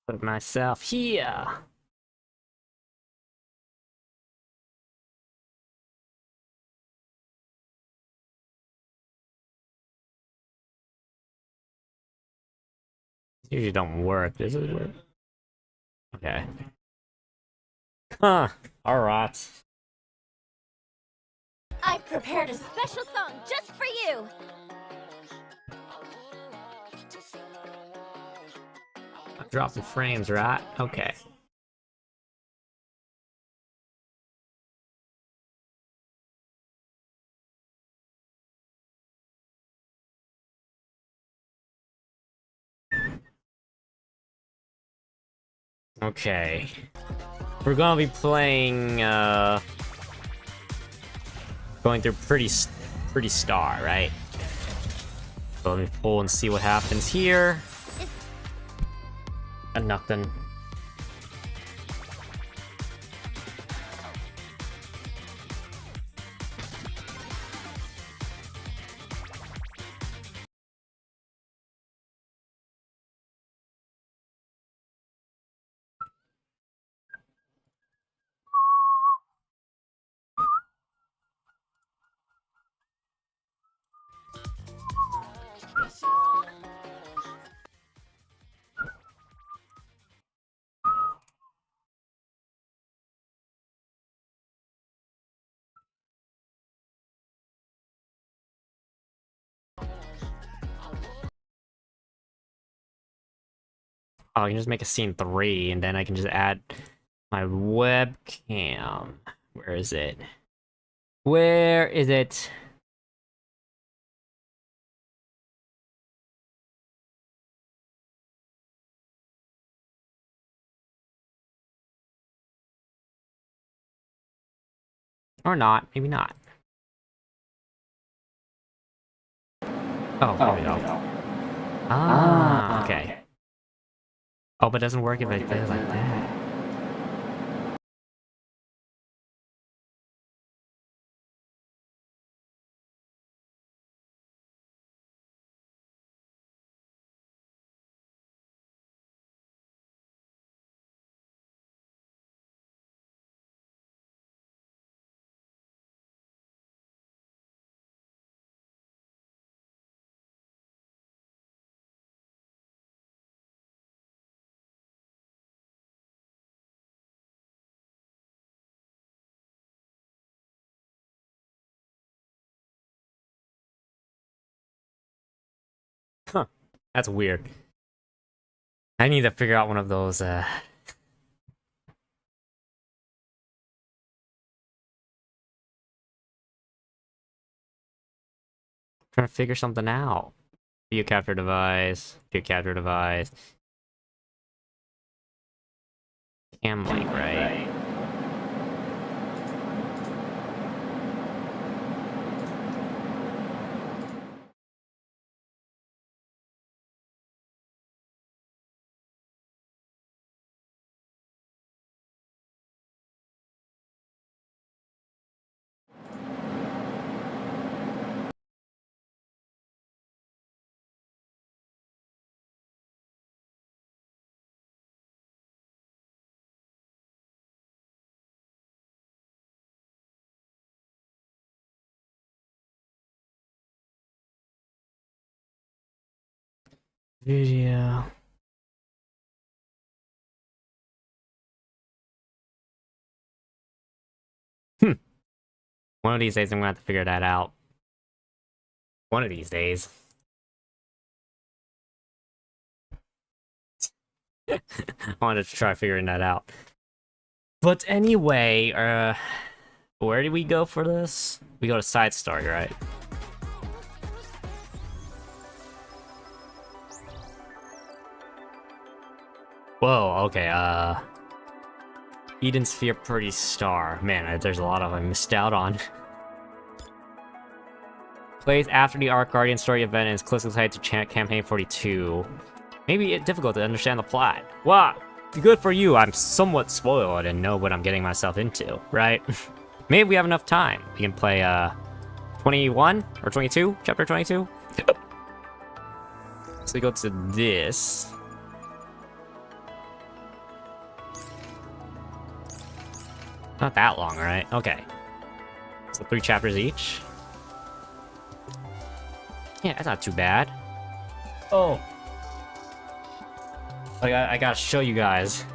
Put myself here. Usually don't work. Does it work? Okay. Huh. Alright. I've prepared a special song just for you! I'm dropping frames, right? Okay. Okay. We're gonna be playing, going through pretty star, right? So let me pull and see what happens here. And nothing. Oh, I can just make a scene 3, and then I can just add my webcam. Where is it? Where is it? Or not, maybe not. Oh, there we go. Ah, okay. Oh, but it doesn't work if I play it like that. Huh, that's weird. I need to figure out one of those, trying to figure something out. View capture device, cam link, right? Video. One of these days I'm gonna have to figure that out. One of these days. I wanted to try figuring that out. But anyway, where do we go for this? We go to side story, right? Whoa, okay, Eden Sphere Pretty Star. Man, there's a lot of I missed out on. Plays after the Arc Guardian story event and is closely tied to Campaign 42. Maybe it's difficult to understand the plot. Wow, good for you. I'm somewhat spoiled and know what I'm getting myself into, right? Maybe we have enough time. We can play, 21 or 22? Chapter 22? So we go to this. Not that long, right? Okay. So 3 chapters each? Yeah, that's not too bad. Oh! I gotta show you guys.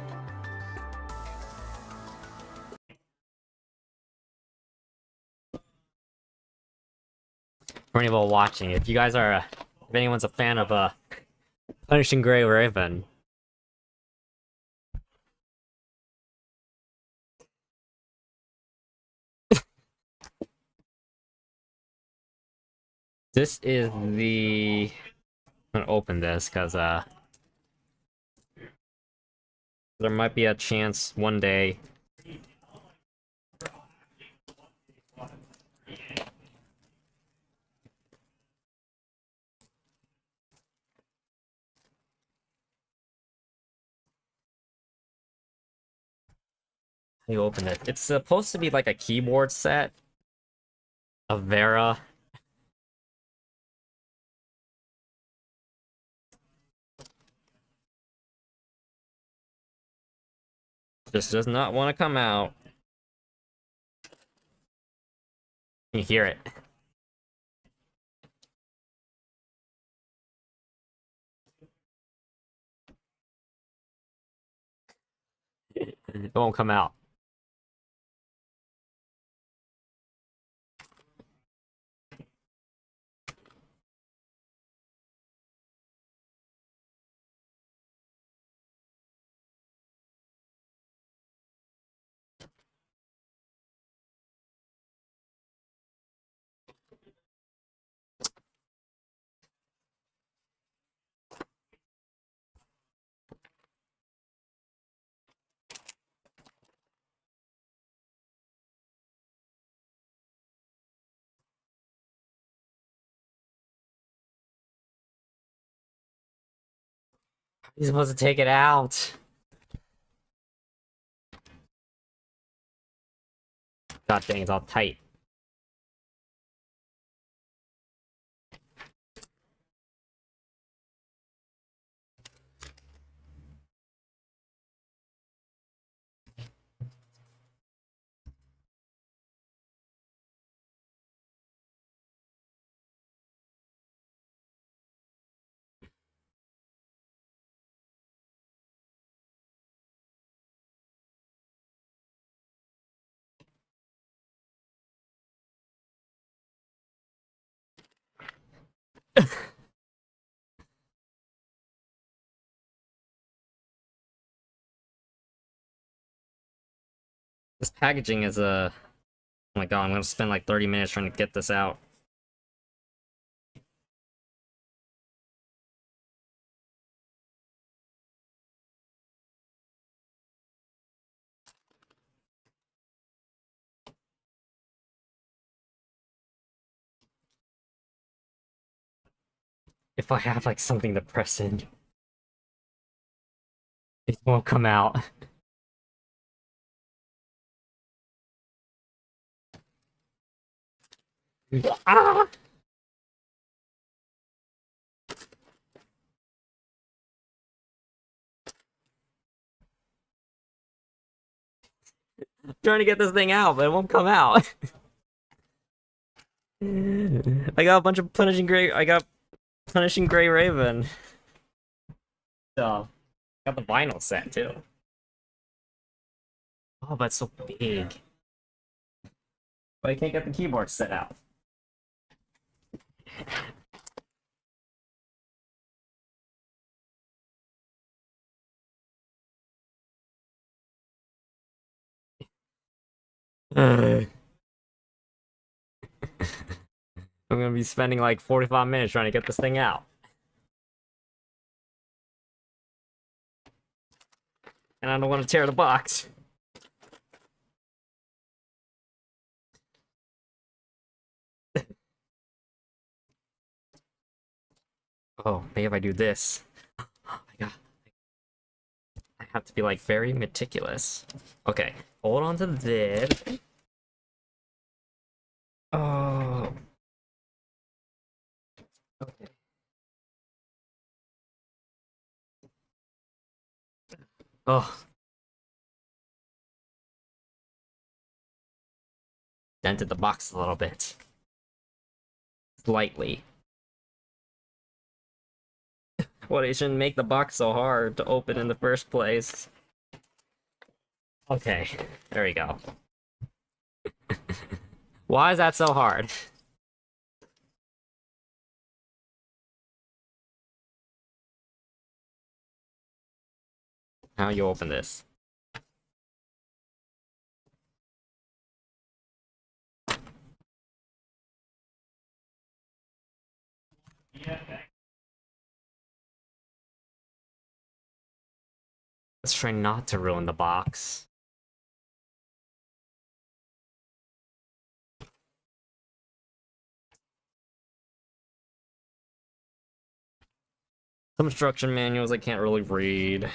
For anyone watching, if you guys are, if anyone's a fan of, Punishing Gray Raven. This is the... I'm gonna open this, cause, there might be a chance one day. You open it. It's supposed to be like a keyboard set of Vera. Just does not want to come out. You hear it. It won't come out. He's supposed to take it out. God dang, it's all tight. This packaging is a... Oh my god, I'm gonna spend like 30 minutes trying to get this out. If I have like something to press in, it won't come out. Ah! I'm trying to get this thing out, but it won't come out. I got a bunch of Punishing Gray. I got Punishing Gray Raven. So, got the vinyl set too. Oh, but it's so big. But I can't get the keyboard set out. I'm gonna be spending like 45 minutes trying to get this thing out. And I don't want to tear the box. Oh, maybe if I do this. Oh my god. I have to be like very meticulous. Okay, hold on to this. Oh. Okay. Oh. dented the box a little bit. Slightly. Well, they shouldn't make the box so hard to open in the first place. Okay, there we go. Why is that so hard? How you open this? Let's try not to ruin the box. Some instruction manuals I can't really read.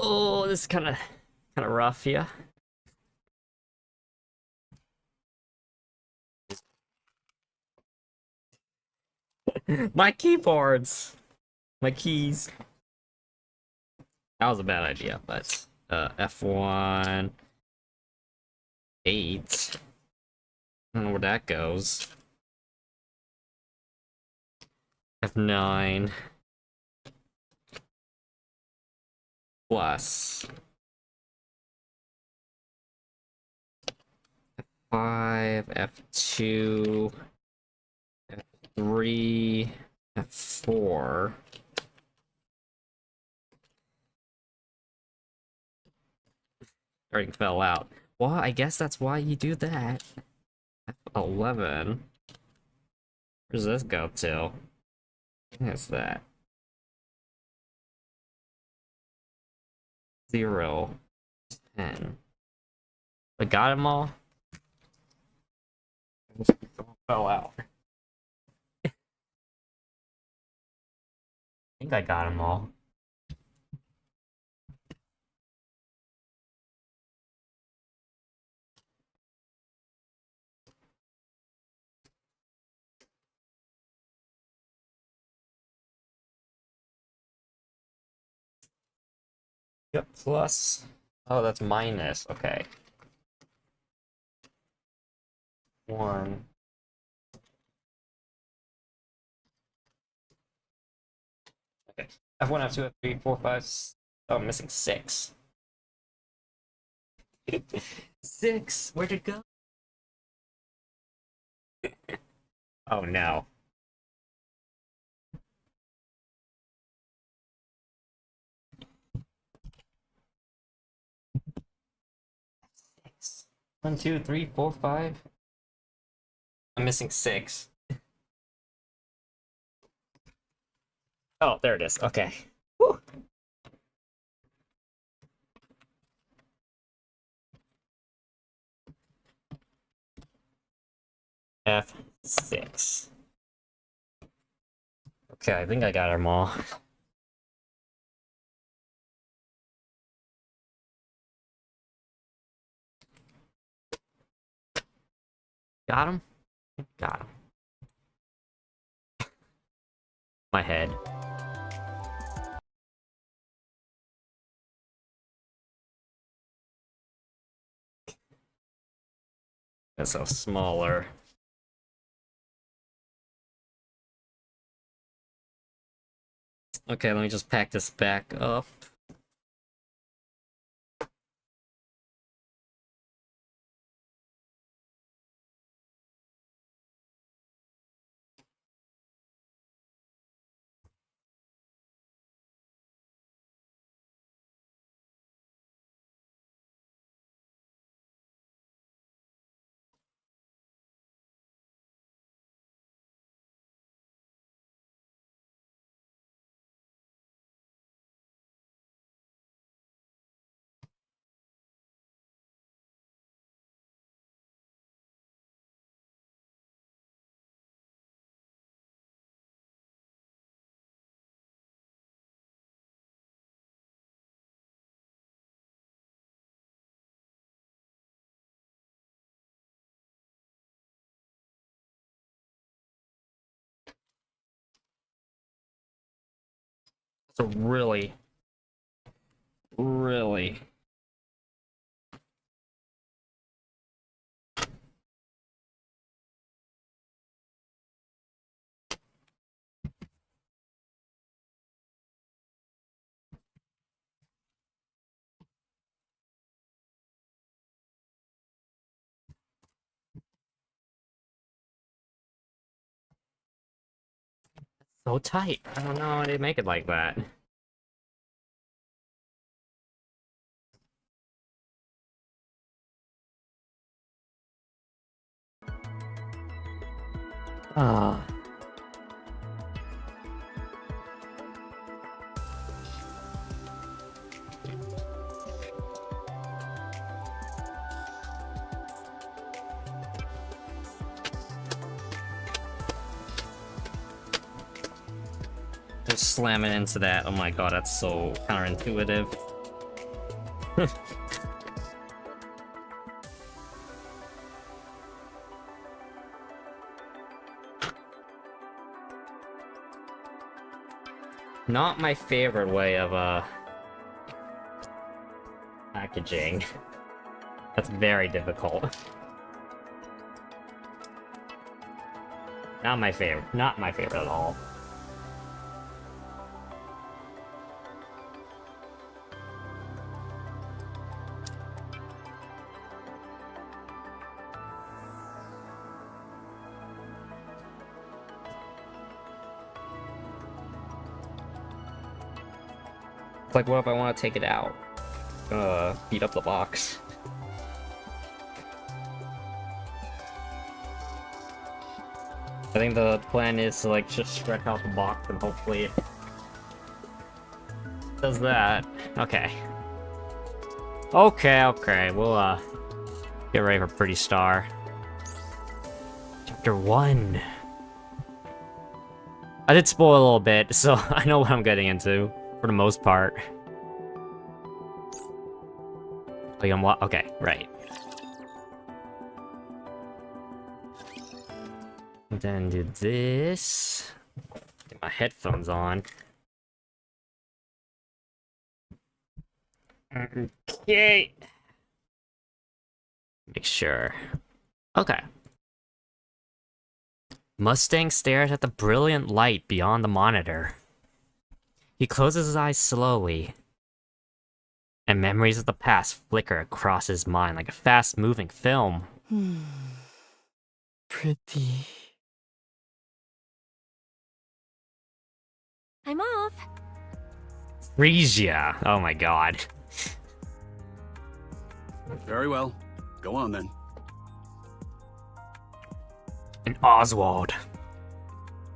Oh, this is kind of rough, yeah. My keyboards, my keys. That was a bad idea, but F1, 8. I don't know where that goes. F9 plus 5, F2, F3, F4. Everything fell out. Well, I guess that's why you do that. F11. Where's this go to? What's that? 0, 10. I got them all? Fell out. I think I got them all. Yep, plus. Oh, that's minus. Okay. 1. Okay. F1, F2, F3, 4, 5. Oh, I'm missing 6. 6! Where'd it go? Oh no. Six. 1, 2, 3, 4, 5. I'm missing 6. Oh, there it is. Okay. Whew. F6. Okay, I think I got them all. Got him? Got him. My head. That's so smaller. Okay, let me just pack this back up. So really. So tight. I don't know how they make it like that. Ah. Just slamming into that. Oh my god, that's so counterintuitive. Not my favorite way of packaging. That's very difficult. Not my favorite at all. It's like, what if I want to take it out? Beat up the box. I think the plan is to like just stretch out the box and hopefully it does that. Okay. Okay, we'll get ready for Pretty Star. Chapter 1. I did spoil a little bit, so I know what I'm getting into. For the most part. Like I'm okay, right. And then do this. Get my headphones on. Okay. Make sure. Okay. Mustang stares at the brilliant light beyond the monitor. He closes his eyes slowly, and memories of the past flicker across his mind like a fast-moving film. Pretty. I'm off. Frisia! Oh my god. Very well. Go on then. And Oswald.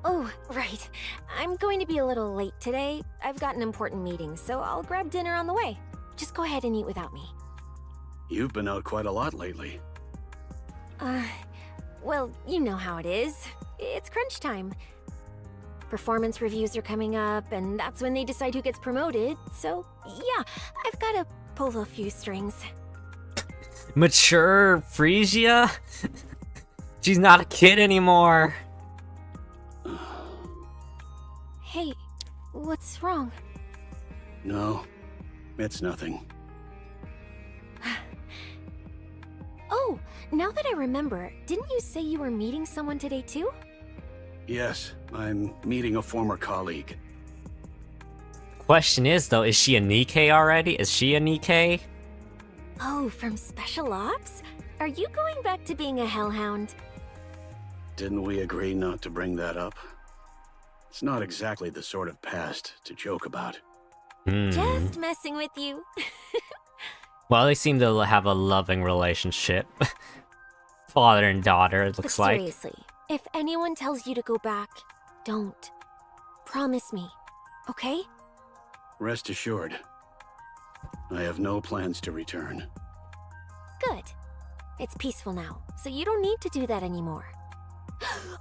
Oh, right. I'm going to be a little late today. I've got an important meeting, so I'll grab dinner on the way. Just go ahead and eat without me. You've been out quite a lot lately. Well, you know how it is. It's crunch time. Performance reviews are coming up, and that's when they decide who gets promoted. So, yeah, I've got to pull a few strings. Mature Frisia? She's not a kid anymore. Hey, what's wrong? No, it's nothing. Oh, now that I remember, didn't you say you were meeting someone today too? Yes, I'm meeting a former colleague. Question is, though, is she a Nikke already? Is she a Nikke? Oh, from Special Ops? Are you going back to being a hellhound? Didn't we agree not to bring that up? It's not exactly the sort of past to joke about. Just messing with you. Well, they seem to have a loving relationship. Father and daughter, it looks But like. seriously, if anyone tells you to go back, don't. Promise me, okay? Rest assured, I have no plans to return. Good. It's peaceful now, so you don't need to do that anymore.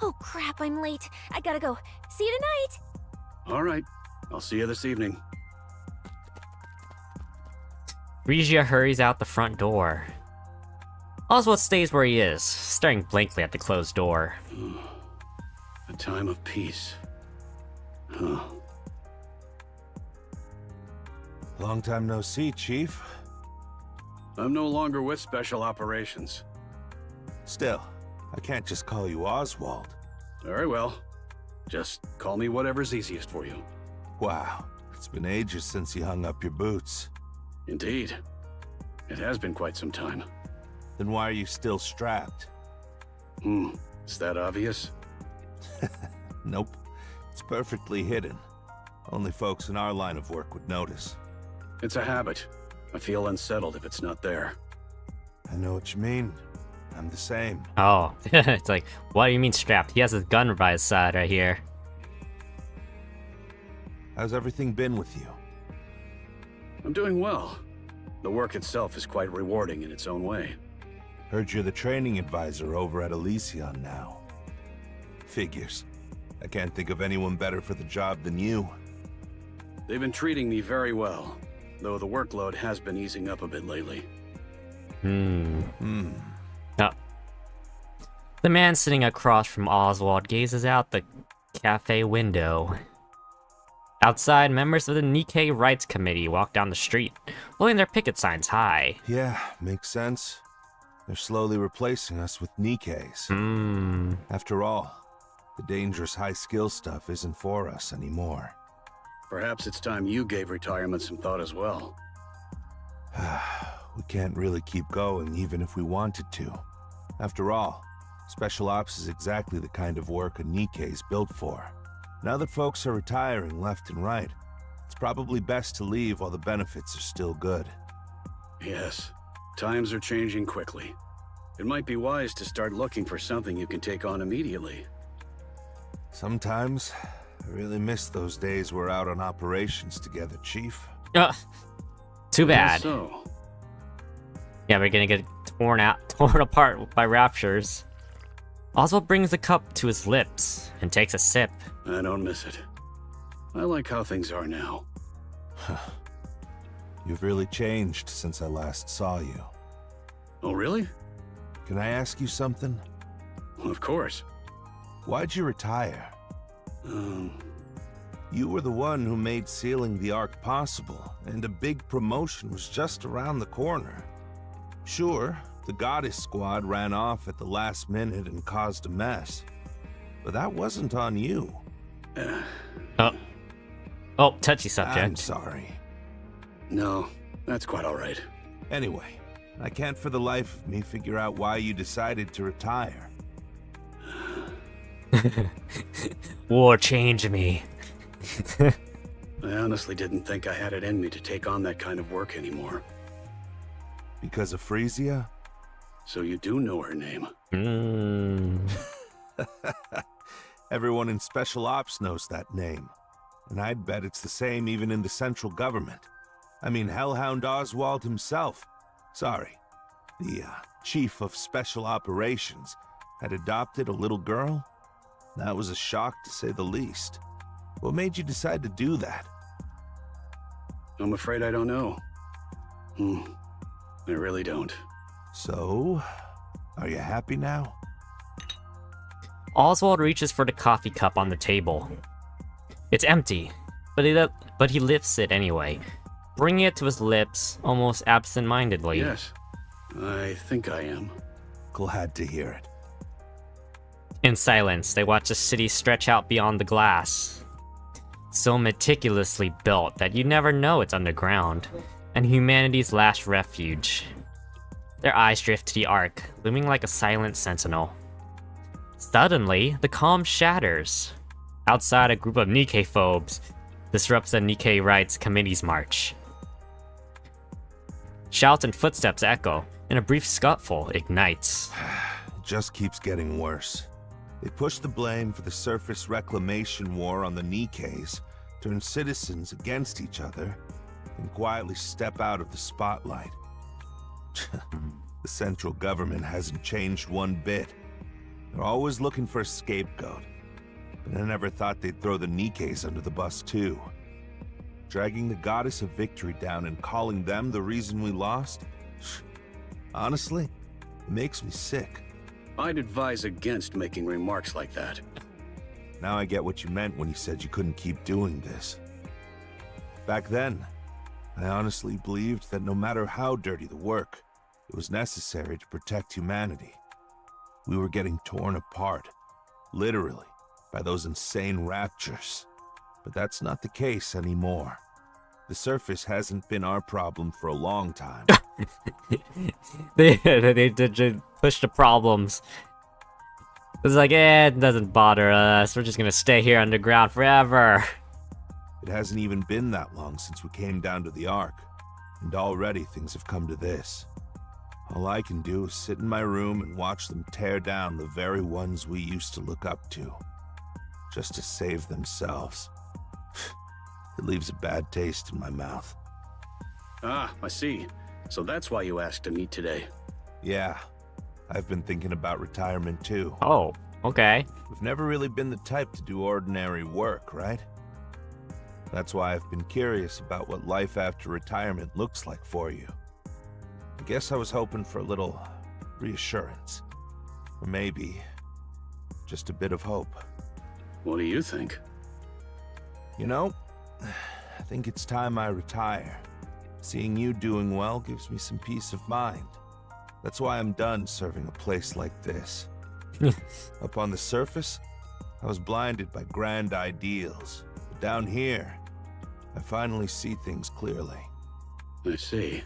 Oh crap, I'm late. I gotta go. See you tonight! All right, I'll see you this evening. Frisia hurries out the front door. Oswald stays where he is, staring blankly at the closed door. A time of peace. Huh. Long time no see, Chief. I'm no longer with Special Operations. Still, I can't just call you Oswald. Very well. Just call me whatever's easiest for you. Wow, it's been ages since you hung up your boots. Indeed. It has been quite some time. Then why are you still strapped? Is that obvious? Nope. It's perfectly hidden. Only folks in our line of work would notice. It's a habit. I feel unsettled if it's not there. I know what you mean. I'm the same. Oh, it's like, what do you mean strapped? He has his gun by his side right here. How's everything been with you? I'm doing well. The work itself is quite rewarding in its own way. Heard you're the training advisor over at Elysion now. Figures. I can't think of anyone better for the job than you. They've been treating me very well, though the workload has been easing up a bit lately. Oh. The man sitting across from Oswald gazes out the cafe window. Outside, members of the Nikke Rights Committee walk down the street, holding their picket signs high. Yeah, makes sense. They're slowly replacing us with Nikkes. After all, the dangerous high-skill stuff isn't for us anymore. Perhaps it's time you gave retirement some thought as well. We can't really keep going even if we wanted to. After all, Special Ops is exactly the kind of work a Nikke is built for. Now that folks are retiring left and right, it's probably best to leave while the benefits are still good. Yes, times are changing quickly. It might be wise to start looking for something you can take on immediately. Sometimes, I really miss those days we're out on operations together, Chief. Too bad. So, Yeah, we're gonna get torn apart by raptures. Oswald brings the cup to his lips and takes a sip. I don't miss it. I like how things are now. You've really changed since I last saw you. Oh, really? Can I ask you something? Of course. Why'd you retire? You were the one who made sealing the Ark possible, and a big promotion was just around the corner. Sure, the Goddess Squad ran off at the last minute and caused a mess. But that wasn't on you. Oh, touchy subject. I'm sorry. No, that's quite all right. Anyway, I can't for the life of me figure out why you decided to retire. War changed me. I honestly didn't think I had it in me to take on that kind of work anymore. Because of Frisia? So you do know her name. Everyone in Special Ops knows that name. And I'd bet it's the same even in the central government. I mean, Hellhound Oswald himself. Sorry. The Chief of Special Operations had adopted a little girl? That was a shock to say the least. What made you decide to do that? I'm afraid I don't know. I really don't. So, are you happy now? Oswald reaches for the coffee cup on the table. It's empty, but he lifts it anyway, bringing it to his lips almost absent-mindedly. Yes, I think I am. Glad to hear it. In silence, they watch the city stretch out beyond the glass. So meticulously built that you never know it's underground, and humanity's last refuge. Their eyes drift to the Ark, looming like a silent sentinel. Suddenly, the calm shatters. Outside, a group of Nikke phobes disrupts the Nikke Rights Committee's march. Shouts and footsteps echo, and a brief scuffle ignites. It just keeps getting worse. They push the blame for the surface reclamation war on the Nikkes, turn citizens against each other, and quietly step out of the spotlight. The central government hasn't changed one bit. They're always looking for a scapegoat. But I never thought they'd throw the Nikkes under the bus too. Dragging the Goddess of Victory down and calling them the reason we lost? Honestly, it makes me sick. I'd advise against making remarks like that. Now I get what you meant when you said you couldn't keep doing this. Back then, I honestly believed that no matter how dirty the work, it was necessary to protect humanity. We were getting torn apart, literally, by those insane raptures. But that's not the case anymore. The surface hasn't been our problem for a long time. they just push the problems. It's like, it doesn't bother us. We're just gonna stay here underground forever. It hasn't even been that long since we came down to the Ark, and already things have come to this. All I can do is sit in my room and watch them tear down the very ones we used to look up to, just to save themselves. It leaves a bad taste in my mouth. Ah, I see. So that's why you asked to meet today. Yeah, I've been thinking about retirement too. Oh, okay. We've never really been the type to do ordinary work, right? That's why I've been curious about what life after retirement looks like for you. I guess I was hoping for a little reassurance. Or maybe just a bit of hope. What do you think? You know, I think it's time I retire. Seeing you doing well gives me some peace of mind. That's why I'm done serving a place like this. Up on the surface, I was blinded by grand ideals. But down here, I finally see things clearly. I see.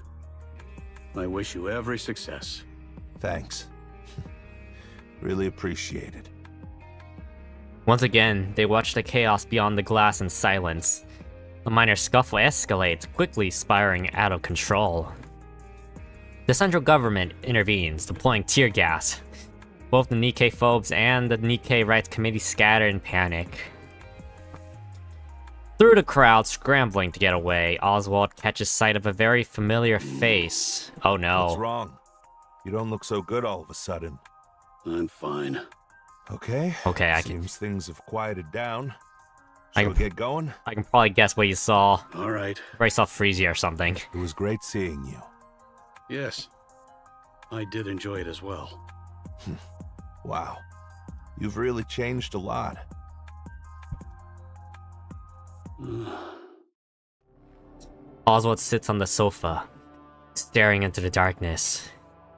I wish you every success. Thanks. Really appreciate it. Once again, they watch the chaos beyond the glass in silence. The minor scuffle escalates, quickly spiraling out of control. The central government intervenes, deploying tear gas. Both the Nikke phobes and the Nikke Rights Committee scatter in panic. Through the crowd scrambling to get away, Oswald catches sight of a very familiar face. Oh no. What's wrong? You don't look so good all of a sudden. I'm fine. Okay. Okay, Seems things have quieted down. I Shall we get going? I can probably guess what you saw. All right. Probably saw Frisia or something. It was great seeing you. Yes. I did enjoy it as well. Wow. You've really changed a lot. Oswald sits on the sofa, staring into the darkness.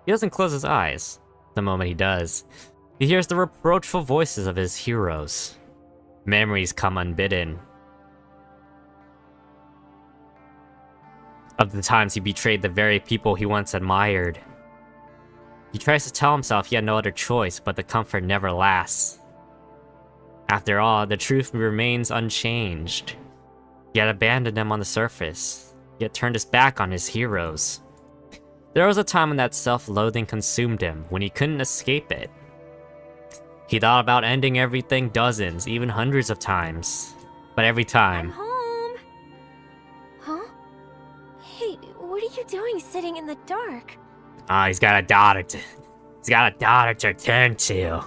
He doesn't close his eyes. The moment he does, he hears the reproachful voices of his heroes. Memories come unbidden. Of the times he betrayed the very people he once admired. He tries to tell himself he had no other choice, but the comfort never lasts. After all, the truth remains unchanged. He had abandoned them on the surface, yet turned his back on his heroes. There was a time when that self-loathing consumed him, when he couldn't escape it. He thought about ending everything dozens, even hundreds of times. But every I'm time... home. Huh? Hey, what are you doing sitting in the dark? he's got a daughter to turn to.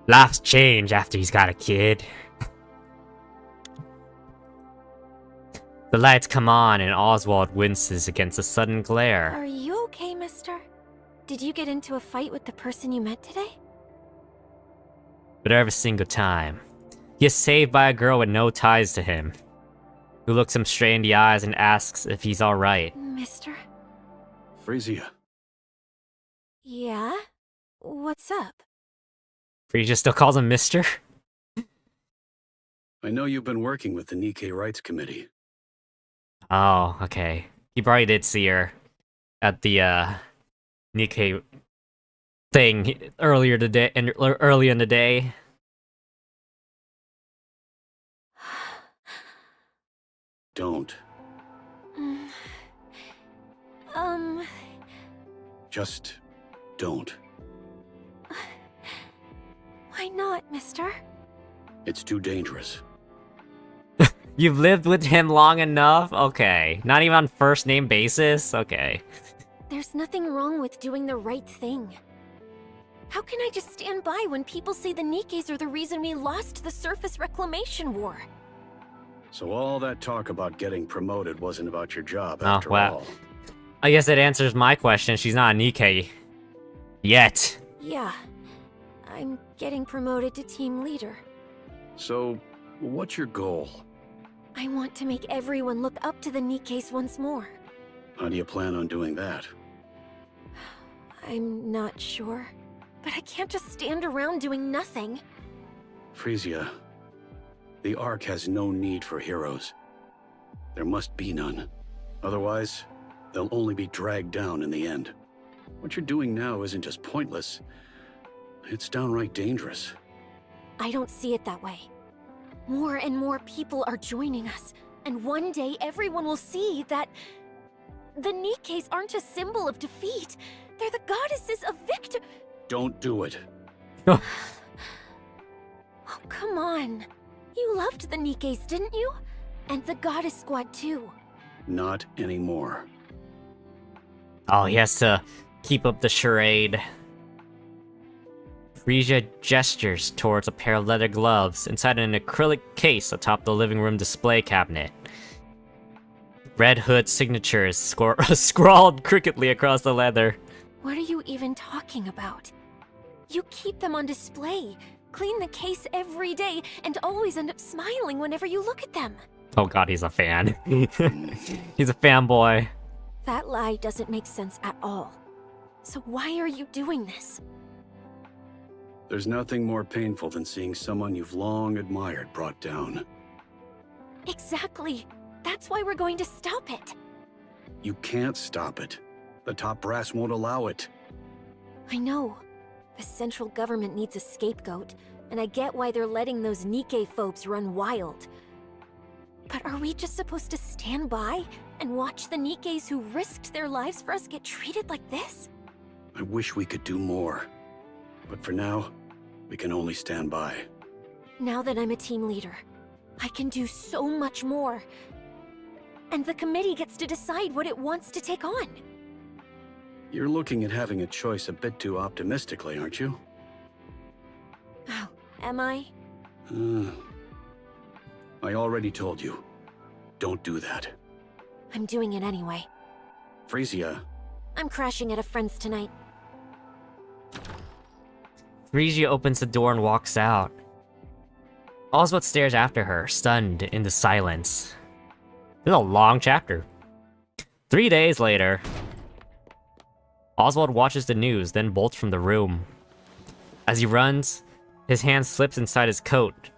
Lives change after he's got a kid. The lights come on and Oswald winces against a sudden glare. Are you okay, mister? Did you get into a fight with the person you met today? But every single time, he is saved by a girl with no ties to him, who looks him straight in the eyes and asks if he's alright. Mister? Frisia. Yeah? What's up? Frisia still calls him Mister? I know you've been working with the Nikke Rights Committee. Oh, okay. He probably did see her at the Nikke thing early in the day. Don't. Just don't. Why not, mister? It's too dangerous. You've lived with him long enough? Okay. Not even on first name basis? Okay. There's nothing wrong with doing the right thing. How can I just stand by when people say the Nikkes are the reason we lost the surface reclamation war? So all that talk about getting promoted wasn't about your job Oh, after wow. all. I guess it answers my question. She's not a Nikke. Yet. Yeah. I'm getting promoted to team leader. So, what's your goal? I want to make everyone look up to the Nikkes once more. How do you plan on doing that? I'm not sure, but I can't just stand around doing nothing. Frisia, the Ark has no need for heroes. There must be none. Otherwise, they'll only be dragged down in the end. What you're doing now isn't just pointless. It's downright dangerous. I don't see it that way. More and more people are joining us, and one day everyone will see that the Nikkes aren't a symbol of defeat. They're the goddesses of victory. Don't do it. Oh, come on. You loved the Nikkes, didn't you? And the goddess squad too. Not anymore. Oh, he has to keep up the charade. Frisia gestures towards a pair of leather gloves inside an acrylic case atop the living room display cabinet. Red Hood signatures scrawled crookedly across the leather. What are you even talking about? You keep them on display, clean the case every day, and always end up smiling whenever you look at them. Oh god, he's a fan. He's a fanboy. That lie doesn't make sense at all. So why are you doing this? There's nothing more painful than seeing someone you've long admired brought down. Exactly. That's why we're going to stop it. You can't stop it. The top brass won't allow it. I know. The central government needs a scapegoat, and I get why they're letting those Nikke phobes run wild. But are we just supposed to stand by and watch the Nikkes who risked their lives for us get treated like this? I wish we could do more. But for now, we can only stand by. Now that I'm a team leader, I can do so much more. And the committee gets to decide what it wants to take on. You're looking at having a choice a bit too optimistically, aren't you? Oh, am I? I already told you. Don't do that. I'm doing it anyway. Frisia. I'm crashing at a friend's tonight. Frisia opens the door and walks out. Oswald stares after her, stunned into silence. This is a long chapter. 3 days later, Oswald watches the news, then bolts from the room. As he runs, his hand slips inside his coat.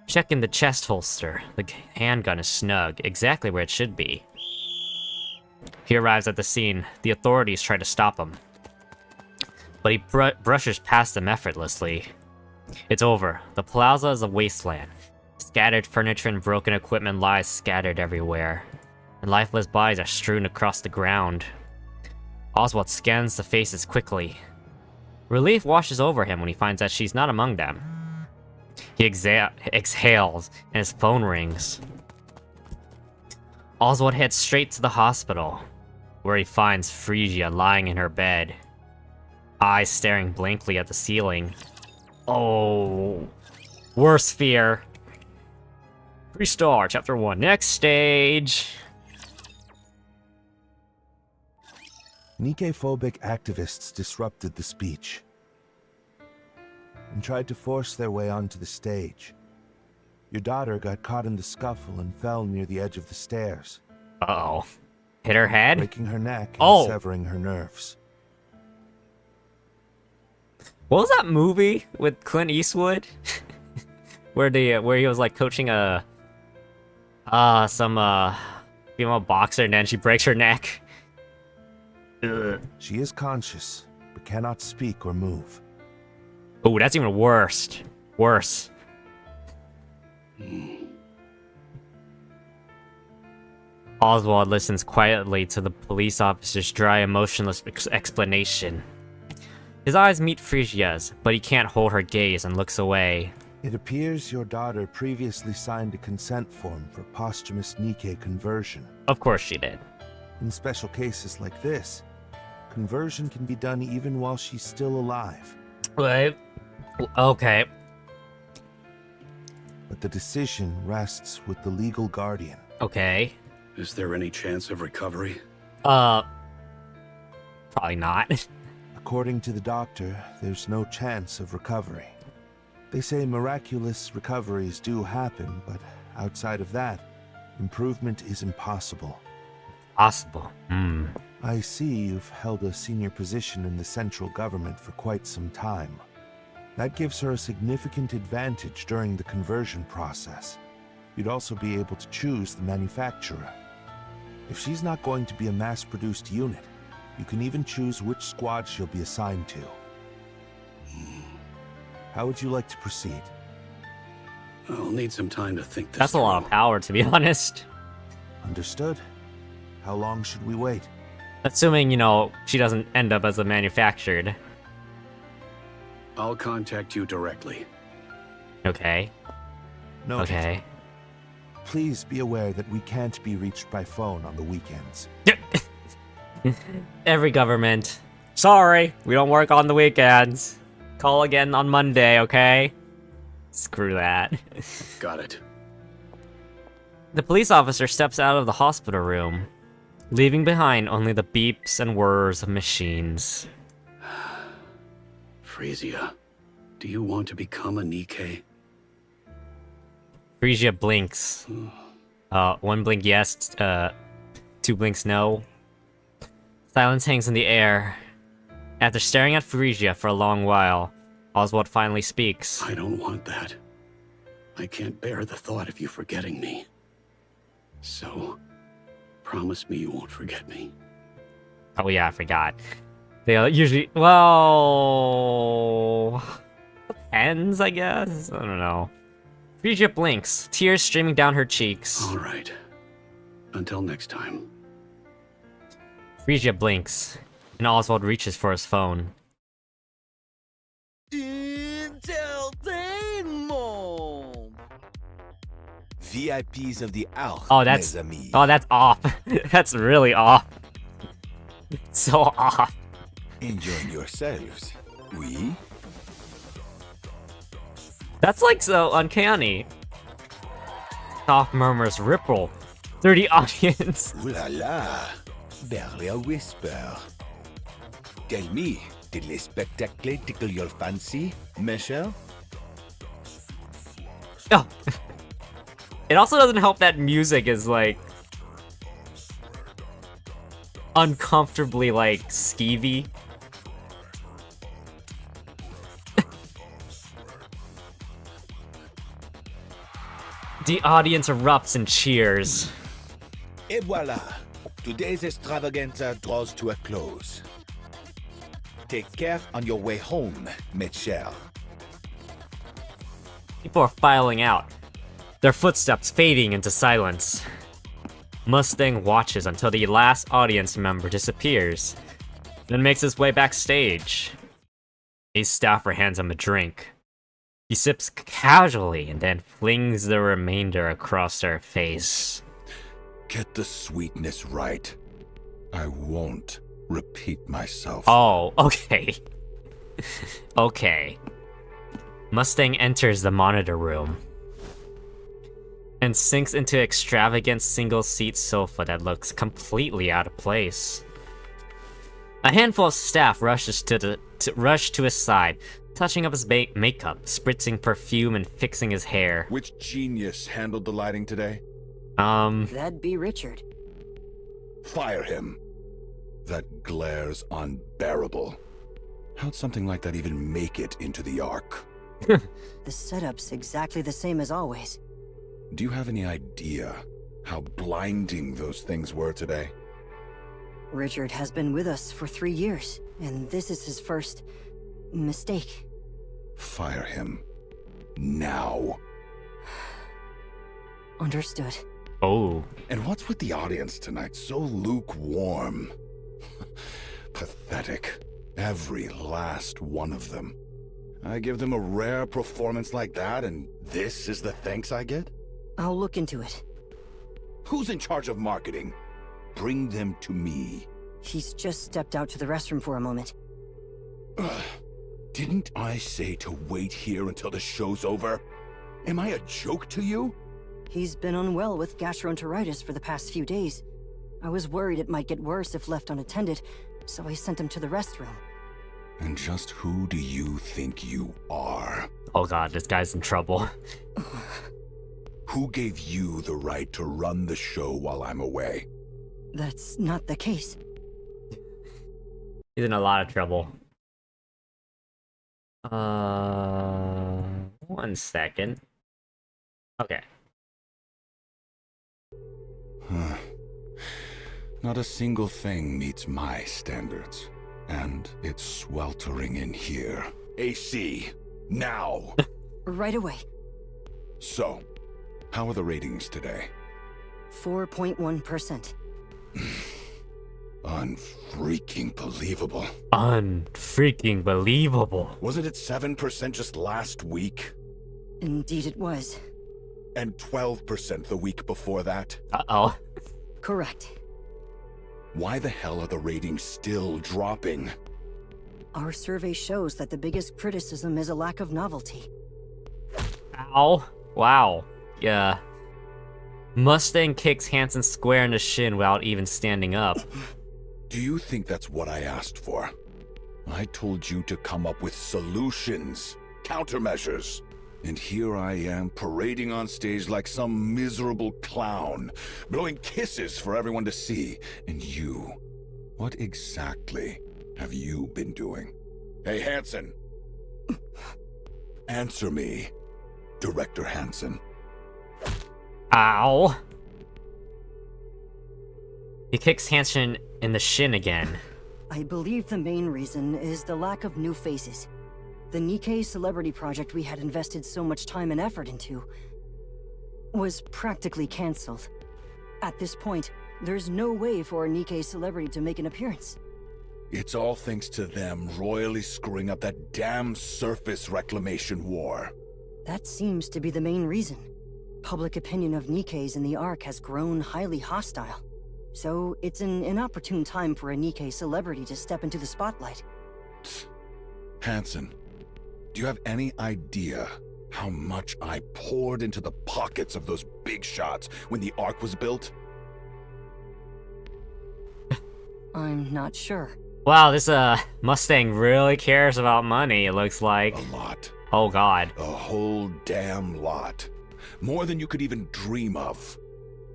Checking the chest holster, the handgun is snug, exactly where it should be. He arrives at the scene. The authorities try to stop him, but he brushes past them effortlessly. It's over. The plaza is a wasteland. Scattered furniture and broken equipment lies scattered everywhere, and lifeless bodies are strewn across the ground. Oswald scans the faces quickly. Relief washes over him when he finds that she's not among them. He exhales, and his phone rings. Oswald heads straight to the hospital, where he finds Frisia lying in her bed, eyes staring blankly at the ceiling. Oh, worst fear. Restart, Chapter 1, next stage. Nikke-phobic activists disrupted the speech and tried to force their way onto the stage. Your daughter got caught in the scuffle and fell near the edge of the stairs. Uh-oh. Hit her head? Breaking her neck and Oh. severing her nerves. What was that movie with Clint Eastwood? where he was like coaching some female boxer and then she breaks her neck. Ugh. She is conscious, but cannot speak or move. Oh, that's even worse. Worse. Oswald listens quietly to the police officer's dry, emotionless explanation. His eyes meet Frisia's, but he can't hold her gaze and looks away. It appears your daughter previously signed a consent form for posthumous Nikke conversion. Of course she did. In special cases like this, conversion can be done even while she's still alive. Wait. Okay. But the decision rests with the legal guardian. Okay. Is there any chance of recovery? Probably not. According to the doctor, there's no chance of recovery. They say miraculous recoveries do happen, but outside of that, Improvement is impossible. Possible. I see you've held a senior position in the central government for quite some time. That gives her a significant advantage during the conversion process. You'd also be able to choose the manufacturer. If she's not going to be a mass-produced unit, you can even choose which squad she'll be assigned to. How would you like to proceed? I'll need some time to think this That's a lot of through. power, to be honest. Understood. How long should we wait? Assuming, you know, she doesn't end up as a manufactured. I'll contact you directly. Okay. Noted. Okay. Please be aware that we can't be reached by phone on the weekends. Every government. Sorry, we don't work on the weekends. Call again on Monday, okay? Screw that. Got it. The police officer steps out of the hospital room, leaving behind only the beeps and whirs of machines. Frisia, do you want to become a Nikke? Frisia blinks. One blink yes, two blinks no. Silence hangs in the air. After staring at Frisia for a long while, Oswald finally speaks. I don't want that. I can't bear the thought of you forgetting me. So, promise me you won't forget me. Oh yeah, I forgot. They usually, well, depends, I guess. I don't know. Frisia blinks, tears streaming down her cheeks. All right. Until next time. Frisia blinks, and Oswald reaches for his phone. Entertainment! VIPs of the hour, Oh, that's mes amis. off. That's really off. So off. Enjoying yourselves, oui? That's like so uncanny. Soft murmurs ripple through the audience. Ooh la la, barely a whisper. Tell me, did les spectacles tickle your fancy, Michelle? Oh. It also doesn't help that music is like uncomfortably like skeevy. The audience erupts in cheers. Et voila, today's extravaganza draws to a close. Take care on your way home, Michelle. People are filing out, their footsteps fading into silence. Mustang watches until the last audience member disappears, then makes his way backstage. A staffer hands him a drink. He sips casually and then flings the remainder across her face. Get the sweetness right. I won't repeat myself. Oh, okay. Okay. Mustang enters the monitor room and sinks into an extravagant single-seat sofa that looks completely out of place. A handful of staff rushes to his side, touching up his makeup, spritzing perfume, and fixing his hair. Which genius handled the lighting today? That'd be Richard. Fire him. That glare's unbearable. How'd something like that even make it into the Ark? The setup's exactly the same as always. Do you have any idea how blinding those things were today? Richard has been with us for 3 years, and this is his first mistake. Fire him. Now. Understood. Oh. And what's with the audience tonight? So lukewarm. Pathetic. Every last one of them. I give them a rare performance like that, and this is the thanks I get? I'll look into it. Who's in charge of marketing? Bring them to me. He's just stepped out to the restroom for a moment. Didn't I say to wait here until the show's over? Am I a joke to you? He's been unwell with gastroenteritis for the past few days. I was worried it might get worse if left unattended, so I sent him to the restroom. And just who do you think you are? Oh god, this guy's in trouble. Who gave you the right to run the show while I'm away? That's not the case. He's in a lot of trouble. 1 second. Okay. Huh. Not a single thing meets my standards. And it's sweltering in here. AC, now! Right away. So, how are the ratings today? 4.1%. Unfreaking believable. Unfreaking believable. Wasn't it 7% just last week? Indeed it was. And 12% the week before that? Uh-oh. Correct. Why the hell are the ratings still dropping? Our survey shows that the biggest criticism is a lack of novelty. Ow. Wow. Yeah. Mustang kicks Hansen square in the shin without even standing up. Do you think that's what I asked for? I told you to come up with solutions, countermeasures. And here I am parading on stage like some miserable clown, blowing kisses for everyone to see. And you, what exactly have you been doing? Hey, Hansen. Answer me, Director Hansen. Ow. He kicks Hansen in the shin again. I believe the main reason is the lack of new faces. The Nikke celebrity project we had invested so much time and effort into was practically cancelled. At this point, there's no way for a Nikke celebrity to make an appearance. It's all thanks to them royally screwing up that damn surface reclamation war. That seems to be the main reason. Public opinion of Nikkes in the Ark has grown highly hostile. So it's an inopportune time for a Nikke celebrity to step into the spotlight. Hansen, do you have any idea how much I poured into the pockets of those big shots when the Ark was built? I'm not sure. Wow, this Mustang really cares about money, it looks like. A lot. Oh god. A whole damn lot. More than you could even dream of.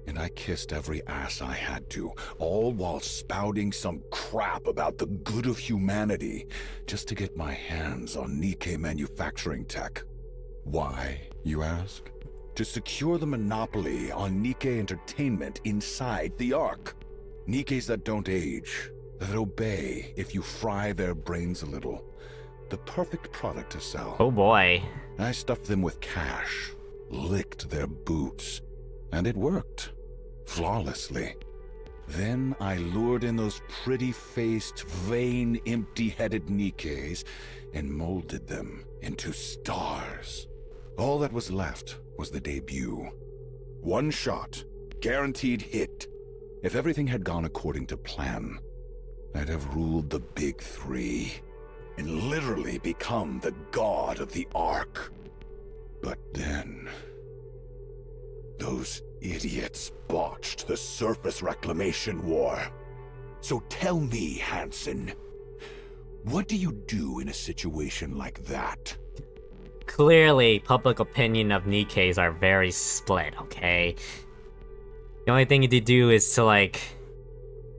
And I kissed every ass I had to, all while spouting some crap about the good of humanity, just to get my hands on Nikke manufacturing tech. Why, you ask? To secure the monopoly on Nikke entertainment inside the Ark. Nikkes that don't age, that obey if you fry their brains a little. The perfect product to sell. Oh boy. I stuffed them with cash, licked their boots, and it worked. Flawlessly. Then I lured in those pretty-faced, vain, empty-headed Nikkes and molded them into stars. All that was left was the debut. One shot, guaranteed hit. If everything had gone according to plan, I'd have ruled the big three and literally become the god of the Ark. But then, those idiots botched the surface reclamation war. So tell me, Hansen, what do you do in a situation like that? Clearly, public opinion of Nikkes are very split, okay? The only thing to do is to, like,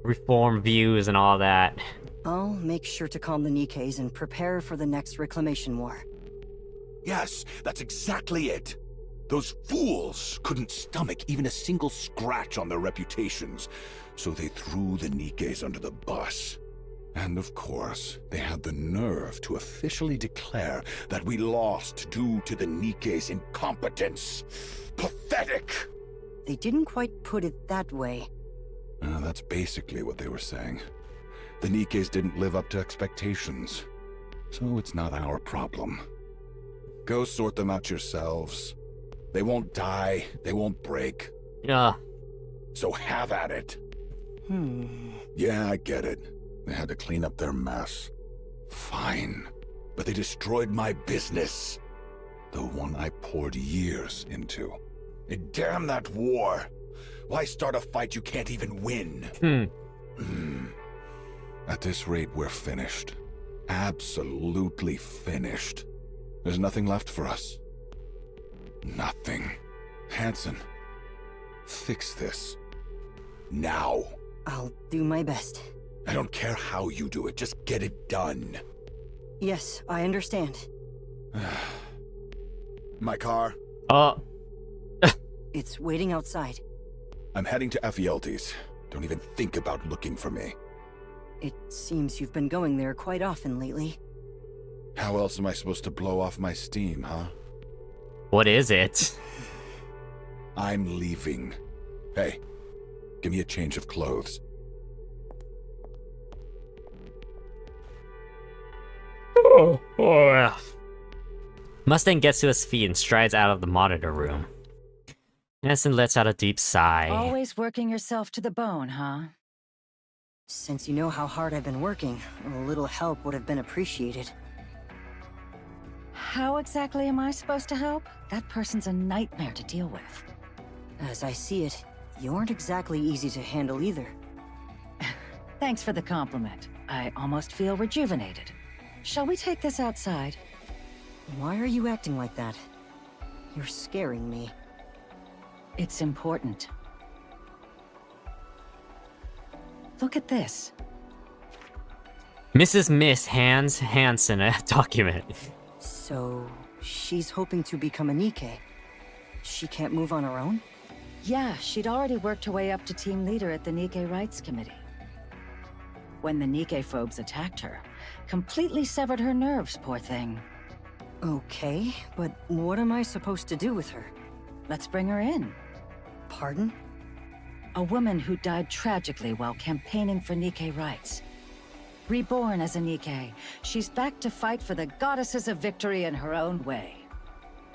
reform views and all that. I'll make sure to calm the Nikkes and prepare for the next reclamation war. Yes, that's exactly it. Those fools couldn't stomach even a single scratch on their reputations, so they threw the Nikkes under the bus. And of course, they had the nerve to officially declare that we lost due to the Nikkes' incompetence. Pathetic! They didn't quite put it that way. That's basically what they were saying. The Nikkes didn't live up to expectations, so it's not our problem. Go sort them out yourselves. They won't die, they won't break. Yeah. So have at it. Yeah, I get it. They had to clean up their mess. Fine. But they destroyed my business. The one I poured years into. And damn that war! Why start a fight you can't even win? At this rate, we're finished. Absolutely finished. There's nothing left for us. Nothing. Hansen, fix this. Now. I'll do my best. I don't care how you do it, just get it done. Yes, I understand. My car? Oh, It's waiting outside. I'm heading to Ephialtes. Don't even think about looking for me. It seems you've been going there quite often lately. How else am I supposed to blow off my steam, huh? what is it? I'm leaving. Hey, give me a change of clothes. Mustang gets to his feet and strides out of the monitor room. Hansen lets out a deep sigh. Always working yourself to the bone, huh? Since you know how hard I've been working, a little help would have been appreciated. How exactly am I supposed to help? That person's a nightmare to deal with. As I see it, you aren't exactly easy to handle either. Thanks for the compliment. I almost feel rejuvenated. Shall we take this outside? Why are you acting like that? You're scaring me. It's important. Look at this. Mrs. Miss hands Hansen a document. So, she's hoping to become a Nikke. She can't move on her own? Yeah, she'd already worked her way up to team leader at the Nikke Rights Committee. When the Nikke phobes attacked her, completely severed her nerves, poor thing. Okay, but what am I supposed to do with her? Let's bring her in. Pardon? A woman who died tragically while campaigning for Nikke rights. Reborn as a Nikke, she's back to fight for the goddesses of victory in her own way.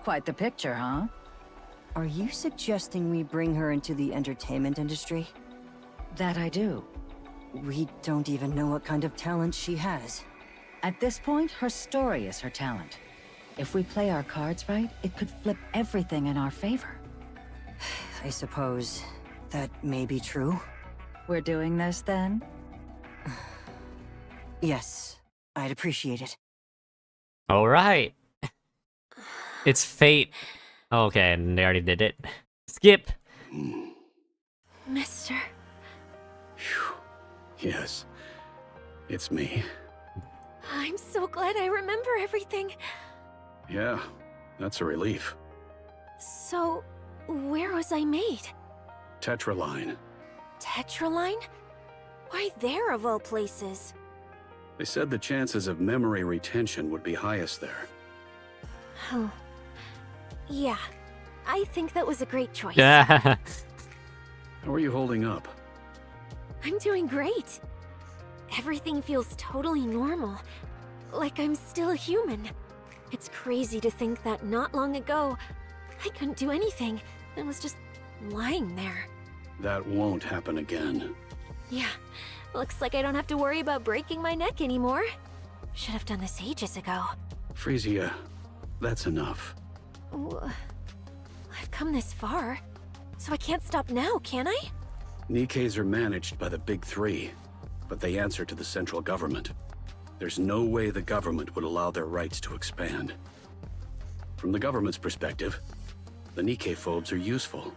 Quite the picture, huh? Are you suggesting we bring her into the entertainment industry? That I do. We don't even know what kind of talent she has. At this point, her story is her talent. If we play our cards right, it could flip everything in our favor. I suppose that may be true. We're doing this then? Yes, I'd appreciate it. Alright. It's fate. Okay, and they already did it. Skip. Mister. Phew. Yes, it's me. I'm so glad I remember everything. Yeah, that's a relief. So, where was I made? Tetraline. Tetraline? Why there of all places? They said the chances of memory retention would be highest there. Oh. Yeah, I think that was a great choice. Yeah. How are you holding up? I'm doing great. Everything feels totally normal. Like I'm still a human. It's crazy to think that not long ago, I couldn't do anything and was just lying there. That won't happen again. Yeah, looks like I don't have to worry about breaking my neck anymore. Should have done this ages ago. Frisia, that's enough. I've come this far, so I can't stop now, can I? Nikkes are managed by the Big Three, but they answer to the central government. There's no way the government would allow their rights to expand. From the government's perspective, the Nikke phobes are useful.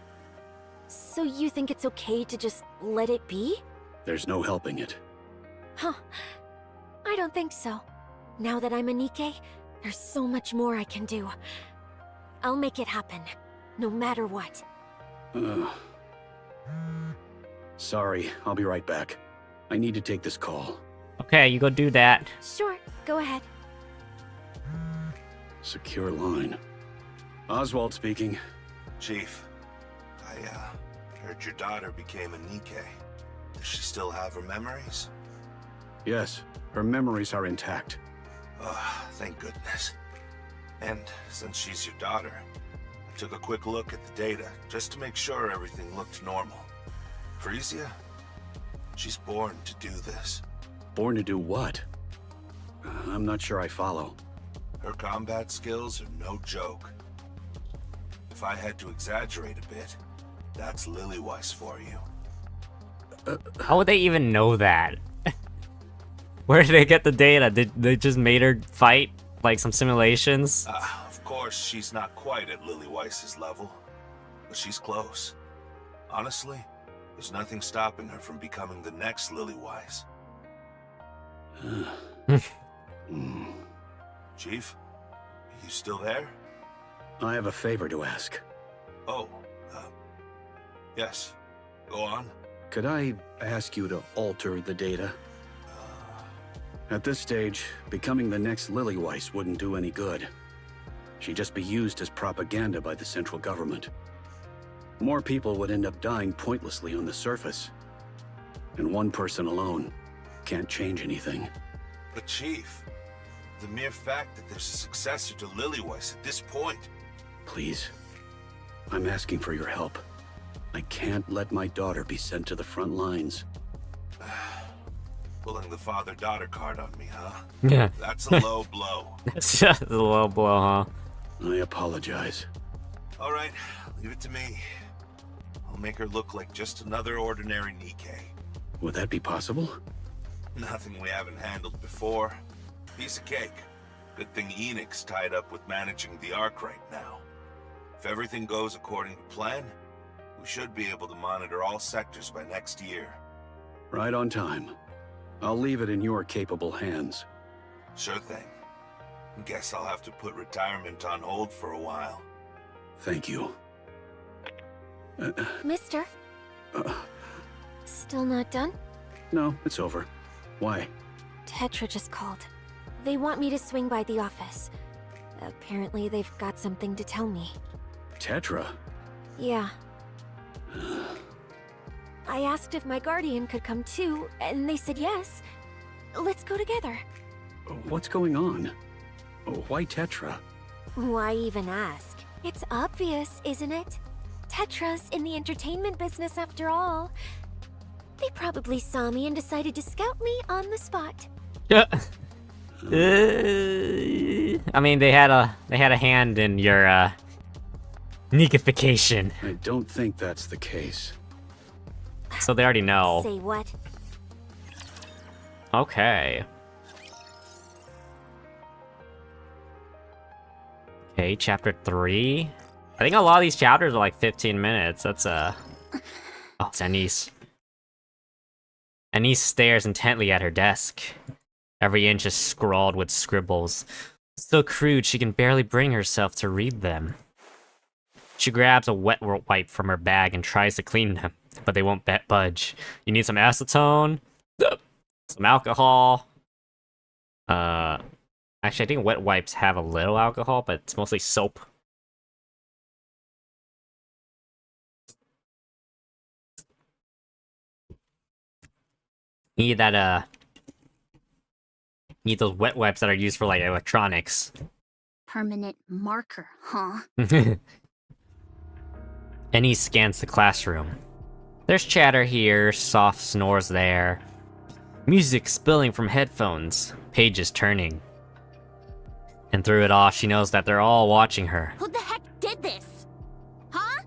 So you think it's okay to just let it be? There's no helping it. Huh. I don't think so. Now that I'm a Nikke, there's so much more I can do. I'll make it happen, no matter what. Sorry, I'll be right back. I need to take this call. Okay, you go do that. Sure, go ahead. Secure line. Oswald speaking. Chief, I heard your daughter became a Nikke. Does she still have her memories? Yes, her memories are intact. Thank goodness. And since she's your daughter, I took a quick look at the data just to make sure everything looked normal. Frisia, she's born to do this. Born to do what? I'm not sure I follow. Her combat skills are no joke. If I had to exaggerate a bit, that's Lillyweiss for you. How would they even know that? Where did they get the data? Did they just made her fight? Like some simulations? Of course, she's not quite at Lillyweiss's level. but she's close. Honestly, there's nothing stopping her from becoming the next Lilywise. Chief, you still there? I have a favor to ask. Oh, yes. Go on. Could I ask you to alter the data? At this stage, becoming the next Lilywise wouldn't do any good. She'd just be used as propaganda by the central government. More people would end up dying pointlessly on the surface. And one person alone can't change anything. But Chief, the mere fact that there's a successor to Lilywise at this point... Please, I'm asking for your help. I can't let my daughter be sent to the front lines. Pulling the father-daughter card on me, huh? Yeah. That's a low blow. That's just a low blow, huh? I apologize. All right, leave it to me. I'll make her look like just another ordinary Nikke. Would that be possible? Nothing we haven't handled before. Piece of cake. Good thing Enix's tied up with managing the Ark right now. If everything goes according to plan, we should be able to monitor all sectors by next year. Right on time. I'll leave it in your capable hands. Sure thing. Guess I'll have to put retirement on hold for a while. Thank you. Mister? Still not done? No, it's over. Why? Tetra just called. They want me to swing by the office. Apparently they've got something to tell me. Tetra? Yeah. I asked if my guardian could come too, and they said yes. Let's go together. What's going on? Why Tetra? Why even ask? It's obvious, isn't it? Tetra's in the entertainment business after all. They probably saw me and decided to scout me on the spot. Yeah. I mean, they had a hand in your Nikkification, I don't think that's the case. so they already know. Say what? Okay. Okay, chapter 3. I think a lot of these chapters are like 15 minutes. That's Oh, it's Anise. Anise stares intently at her desk. Every inch is scrawled with scribbles. So crude she can barely bring herself to read them. She grabs a wet wipe from her bag and tries to clean them, but they won't budge. You need some acetone, some alcohol. Actually, I think wet wipes have a little alcohol, but it's mostly soap. You need that, need those wet wipes that are used for, like, electronics. Permanent marker, huh? Annie scans the classroom. There's chatter here, soft snores there. Music spilling from headphones, pages turning. And through it all, she knows that they're all watching her. Who the heck did this? Huh?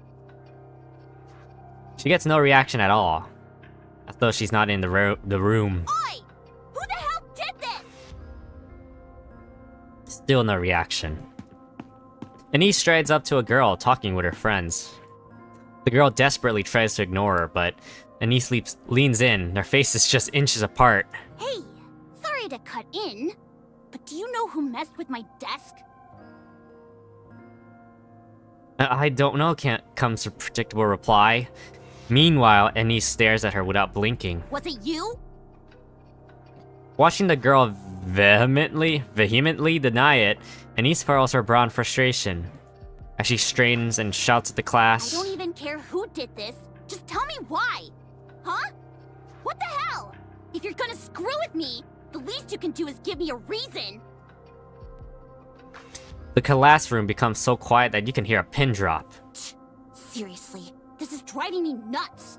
She gets no reaction at all, as though she's not in the room. Oi! Who the hell did this? Still no reaction. Annie strides up to a girl talking with her friends. The girl desperately tries to ignore her, but Annie leans in. Their faces just inches apart. Hey, sorry to cut in, but do you know who messed with my desk? I don't know, comes a predictable reply. Meanwhile, Annie stares at her without blinking. Was it you? Watching the girl vehemently deny it, Anise furrows her brow in frustration. As she strains and shouts at the I class. don't even care who did this. Just tell me why. Huh? What the hell? If you're gonna screw with me, the least you can do is give me a reason. The classroom becomes so quiet that you can hear a pin drop. Seriously, this is driving me nuts.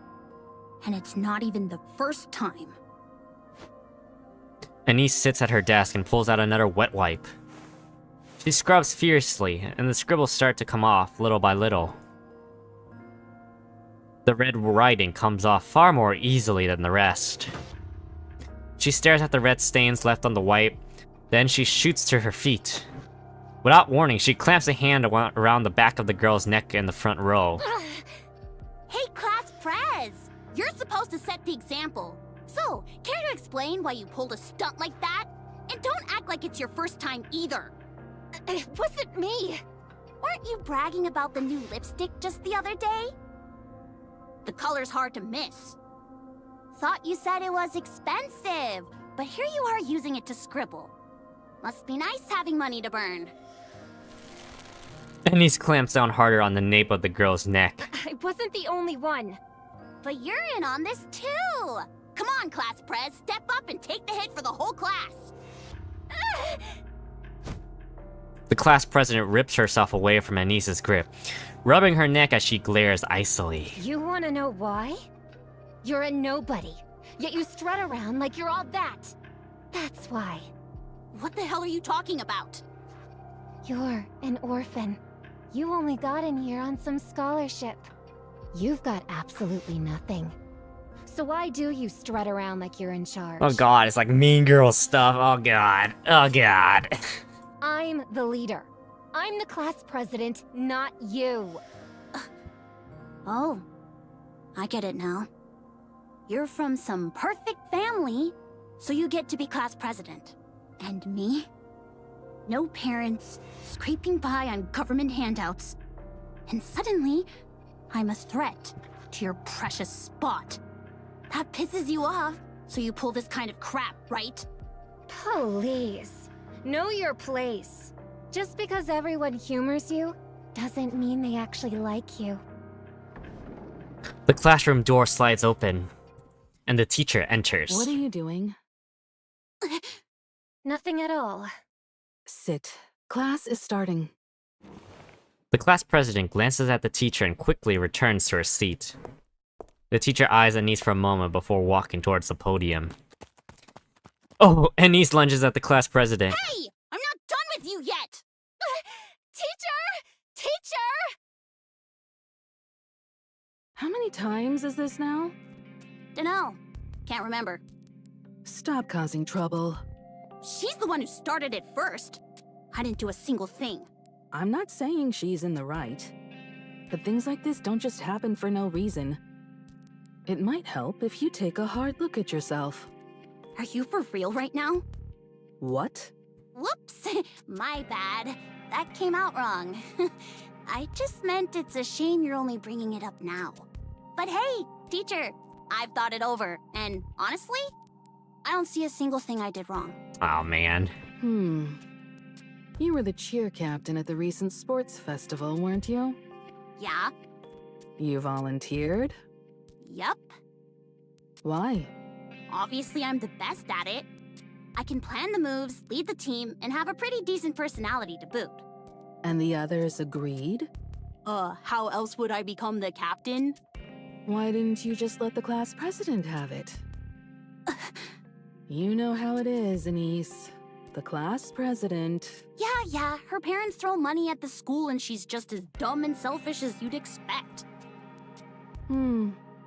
And it's not even the first time. Anise sits at her desk and pulls out another wet wipe. She scrubs fiercely, and the scribbles start to come off little by little. The red writing comes off far more easily than the rest. She stares at the red stains left on the wipe, then she shoots to her feet. Without warning, she clamps a hand around the back of the girl's neck in the front row. Hey, Class Prez! You're supposed to set the example. So, care to explain why you pulled a stunt like that? And don't act like it's your first time either. It wasn't me. Weren't you bragging about the new lipstick just the other day? The color's hard to miss. Thought you said it was expensive, but here you are using it to scribble. Must be nice having money to burn. Anise clamps down harder on the nape of the girl's neck. I wasn't the only one. But you're in on this too! Come on, Class Prez, step up and take the hit for the whole class! The class president rips herself away from Anise's grip, rubbing her neck as she glares icily. You wanna know why? You're a nobody, yet you strut around like you're all that. That's why. What the hell are you talking about? You're an orphan. You only got in here on some scholarship. You've got absolutely nothing. So why do you strut around like you're in charge? Oh god, it's like Mean Girl stuff. Oh god. Oh god. I'm the leader. I'm the class president, not you. Oh, I get it now. You're from some perfect family, so you get to be class president. And me? No parents, scraping by on government handouts. And suddenly, I'm a threat to your precious spot. That pisses you off, so you pull this kind of crap, right? Please, know your place. Just because everyone humors you, doesn't mean they actually like you. The classroom door slides open, and the teacher enters. What are you doing? Nothing at all. Sit. Class is starting. The class president glances at the teacher and quickly returns to her seat. The teacher eyes Anise for a moment before walking towards the podium. Oh, Anise lunges at the class president. Hey! I'm not done with you yet! Teacher! Teacher! How many times is this now? Dunno. Can't remember. Stop causing trouble. She's the one who started it first. I didn't do a single thing. I'm not saying she's in the right. But things like this don't just happen for no reason. It might help if you take a hard look at yourself. Are you for real right now? What? Whoops, my bad. That came out wrong. I just meant it's a shame you're only bringing it up now. But hey, teacher, I've thought it over, and honestly, I don't see a single thing I did wrong. Oh man. You were the cheer captain at the recent sports festival, weren't you? Yeah? You volunteered? Yup. Why? Obviously, I'm the best at it. I can plan the moves, lead the team, and have a pretty decent personality to boot. And the others agreed? How else would I become the captain? Why didn't you just let the class president have it? You know how it is, Anise. The class president... Yeah, her parents throw money at the school and she's just as dumb and selfish as you'd expect.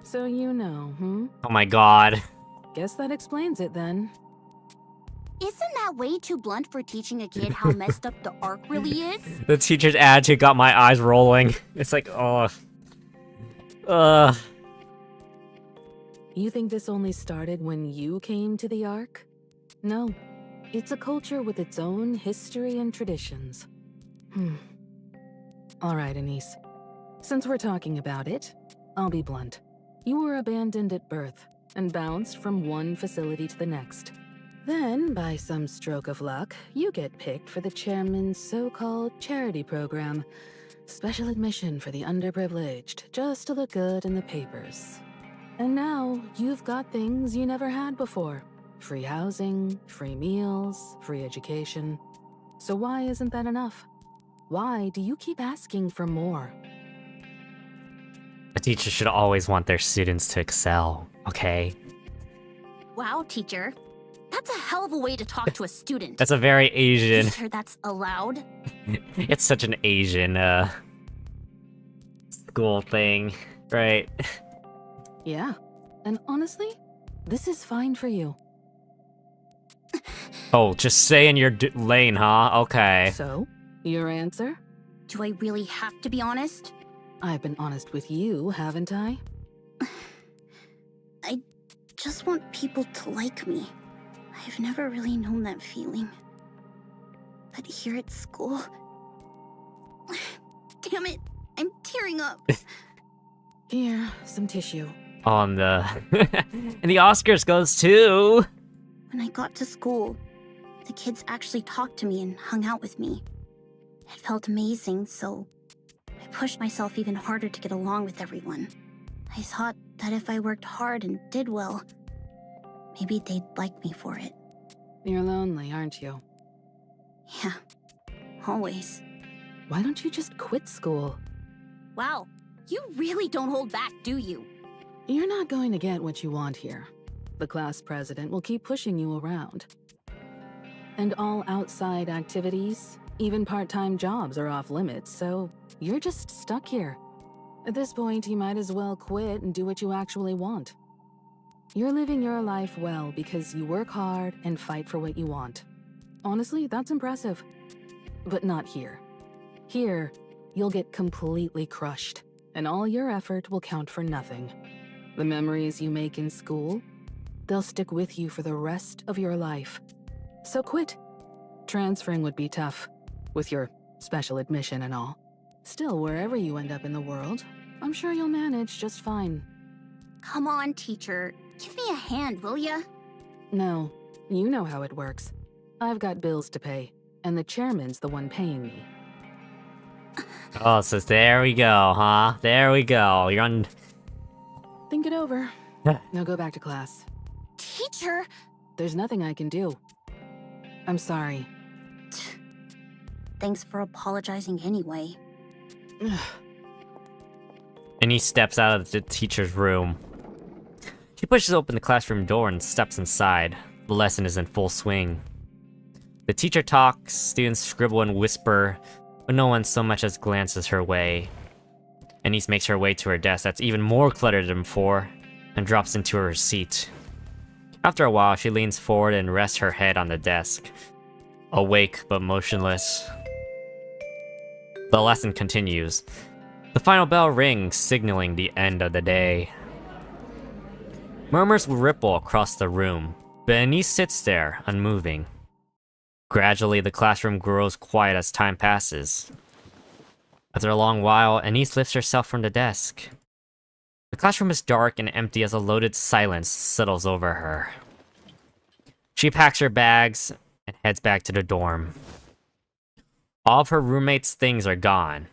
So you know, Oh my god. Guess that explains it then. Isn't that way too blunt for teaching a kid how messed up the arc really is? The teacher's attitude got my eyes rolling. It's like, oh. You think this only started when you came to the Ark? No. It's a culture with its own history and traditions. Alright, Anise. Since we're talking about it, I'll be blunt. You were abandoned at birth and bounced from one facility to the next. Then, by some stroke of luck, you get picked for the chairman's so-called charity program. Special admission for the underprivileged, just to look good in the papers. And now, you've got things you never had before. Free housing, free meals, free education. So why isn't that enough? Why do you keep asking for more? A teacher should always want their students to excel, okay? Wow, teacher. That's a hell of a way to talk to a student. That's a very Asian... You sure that's allowed? It's such an Asian, school thing, right? Yeah. And honestly, this is fine for you. Oh, just stay in your lane, huh? Okay. So, Your answer? Do I really have to be honest? I've been honest with you, haven't I? I just want people to like me. I've never really known that feeling. But here at school... Damn it, I'm tearing up. Here, some tissue. On the... and the Oscars goes to... When I got to school, the kids actually talked to me and hung out with me. It felt amazing, so I pushed myself even harder to get along with everyone. I thought that if I worked hard and did well, maybe they'd like me for it. You're lonely, aren't you? Yeah, always. Why don't you just quit school? Wow, you really don't hold back, do you? You're not going to get what you want here. The class president will keep pushing you around. And all outside activities, even part-time jobs are off limits, so you're just stuck here. At this point, you might as well quit and do what you actually want. You're living your life well because you work hard and fight for what you want. Honestly, that's impressive. But not here. Here, you'll get completely crushed, and all your effort will count for nothing. The memories you make in school, they'll stick with you for the rest of your life. So quit. Transferring would be tough, with your special admission and all. Still, wherever you end up in the world, I'm sure you'll manage just fine. Come on, teacher. Give me a hand, will ya? No, you know how it works. I've got bills to pay, and the chairman's the one paying me. Oh, so there we go, huh? There we go. You're on... Think it over. Now go back to class. Teacher! There's nothing I can do. I'm sorry. Thanks for apologizing anyway. And he steps out of the teacher's room. She pushes open the classroom door and steps inside. The lesson is in full swing. The teacher talks, students scribble and whisper, but no one so much as glances her way. Anise makes her way to her desk that's even more cluttered than before, and drops into her seat. After a while, she leans forward and rests her head on the desk, awake but motionless. The lesson continues. The final bell rings, signaling the end of the day. Murmurs ripple across the room, but Anise sits there, unmoving. Gradually, the classroom grows quiet as time passes. After a long while, Anise lifts herself from the desk. The classroom is dark and empty as a loaded silence settles over her. She packs her bags and heads back to the dorm. All of her roommate's things are gone,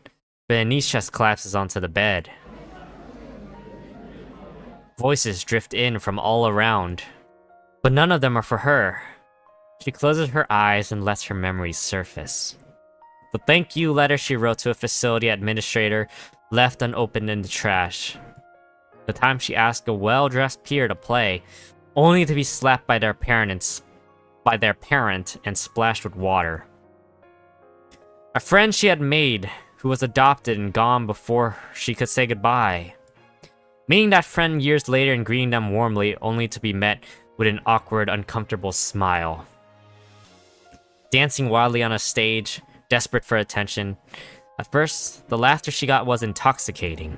but Anise just collapses onto the bed. Voices drift in from all around, but none of them are for her. She closes her eyes and lets her memories surface. The thank you letter she wrote to a facility administrator left unopened in the trash. The time she asked a well-dressed peer to play, only to be slapped by their parent and splashed with water. A friend she had made, who was adopted and gone before she could say goodbye. Meeting that friend years later and greeting them warmly, only to be met with an awkward, uncomfortable smile. Dancing wildly on a stage, desperate for attention. At first, the laughter she got was intoxicating,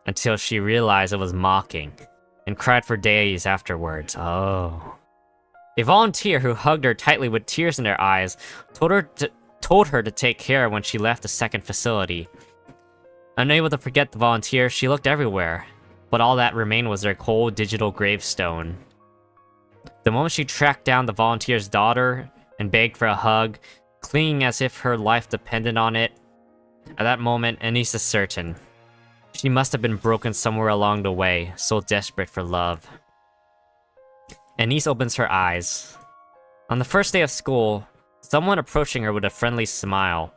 until she realized it was mocking, and cried for days afterwards. Oh. A volunteer who hugged her tightly with tears in their eyes told her to take care when she left the second facility. Unable to forget the volunteer, she looked everywhere, but all that remained was their cold digital gravestone. The moment she tracked down the volunteer's daughter and begged for a hug, clinging as if her life depended on it, at that moment, Anise is certain. She must have been broken somewhere along the way, so desperate for love. Anise opens her eyes. On the first day of school, someone approaching her with a friendly smile,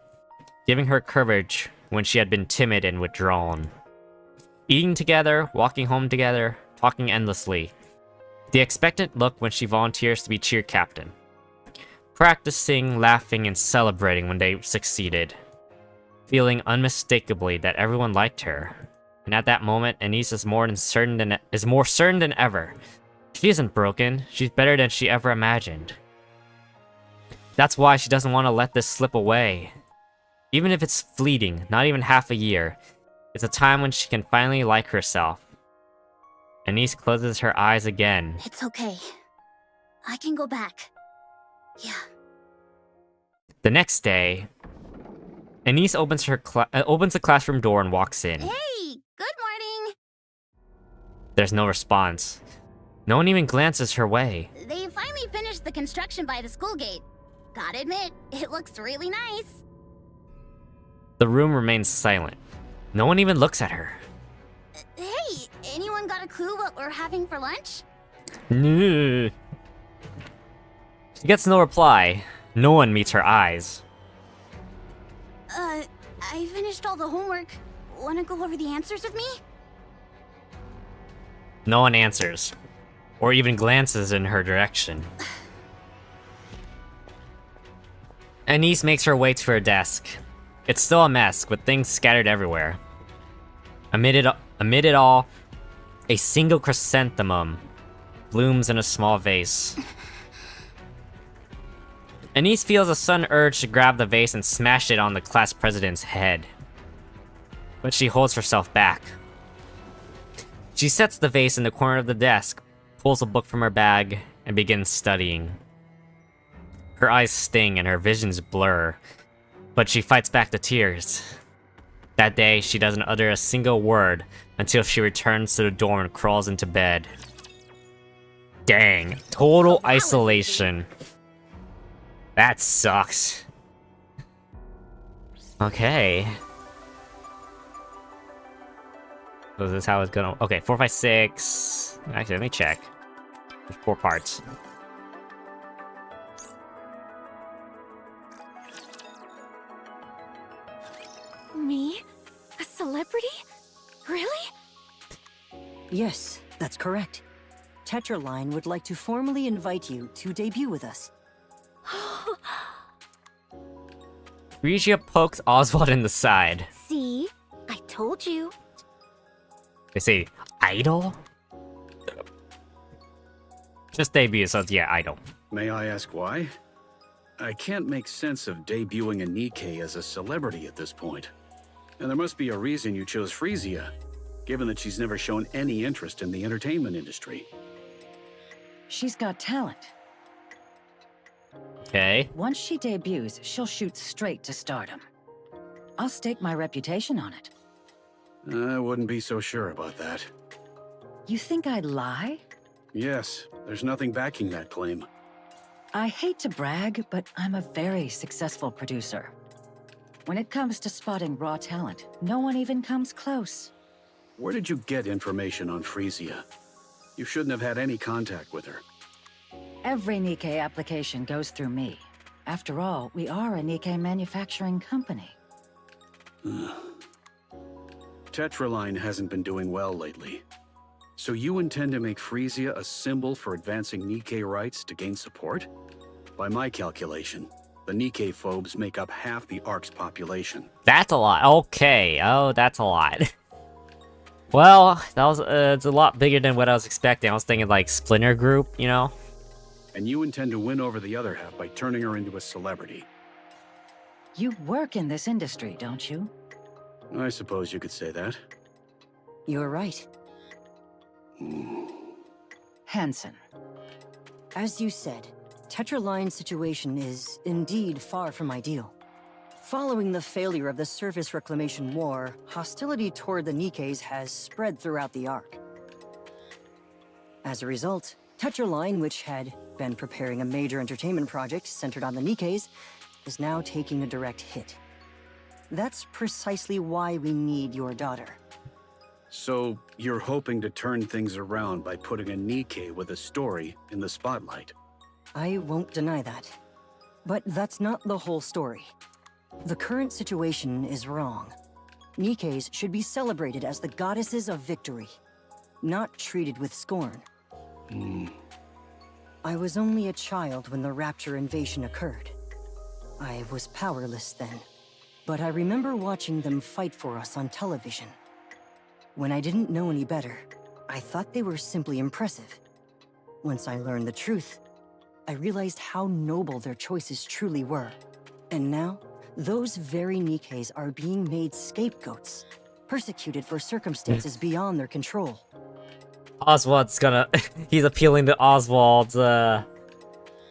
giving her courage when she had been timid and withdrawn. Eating together, walking home together, talking endlessly. The expectant look when she volunteers to be cheer captain. Practicing, laughing, and celebrating when they succeeded. Feeling unmistakably that everyone liked her. And at that moment, Anise is more certain than ever. She isn't broken. She's better than she ever imagined. That's why she doesn't want to let this slip away. Even if it's fleeting, not even half a year, it's a time when she can finally like herself. Anise closes her eyes again. It's okay. I can go back. Yeah. The next day, Anise opens the classroom door and walks in. Hey! Good morning! There's no response. No one even glances her way. They finally finished the construction by the school gate. Gotta admit, it looks really nice. The room remains silent. No one even looks at her. Hey, anyone got a clue what we're having for lunch? She gets no reply. No one meets her eyes. I finished all the homework. Wanna go over the answers with me? No one answers, or even glances in her direction. Anise makes her way to her desk. It's still a mess, with things scattered everywhere. Amid it all, a single chrysanthemum blooms in a small vase. Anise feels a sudden urge to grab the vase and smash it on the class president's head. But she holds herself back. She sets the vase in the corner of the desk, pulls a book from her bag, and begins studying. Her eyes sting and her visions blur, but she fights back the tears. That day, she doesn't utter a single word until she returns to the dorm and crawls into bed. Dang, total isolation. That sucks. Okay. So is this how it's gonna... Okay, 4, 5, 6... Actually, let me check. There's 4 parts. Me? A celebrity? Really? Yes, that's correct. Tetraline would like to formally invite you to debut with us. Regia pokes Oswald in the side. See? I told you. They say, idol? Just debut, so yeah, idol. May I ask why? I can't make sense of debuting a Nikke as a celebrity at this point. And there must be a reason you chose Frisia, given that she's never shown any interest in the entertainment industry. She's got talent. Okay. Once she debuts, she'll shoot straight to stardom. I'll stake my reputation on it. I wouldn't be so sure about that. You think I'd lie? Yes, there's nothing backing that claim. I hate to brag, but I'm a very successful producer. When it comes to spotting raw talent, no one even comes close. Where did you get information on Frisia? You shouldn't have had any contact with her. Every Nikke application goes through me. After all, we are a Nikke manufacturing company. Tetraline hasn't been doing well lately. So you intend to make Frisia a symbol for advancing Nikke rights to gain support? By my calculation, the Nikke phobes make up half the Ark's population. That's a lot. Okay. Oh, that's a lot. Well, that was it's a lot bigger than what I was expecting. I was thinking like Splinter Group, you know? And you intend to win over the other half by turning her into a celebrity. You work in this industry, don't you? I suppose you could say that. You're right. Hansen. As you said, Tetraline's situation is indeed far from ideal. Following the failure of the Surface Reclamation War, hostility toward the Nikkes has spread throughout the Ark. As a result, Tetraline, which had been preparing a major entertainment project centered on the Nikkes, is now taking a direct hit. That's precisely why we need your daughter. So, you're hoping to turn things around by putting a Nikke with a story in the spotlight? I won't deny that. But that's not the whole story. The current situation is wrong. Nikkes should be celebrated as the goddesses of victory, not treated with scorn. I was only a child when the Rapture invasion occurred. I was powerless then, but I remember watching them fight for us on television. When I didn't know any better, I thought they were simply impressive. Once I learned the truth, I realized how noble their choices truly were. And now, Those very Nikkes are being made scapegoats, persecuted for circumstances beyond their control. Oswald's gonna... he's appealing to Oswald's,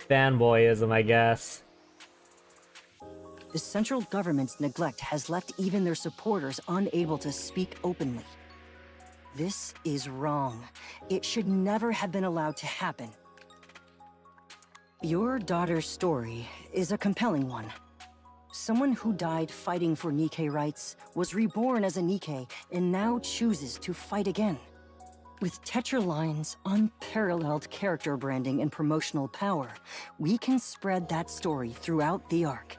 fanboyism, I guess. The central government's neglect has left even their supporters unable to speak openly. This is wrong. It should never have been allowed to happen. Your daughter's story is a compelling one. Someone who died fighting for Nikke rights, was reborn as a Nikke, and now chooses to fight again. With Tetra Line's unparalleled character branding and promotional power, we can spread that story throughout the Ark.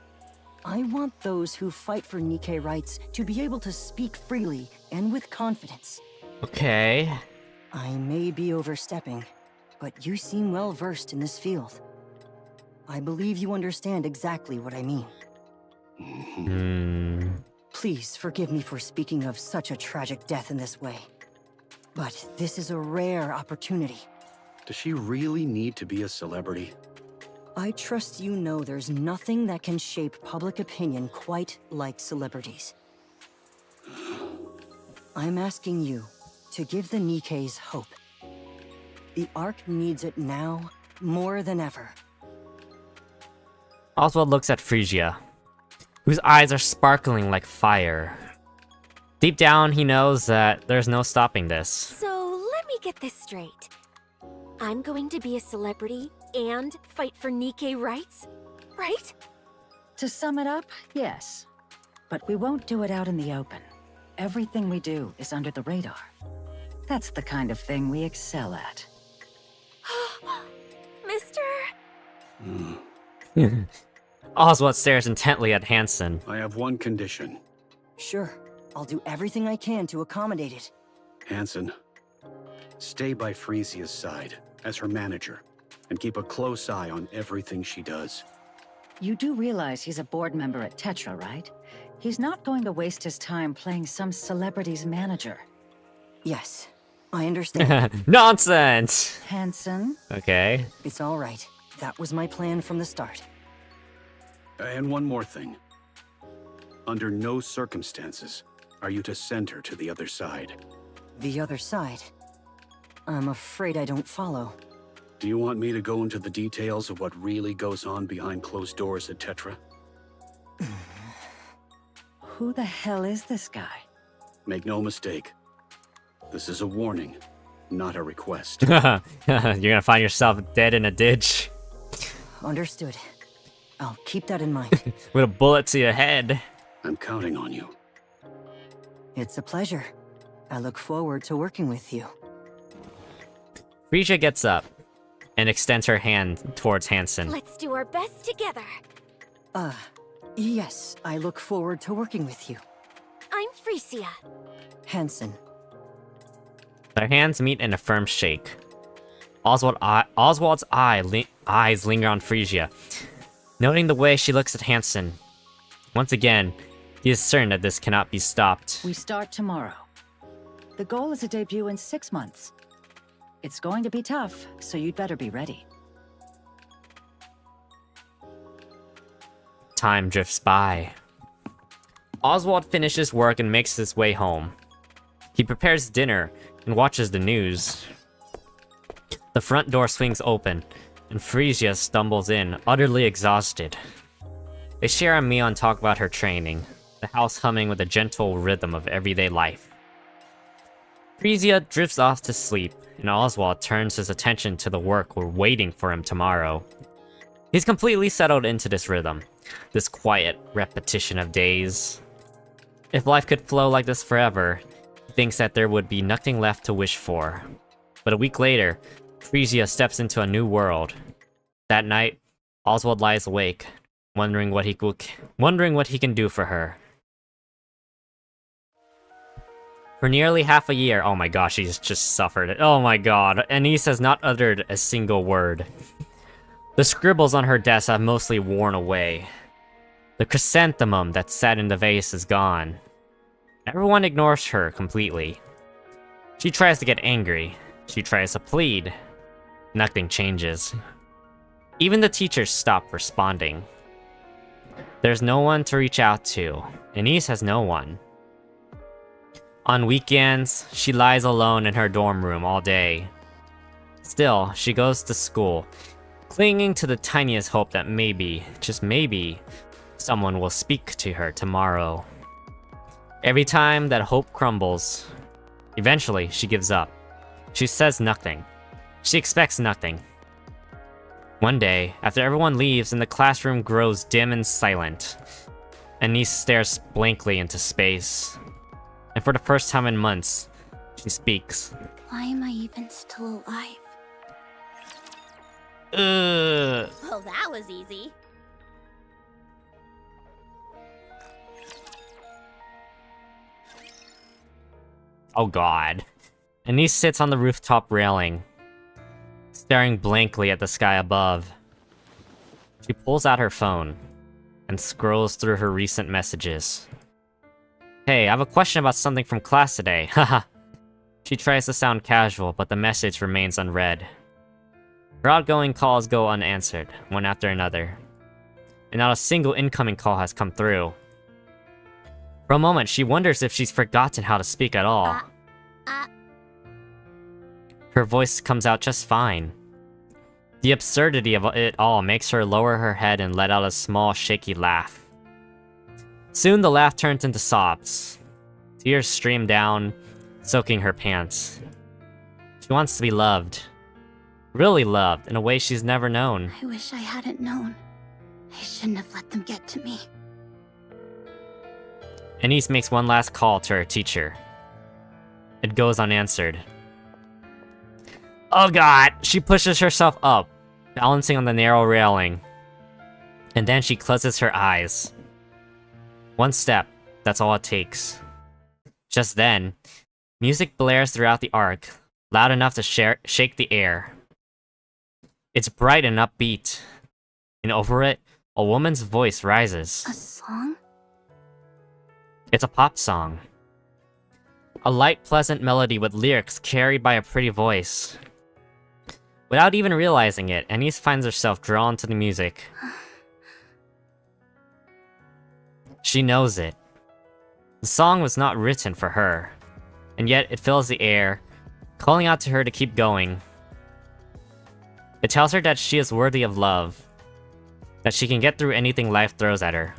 I want those who fight for Nikke rights to be able to speak freely and with confidence. Okay. I may be overstepping, but you seem well versed in this field. I believe you understand exactly what I mean. Please forgive me for speaking of such a tragic death in this way. But this is a rare opportunity. Does she really need to be a celebrity? I trust you know there's nothing that can shape public opinion quite like celebrities. I'm asking you to give the Nikkes hope. The Ark needs it now more than ever. Oswald looks at Phrygia, whose eyes are sparkling like fire. Deep down, he knows that there's no stopping this. So let me get this straight. I'm going to be a celebrity and fight for Nikke rights, right? To sum it up, yes. But we won't do it out in the open. Everything we do is under the radar. That's the kind of thing we excel at. Mister? Oswald stares intently at Hansen. I have one condition. Sure, I'll do everything I can to accommodate it. Hansen, stay by Phrygia's side as her manager, and keep a close eye on everything she does. You do realize he's a board member at Tetra, right? He's not going to waste his time playing some celebrity's manager. Yes, I understand. Nonsense! Hansen? Okay. It's all right. That was my plan from the start. And one more thing. Under no circumstances are you to send her to the other side. The other side? I'm afraid I don't follow. Do you want me to go into the details of what really goes on behind closed doors at Tetra? Who the hell is this guy? Make no mistake. This is a warning, not a request. You're gonna find yourself dead in a ditch. Understood. I'll keep that in mind. With a bullet to your head. I'm counting on you. It's a pleasure. I look forward to working with you. Phrygia gets up and extends her hand towards Hansen. Let's do our best together. Yes, I look forward to working with you. I'm Phrygia. Hansen. Their hands meet in a firm shake. Oswald's eyes linger on Phrygia, noting the way she looks at Hansen. Once again, he is certain that this cannot be stopped. We start tomorrow. The goal is a debut in 6 months. It's going to be tough, so you'd better be ready. Time drifts by. Oswald finishes work and makes his way home. He prepares dinner and watches the news. The front door swings open, and Phrygia stumbles in, utterly exhausted. They share a meal and talk about her training, the house humming with a gentle rhythm of everyday life. Phrygia drifts off to sleep, and Oswald turns his attention to the work we're waiting for him tomorrow. He's completely settled into this rhythm, this quiet repetition of days. If life could flow like this forever, he thinks that there would be nothing left to wish for. But a week later, Phrygia steps into a new world. That night, Oswald lies awake, wondering what he can do for her. For nearly half a year, oh my gosh, he's just suffered. Oh my god, Anise has not uttered a single word. The scribbles on her desk have mostly worn away. The chrysanthemum that sat in the vase is gone. Everyone ignores her completely. She tries to get angry. She tries to plead. Nothing changes. Even the teachers stop responding. There's no one to reach out to. Anise has no one. On weekends, she lies alone in her dorm room all day. Still, she goes to school, clinging to the tiniest hope that maybe, just maybe, someone will speak to her tomorrow. Every time that hope crumbles, eventually she gives up. She says nothing. She expects nothing. One day, after everyone leaves and the classroom grows dim and silent, Anise stares blankly into space. And for the first time in months, she speaks. Why am I even still alive? Well, that was easy. Oh god. Anise sits on the rooftop railing, staring blankly at the sky above. She pulls out her phone and scrolls through her recent messages. Hey, I have a question about something from class today, haha. She tries to sound casual, but the message remains unread. Her outgoing calls go unanswered, one after another, and not a single incoming call has come through. For a moment, she wonders if she's forgotten how to speak at all. Her voice comes out just fine. The absurdity of it all makes her lower her head and let out a small, shaky laugh. Soon the laugh turns into sobs. Tears stream down, soaking her pants. She wants to be loved. Really loved, in a way she's never known. I wish I hadn't known. I shouldn't have let them get to me. Anise makes one last call to her teacher. It goes unanswered. Oh god! She pushes herself up, balancing on the narrow railing. And then she closes her eyes. One step, that's all it takes. Just then, music blares throughout the arc, loud enough to shake the air. It's bright and upbeat, and over it, a woman's voice rises. A song? It's a pop song. A light, pleasant melody with lyrics carried by a pretty voice. Without even realizing it, Anise finds herself drawn to the music. She knows it. The song was not written for her, and yet it fills the air, calling out to her to keep going. It tells her that she is worthy of love, that she can get through anything life throws at her,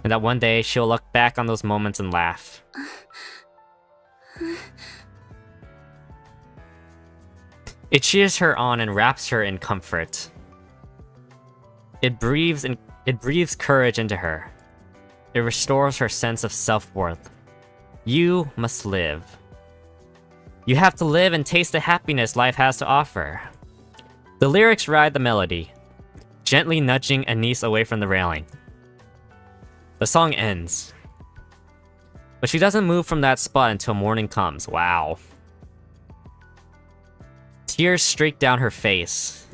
and that one day she'll look back on those moments and laugh. It cheers her on and wraps her in comfort. It breathes courage into her. It restores her sense of self-worth. You must live. You have to live and taste the happiness life has to offer. The lyrics ride the melody, gently nudging Anise away from the railing. The song ends. But she doesn't move from that spot until morning comes. Wow. Tears streak down her face.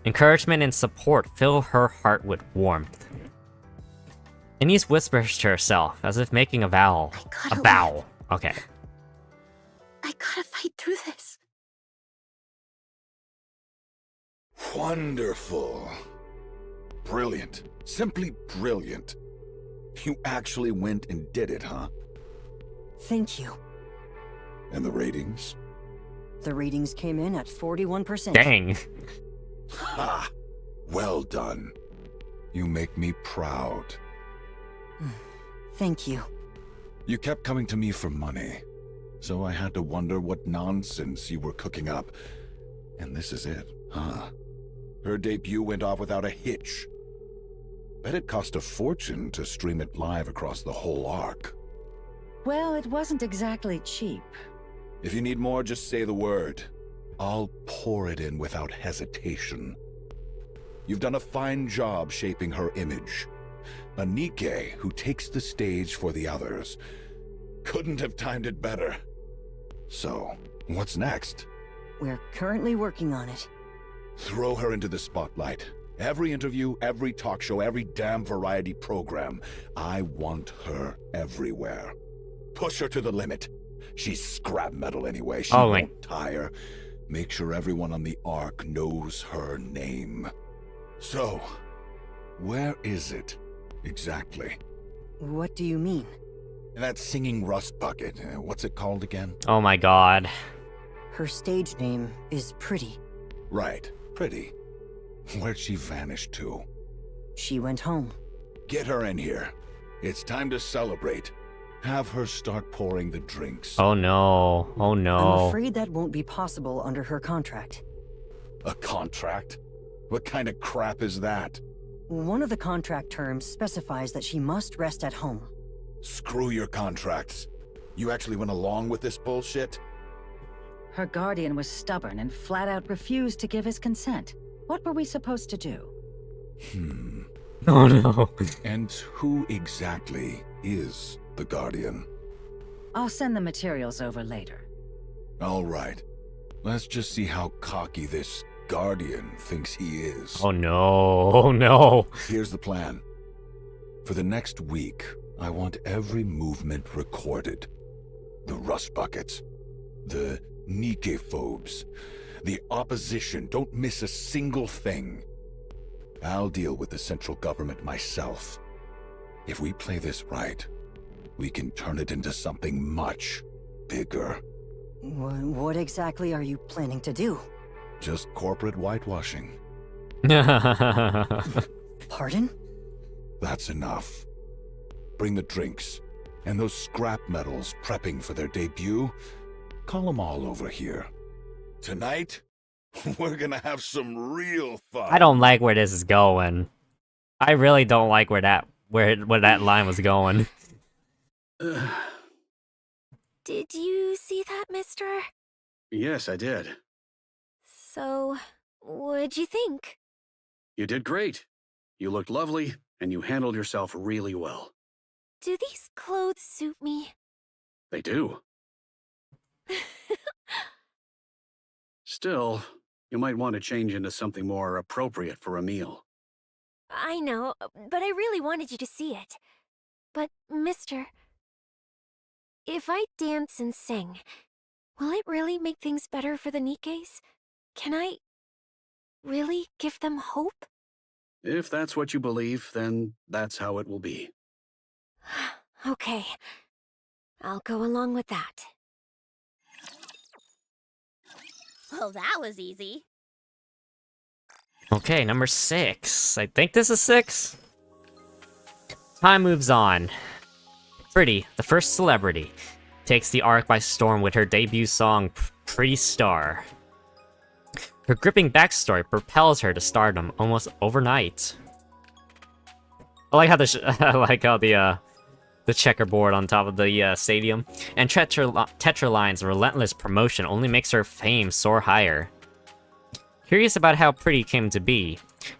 Encouragement and support fill her heart with warmth. Anise whispers to herself, as if making a vow. A vow. Okay. I gotta fight through this. Wonderful. Brilliant. Simply brilliant. You actually went and did it, huh? Thank you. And the ratings? The ratings came in at 41%. Dang. Ha! Well done. You make me proud. Thank you. You kept coming to me for money, so I had to wonder what nonsense you were cooking up. And this is it, huh? Her debut went off without a hitch. Bet it cost a fortune to stream it live across the whole arc. Well, it wasn't exactly cheap. If you need more, just say the word. I'll pour it in without hesitation. You've done a fine job shaping her image. A Nikke who takes the stage for the others. Couldn't have timed it better. So, what's next? We're currently working on it. Throw her into the spotlight. Every interview, every talk show, every damn variety program. I want her everywhere. Push her to the limit. She's scrap metal anyway. She won't tire. Make sure everyone on the Ark knows her name. So, where is it? Exactly. What do you mean? That singing rust bucket, what's it called again? Oh my god. Her stage name is Pretty. Right, Pretty. Where'd she vanish to? She went home. Get her in here. It's time to celebrate. Have her start pouring the drinks. Oh no. Oh I'm no. afraid that won't be possible under her contract. A contract? What kind of crap is that? One of the contract terms specifies that she must rest at home. Screw your contracts. You actually went along with this bullshit? Her guardian was stubborn and flat out refused to give his consent. What were we supposed to do? Oh no. And who exactly is the Guardian? I'll send the materials over later. All right. Let's just see how cocky this Guardian thinks he is. Oh no. Oh no. Here's the plan. For the next week, I want every movement recorded. The rust buckets, the Nikke phobes, the opposition. Don't miss a single thing. I'll deal with the central government myself. If we play this right, we can turn it into something much bigger. What exactly are you planning to do? Just corporate whitewashing. Pardon? That's enough. Bring the drinks, and those scrap metals prepping for their debut, call them all over here. Tonight, we're gonna have some real fun. I don't like where this is going. I really don't like where that line was going. Did you see that, mister? Yes, I did. So, what'd you think? You did great. You looked lovely, and you handled yourself really well. Do these clothes suit me? They do. Still, you might want to change into something more appropriate for a meal. I know, but I really wanted you to see it. But, mister, if I dance and sing, will it really make things better for the Nikkes? Can I really give them hope? If that's what you believe, then that's how it will be. Okay, I'll go along with that. Well, that was easy. Okay, number 6. I think this is 6. Time moves on. Pretty, the first celebrity, takes the arc by storm with her debut song, Pretty Star. Her gripping backstory propels her to stardom almost overnight. I like how the checkerboard on top of the stadium, and Tetraline's relentless promotion only makes her fame soar higher. Curious about how Pretty came to be,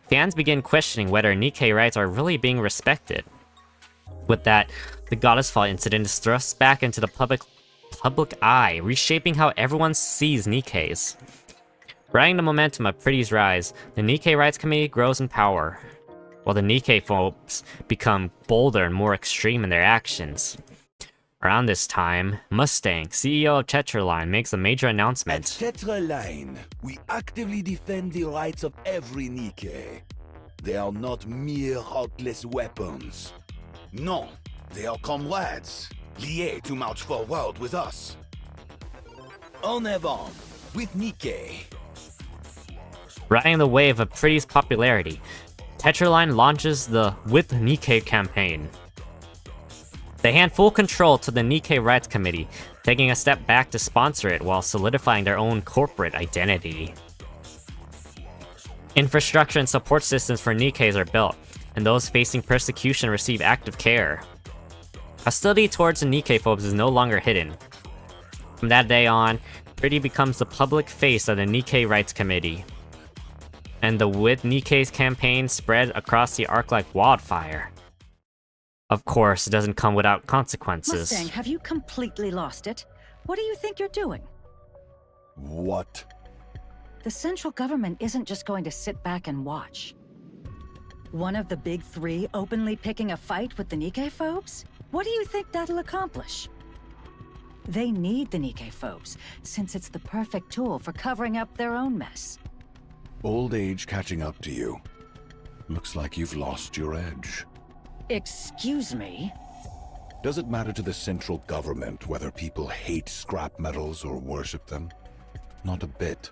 fans begin questioning whether Nikke rights are really being respected. With that, the Goddess Fall incident is thrust back into the public eye, reshaping how everyone sees Nikkes. Riding the momentum of Pretty's rise, the Nikke Rights Committee grows in power, while the Nikke phobes become bolder and more extreme in their actions. Around this time, Mustang, CEO of Tetraline, makes a major announcement. At Tetraline, we actively defend the rights of every Nikke. They are not mere heartless weapons. No, they are comrades, liés to march forward with us. En avant, with Nikke. Riding the wave of Pretty's popularity, Tetraline launches the With Nikke campaign. They hand full control to the Nikke Rights Committee, taking a step back to sponsor it while solidifying their own corporate identity. Infrastructure and support systems for Nikkes are built, and those facing persecution receive active care. Hostility towards the Nikke phobes is no longer hidden. From that day on, Pretty becomes the public face of the Nikke Rights Committee. And the With Nikke's campaign spread across the arc like wildfire. Of course, it doesn't come without consequences. Mustang, have you completely lost it? What do you think you're doing? What? The central government isn't just going to sit back and watch. One of the big three openly picking a fight with the Nikke phobes? What do you think that'll accomplish? They need the Nikke phobes, since it's the perfect tool for covering up their own mess. Old age catching up to you. Looks like you've lost your edge. Excuse me? Does it matter to the central government whether people hate scrap metals or worship them? Not a bit.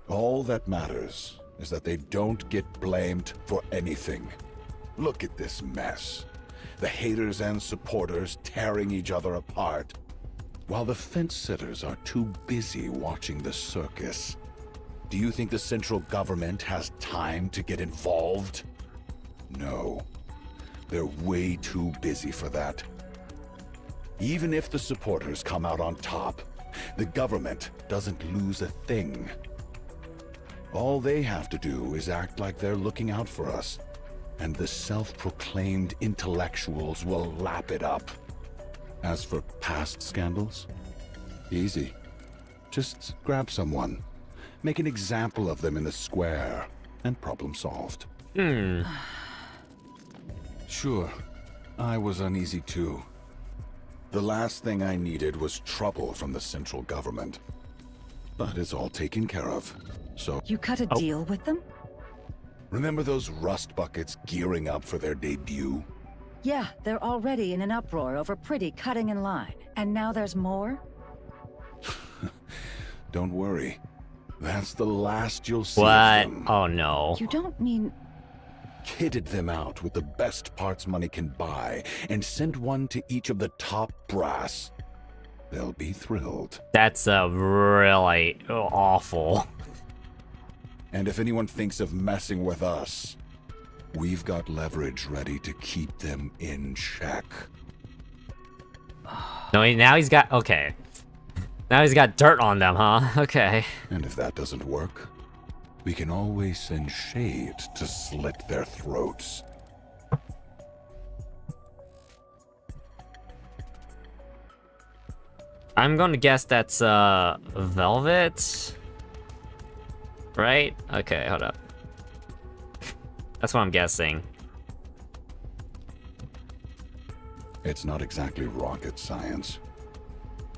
All that matters is that they don't get blamed for anything. Look at this mess. The haters and supporters tearing each other apart, while the fence-sitters are too busy watching the circus. Do you think the central government has time to get involved? No. They're way too busy for that. Even if the supporters come out on top, the government doesn't lose a thing. All they have to do is act like they're looking out for us, and the self-proclaimed intellectuals will lap it up. As for past scandals, easy. Just grab someone, make an example of them in the square, and problem solved. Sure, I was uneasy too. The last thing I needed was trouble from the central government. But it's all taken care of, so... You cut a deal with them? Remember those rust buckets gearing up for their debut? Yeah, they're already in an uproar over Pretty cutting in line. And now there's more? Don't worry. That's the last you'll see What? of them. Oh no. You don't mean... Kitted them out with the best parts money can buy, and sent one to each of the top brass. They'll be thrilled. That's really awful. And if anyone thinks of messing with us, we've got leverage ready to keep them in check. No, now he's got... Okay. Now he's got dirt on them, huh? Okay. And if that doesn't work, we can always send Shade to slit their throats. I'm going to guess that's, Velvet? Right? Okay, hold up. That's what I'm guessing. It's not exactly rocket science.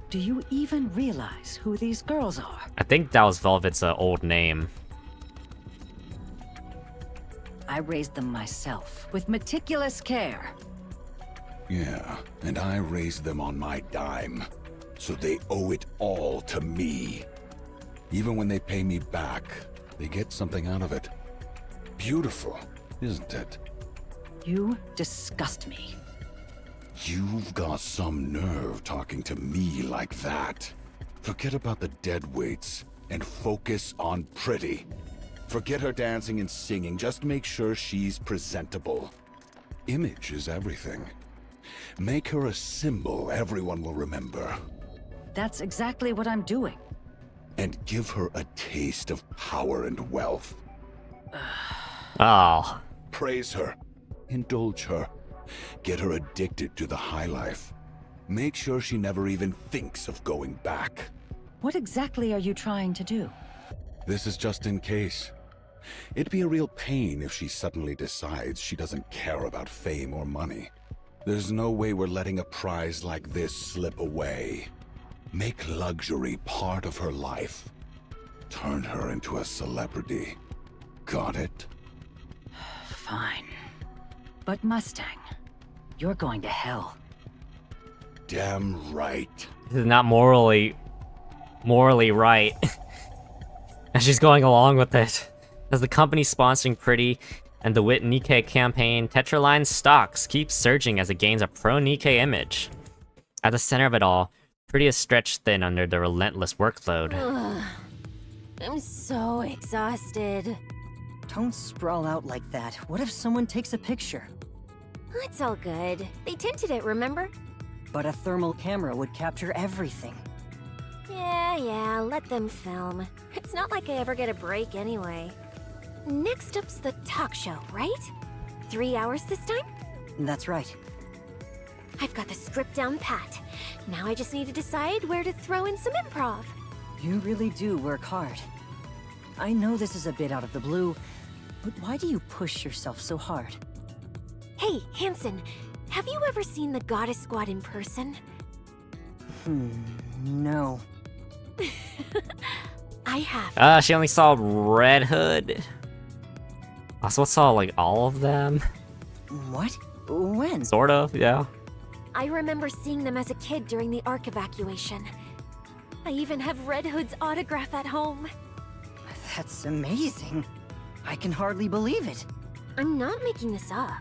Do you even realize who these girls are? I think that was Velvet's old name. I raised them myself, with meticulous care. Yeah, and I raised them on my dime, so they owe it all to me. Even when they pay me back, they get something out of it. Beautiful, isn't it? You disgust me. You've got some nerve talking to me like that. Forget about the deadweights and focus on Pretty. Forget her dancing and singing, just make sure she's presentable. Image is everything. Make her a symbol everyone will remember. That's exactly what I'm doing. And give her a taste of power and wealth. Oh. Praise her. Indulge her. Get her addicted to the high life. Make sure she never even thinks of going back. What exactly are you trying to do? This is just in case. It'd be a real pain if she suddenly decides she doesn't care about fame or money. There's no way we're letting a prize like this slip away. Make luxury part of her life. Turn her into a celebrity. Got it? Fine. But Mustang, you're going to hell. Damn right. This is not morally right. And she's going along with it. As the company sponsoring Pretty and the Wit Nikke campaign, Tetraline's stocks keep surging as it gains a pro-Nikke image. At the center of it all, Pretty is stretched thin under the relentless workload. Ugh. I'm so exhausted. Don't sprawl out like that. What if someone takes a picture? It's all good. They tinted it, remember? But a thermal camera would capture everything. Yeah, let them film. It's not like I ever get a break anyway. Next up's the talk show, right? 3 hours this time? That's right. I've got the script down pat. Now I just need to decide where to throw in some improv. You really do work hard. I know this is a bit out of the blue, but why do you push yourself so hard? Hey, Hanson, have you ever seen the Goddess Squad in person? No. I have. She only saw Red Hood. I also saw, like, all of them. What? When? Sort of, yeah. I remember seeing them as a kid during the Ark evacuation. I even have Red Hood's autograph at home. That's amazing. I can hardly believe it. I'm not making this up.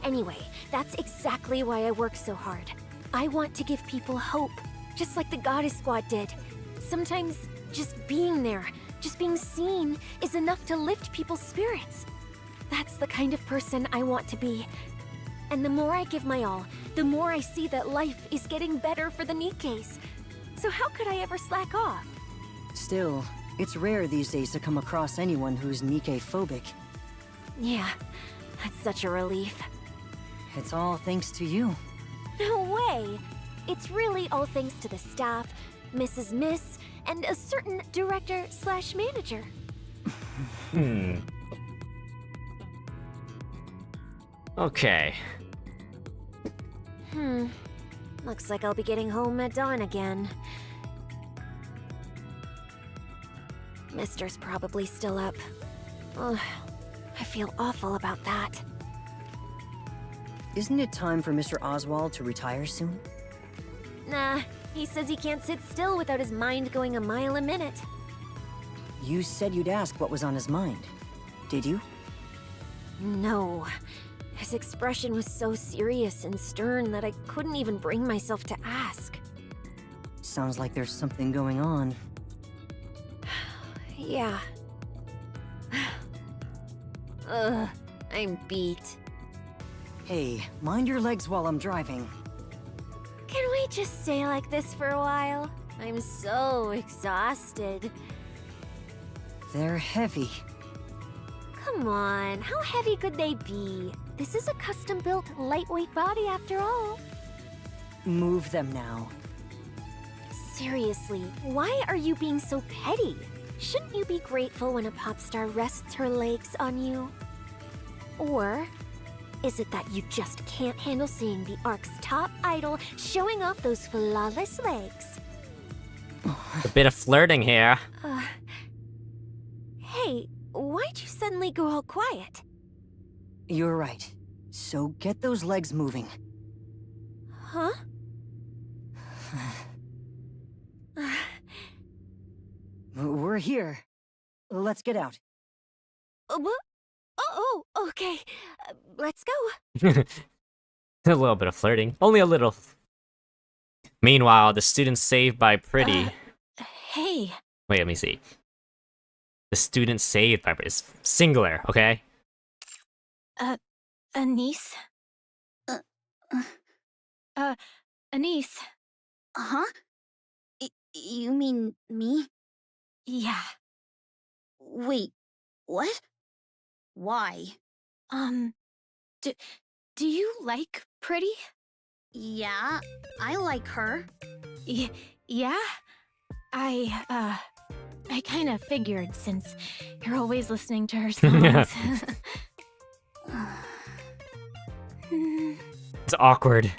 Anyway, that's exactly why I work so hard. I want to give people hope, just like the Goddess Squad did. Sometimes just being there, just being seen, is enough to lift people's spirits. That's the kind of person I want to be. And the more I give my all, the more I see that life is getting better for the Nikkes. So how could I ever slack off? Still, it's rare these days to come across anyone who's Nikke-phobic. Yeah, that's such a relief. It's all thanks to you. No way! It's really all thanks to the staff, Mrs. Miss, and a certain director/manager. Okay. Looks like I'll be getting home at dawn again. Mister's probably still up. Ugh, I feel awful about that. Isn't it time for Mr. Oswald to retire soon? Nah, he says he can't sit still without his mind going a mile a minute. You said you'd ask what was on his mind. Did you? No. His expression was so serious and stern that I couldn't even bring myself to ask. Sounds like there's something going on. Yeah. Ugh, I'm beat. Hey, mind your legs while I'm driving. Can we just stay like this for a while? I'm so exhausted. They're heavy. Come on, how heavy could they be? This is a custom-built, lightweight body after all. Move them now. Seriously, why are you being so petty? Shouldn't you be grateful when a pop star rests her legs on you? Or is it that you just can't handle seeing the Ark's top idol showing off those flawless legs? A bit of flirting here. Hey, why'd you suddenly go all quiet? You're right. So get those legs moving. Huh? We're here. Let's get out. What? Oh, okay. Let's go. A little bit of flirting. Only a little. Meanwhile, the student saved by Pretty. Hey. Wait, let me see. The student saved by Pretty is singular, okay? Anise? Anise. Huh? You mean me? Yeah. Wait, what? Why? Do you like Pretty? Yeah, I like her. Yeah? I kind of figured since you're always listening to her songs. It's awkward.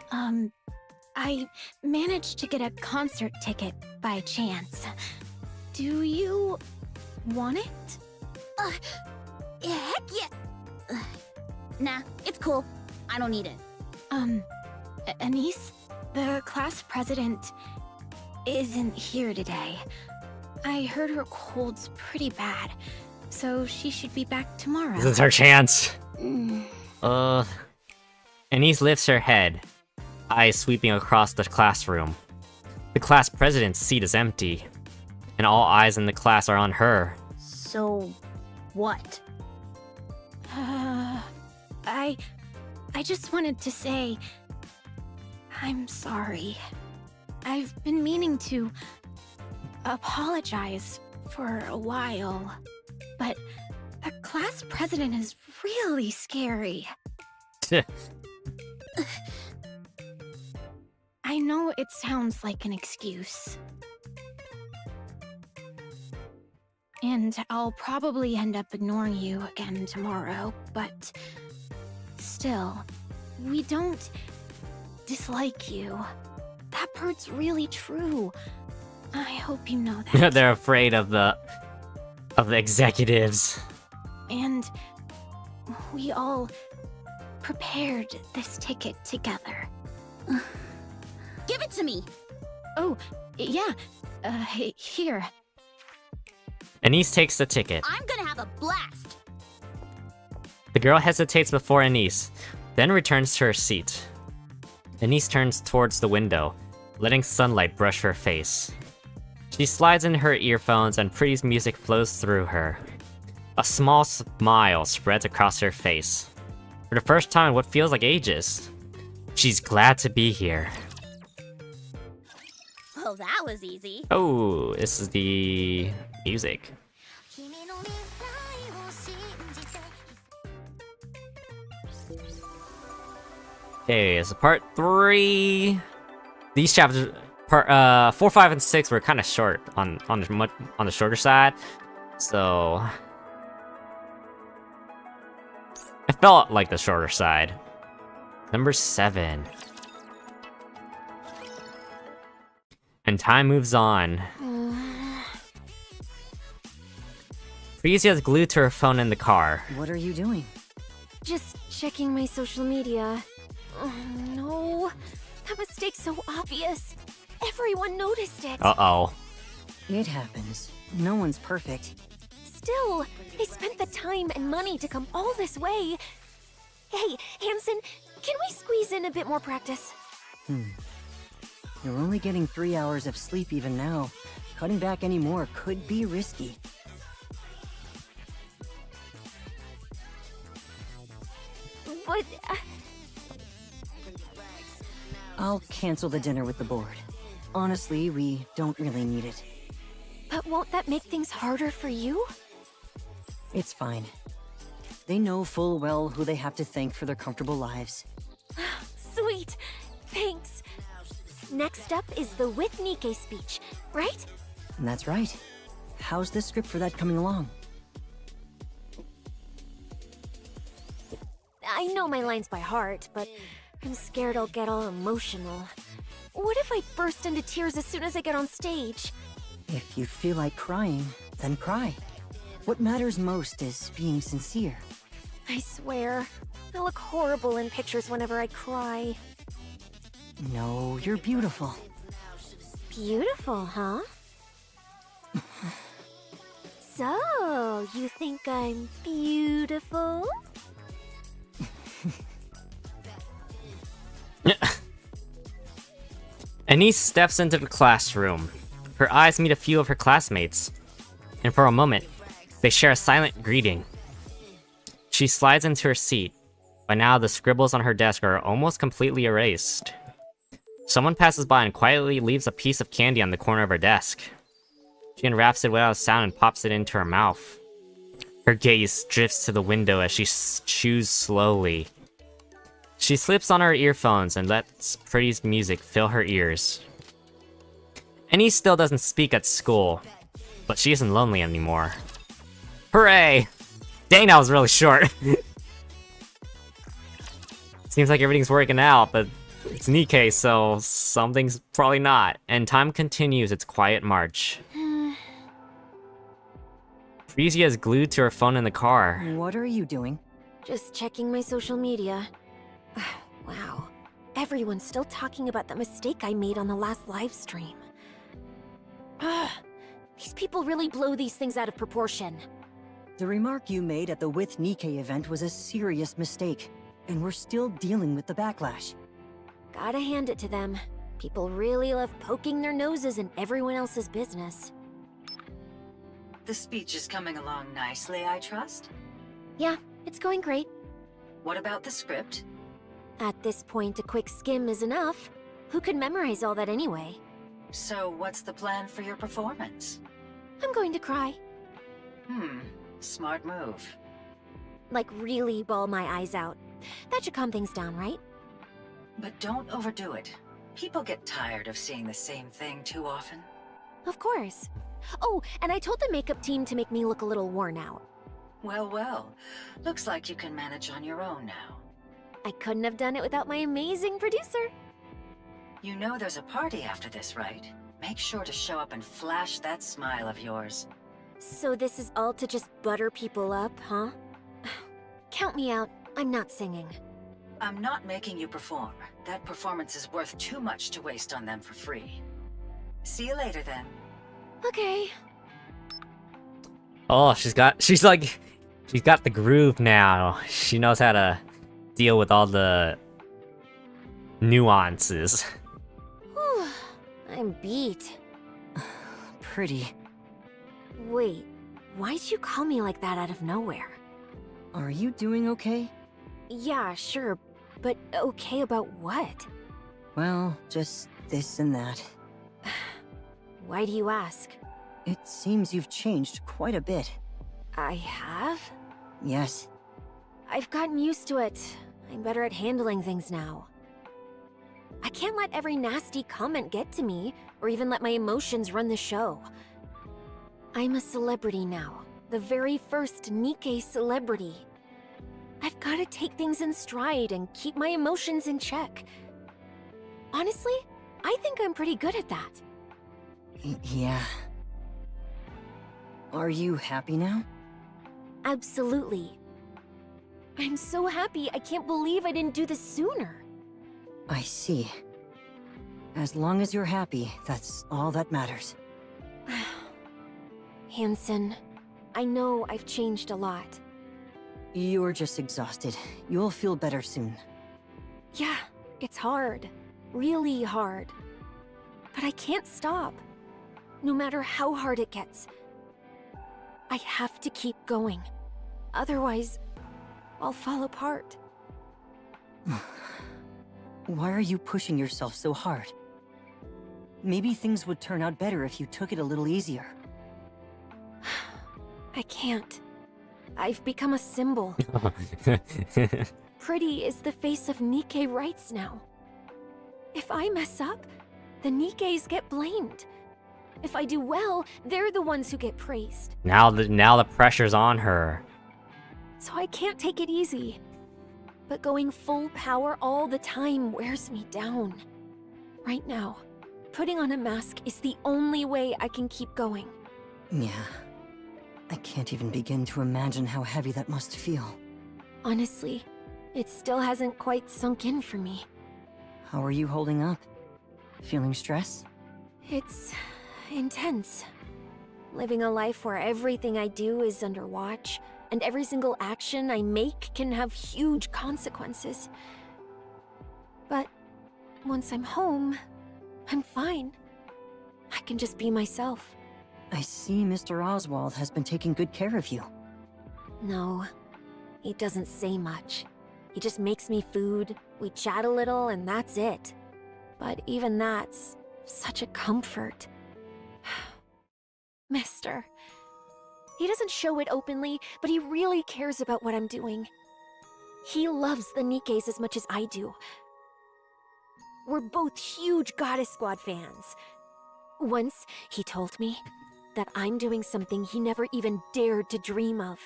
I managed to get a concert ticket by chance. Do you want it? Heck yeah! Nah, it's cool. I don't need it. Anise, the class president isn't here today. I heard her cold's pretty bad, so she should be back tomorrow. This is her chance. Anise lifts her head, eyes sweeping across the classroom. The class president's seat is empty, and all eyes in the class are on her. So, what? I just wanted to say, I'm sorry. I've been meaning to apologize for a while, but a class president is really scary. I know it sounds like an excuse. And I'll probably end up ignoring you again tomorrow, but still, we don't dislike you. That part's really true. I hope you know that. They're afraid of the executives. And we all prepared this ticket together. Give it to me! Oh, yeah. Here. Anise takes the ticket. I'm gonna have a blast! The girl hesitates before Anise, then returns to her seat. Anise turns towards the window, letting sunlight brush her face. She slides in her earphones and Pretty's music flows through her. A small smile spreads across her face. For the first time in what feels like ages. She's glad to be here. Well, that was easy. Oh, this is the music. Okay, so part 3. These chapters, part 4, 5, and 6 were kind of short on the shorter side, so I felt like the shorter side. Number 7. And time moves on. Frisia is glued to her phone in the car. What are you doing? Just checking my social media. Oh no, that mistake's so obvious. Everyone noticed it. Uh-oh. It happens. No one's perfect. Still, they spent the time and money to come all this way. Hey, Hansen, can we squeeze in a bit more practice? You're only getting 3 hours of sleep even now. Cutting back any more could be risky. But, I'll cancel the dinner with the board. Honestly, we don't really need it. but won't that make things harder for you? It's fine. They know full well who they have to thank for their comfortable lives. Sweet, thanks. Next up is the With Nikke speech, right? And that's right. How's the script for that coming along? I know my lines by heart, but I'm scared I'll get all emotional. What if I burst into tears as soon as I get on stage? If you feel like crying, then cry. What matters most is being sincere. I swear, I look horrible in pictures whenever I cry. No, you're beautiful. Beautiful, huh? So, you think I'm beautiful? Anise steps into the classroom. Her eyes meet a few of her classmates, and for a moment, they share a silent greeting. She slides into her seat. By now, the scribbles on her desk are almost completely erased. Someone passes by and quietly leaves a piece of candy on the corner of her desk. She unwraps it without a sound and pops it into her mouth. Her gaze drifts to the window as she chews slowly. She slips on her earphones and lets Pretty's music fill her ears. Annie still doesn't speak at school, but she isn't lonely anymore. Hooray! Dang, that was really short. Seems like everything's working out, but it's Nikke, so something's probably not. And time continues its quiet march. Frisia is glued to her phone in the car. What are you doing? Just checking my social media. Wow. Everyone's still talking about that mistake I made on the last live stream. These people really blow these things out of proportion. The remark you made at the With Nikke event was a serious mistake, and we're still dealing with the backlash. Gotta hand it to them. People really love poking their noses in everyone else's business. The speech is coming along nicely, I trust? Yeah, it's going great. What about the script? At this point, a quick skim is enough. Who could memorize all that anyway? So what's the plan for your performance? I'm going to cry. Smart move. Like, really bawl my eyes out. That should calm things down, right? But don't overdo it. People get tired of seeing the same thing too often. Of course. Oh, and I told the makeup team to make me look a little worn out. Well, well. Looks like you can manage on your own now. I couldn't have done it without my amazing producer. You know there's a party after this, right? Make sure to show up and flash that smile of yours. So this is all to just butter people up, huh? Count me out. I'm not singing. I'm not making you perform. That performance is worth too much to waste on them for free. See you later, then. Okay. Oh, she's got the groove now. She knows how to deal with all the nuances. Whew, I'm beat. Pretty. Wait, why'd you call me like that out of nowhere? Are you doing okay? Yeah, sure, but okay about what? Well, just this and that. Why do you ask? It seems you've changed quite a bit. I have? Yes. I've gotten used to it. I'm better at handling things now. I can't let every nasty comment get to me, or even let my emotions run the show. I'm a celebrity now. The very first Nikke celebrity. I've gotta take things in stride and keep my emotions in check. Honestly, I think I'm pretty good at that. Yeah. Are you happy now? Absolutely. I'm so happy, I can't believe I didn't do this sooner. I see. As long as you're happy, that's all that matters. Hansen, I know I've changed a lot. You're just exhausted. You'll feel better soon. Yeah, it's hard. Really hard. But I can't stop. No matter how hard it gets. I have to keep going. Otherwise, I'll fall apart. Why are you pushing yourself so hard? Maybe things would turn out better if you took it a little easier. I can't. I've become a symbol. Pretty is the face of Nikke rights now. If I mess up, the Nikkes get blamed. If I do well, they're the ones who get praised. Now the pressure's on her. So I can't take it easy. But going full power all the time wears me down. Right now, putting on a mask is the only way I can keep going. Yeah. I can't even begin to imagine how heavy that must feel. Honestly, it still hasn't quite sunk in for me. How are you holding up? Feeling stress? It's intense. Living a life where everything I do is under watch, and every single action I make can have huge consequences. But once I'm home, I'm fine. I can just be myself. I see Mr. Oswald has been taking good care of you. No, he doesn't say much. He just makes me food, we chat a little, and that's it. But even that's such a comfort. Mister. He doesn't show it openly, but he really cares about what I'm doing. He loves the Nikkes as much as I do. We're both huge Goddess Squad fans. Once, he told me that I'm doing something he never even dared to dream of.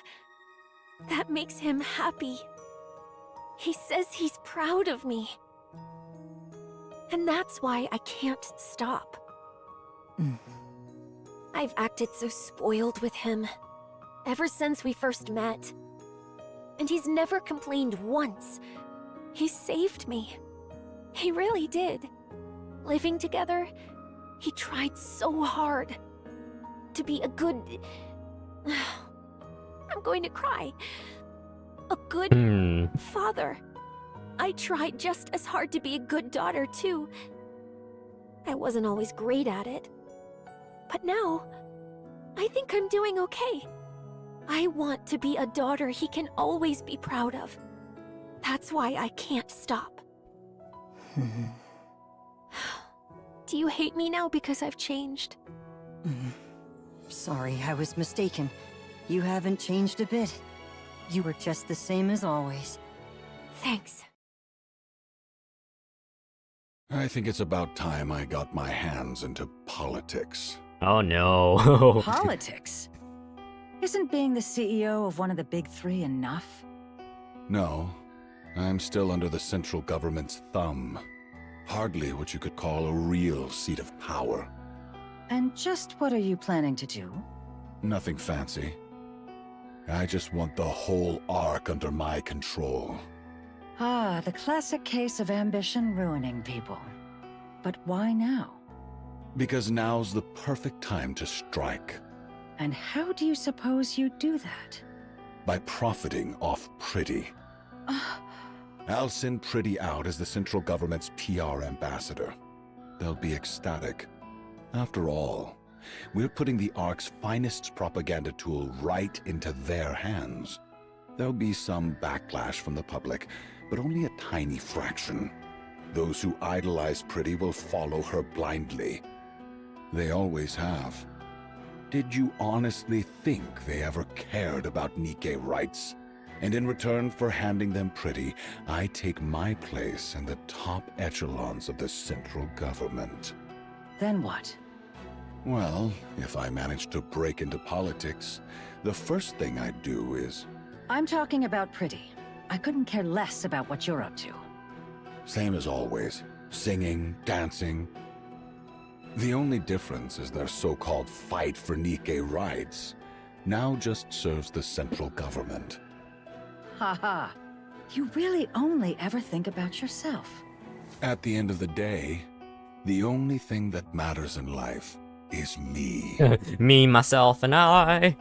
That makes him happy. He says he's proud of me. And that's why I can't stop. I've acted so spoiled with him, ever since we first met. And he's never complained once. He saved me. He really did. Living together, he tried so hard to be a good... I'm going to cry. A good father. I tried just as hard to be a good daughter, too. I wasn't always great at it. But now, I think I'm doing okay. I want to be a daughter he can always be proud of. That's why I can't stop. Do you hate me now because I've changed? Sorry, I was mistaken. You haven't changed a bit. You were just the same as always. Thanks. I think it's about time I got my hands into politics. Oh no. Politics? Isn't being the CEO of one of the big three enough? No, I'm still under the central government's thumb. Hardly what you could call a real seat of power. And just what are you planning to do? Nothing fancy. I just want the whole Ark under my control. Ah, the classic case of ambition ruining people. But why now? Because now's the perfect time to strike. And how do you suppose you do that? By profiting off Pretty. I'll send Pretty out as the central government's PR ambassador. They'll be ecstatic. After all, we're putting the Ark's finest propaganda tool right into their hands. There'll be some backlash from the public, but only a tiny fraction. Those who idolize Pretty will follow her blindly. They always have. Did you honestly think they ever cared about Nikke rights? And in return for handing them Pretty, I take my place in the top echelons of the central government. Then what? Well, if I manage to break into politics, the first thing I'd do is... I'm talking about Pretty. I couldn't care less about what you're up to. Same as always. Singing, dancing. The only difference is their so-called fight for Nikke rights now just serves the central government. Haha. You really only ever think about yourself. At the end of the day, the only thing that matters in life is me. Me, myself, and I.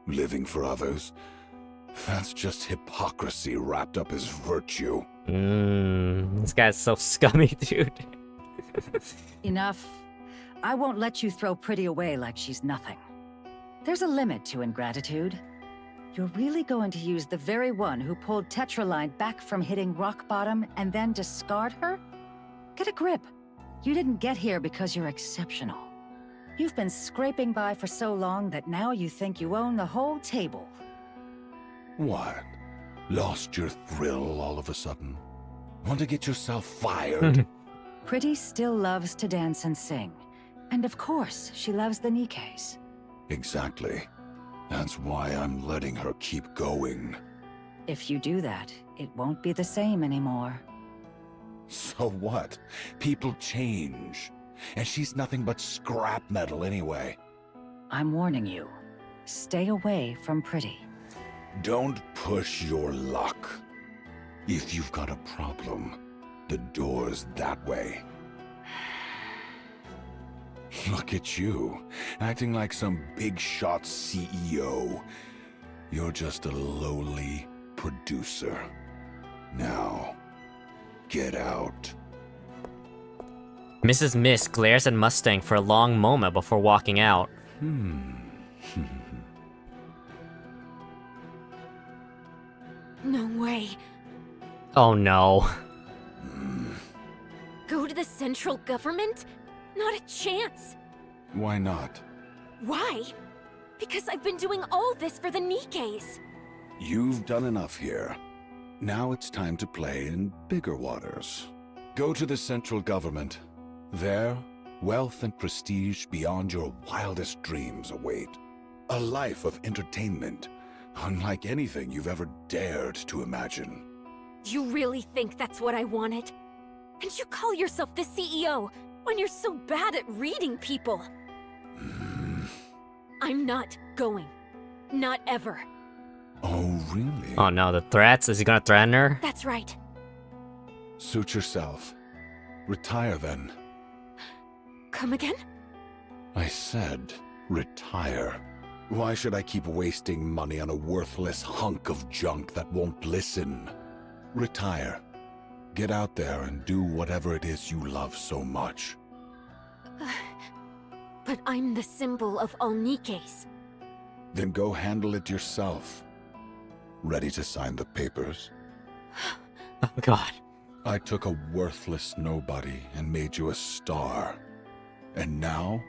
Living for others, that's just hypocrisy wrapped up as virtue. This guy's so scummy, dude. Enough. I won't let you throw Pretty away like she's nothing. There's a limit to ingratitude. You're really going to use the very one who pulled Tetraline back from hitting rock bottom and then discard her? Get a grip. You didn't get here because you're exceptional. You've been scraping by for so long that now you think you own the whole table. What? Lost your thrill all of a sudden? Want to get yourself fired? Pretty still loves to dance and sing. And of course, she loves the Nikkes. Exactly. That's why I'm letting her keep going. If you do that, it won't be the same anymore. So what? People change. And she's nothing but scrap metal anyway. I'm warning you. Stay away from Pretty. Don't push your luck. If you've got a problem, the door's that way. Look at you, acting like some big shot CEO. You're just a lowly producer. Now, get out. Mrs. Mist glares at Mustang for a long moment before walking out. No way. Oh no. Go to the central government? Not a chance. Why not? Why? Because I've been doing all this for the Nikkes. You've done enough here. Now it's time to play in bigger waters. Go to the central government. There, wealth and prestige beyond your wildest dreams await. A life of entertainment, unlike anything you've ever dared to imagine. You really think that's what I wanted? And you call yourself the CEO when you're so bad at reading people? I'm not going. Not ever. Oh, really? Oh no, the threats? Is he gonna threaten her? That's right. Suit yourself. Retire then. Come again? I said, retire. Why should I keep wasting money on a worthless hunk of junk that won't listen? Retire. Get out there and do whatever it is you love so much. But I'm the symbol of all Nikkes. Then go handle it yourself. Ready to sign the papers? Oh god. I took a worthless nobody and made you a star. And now,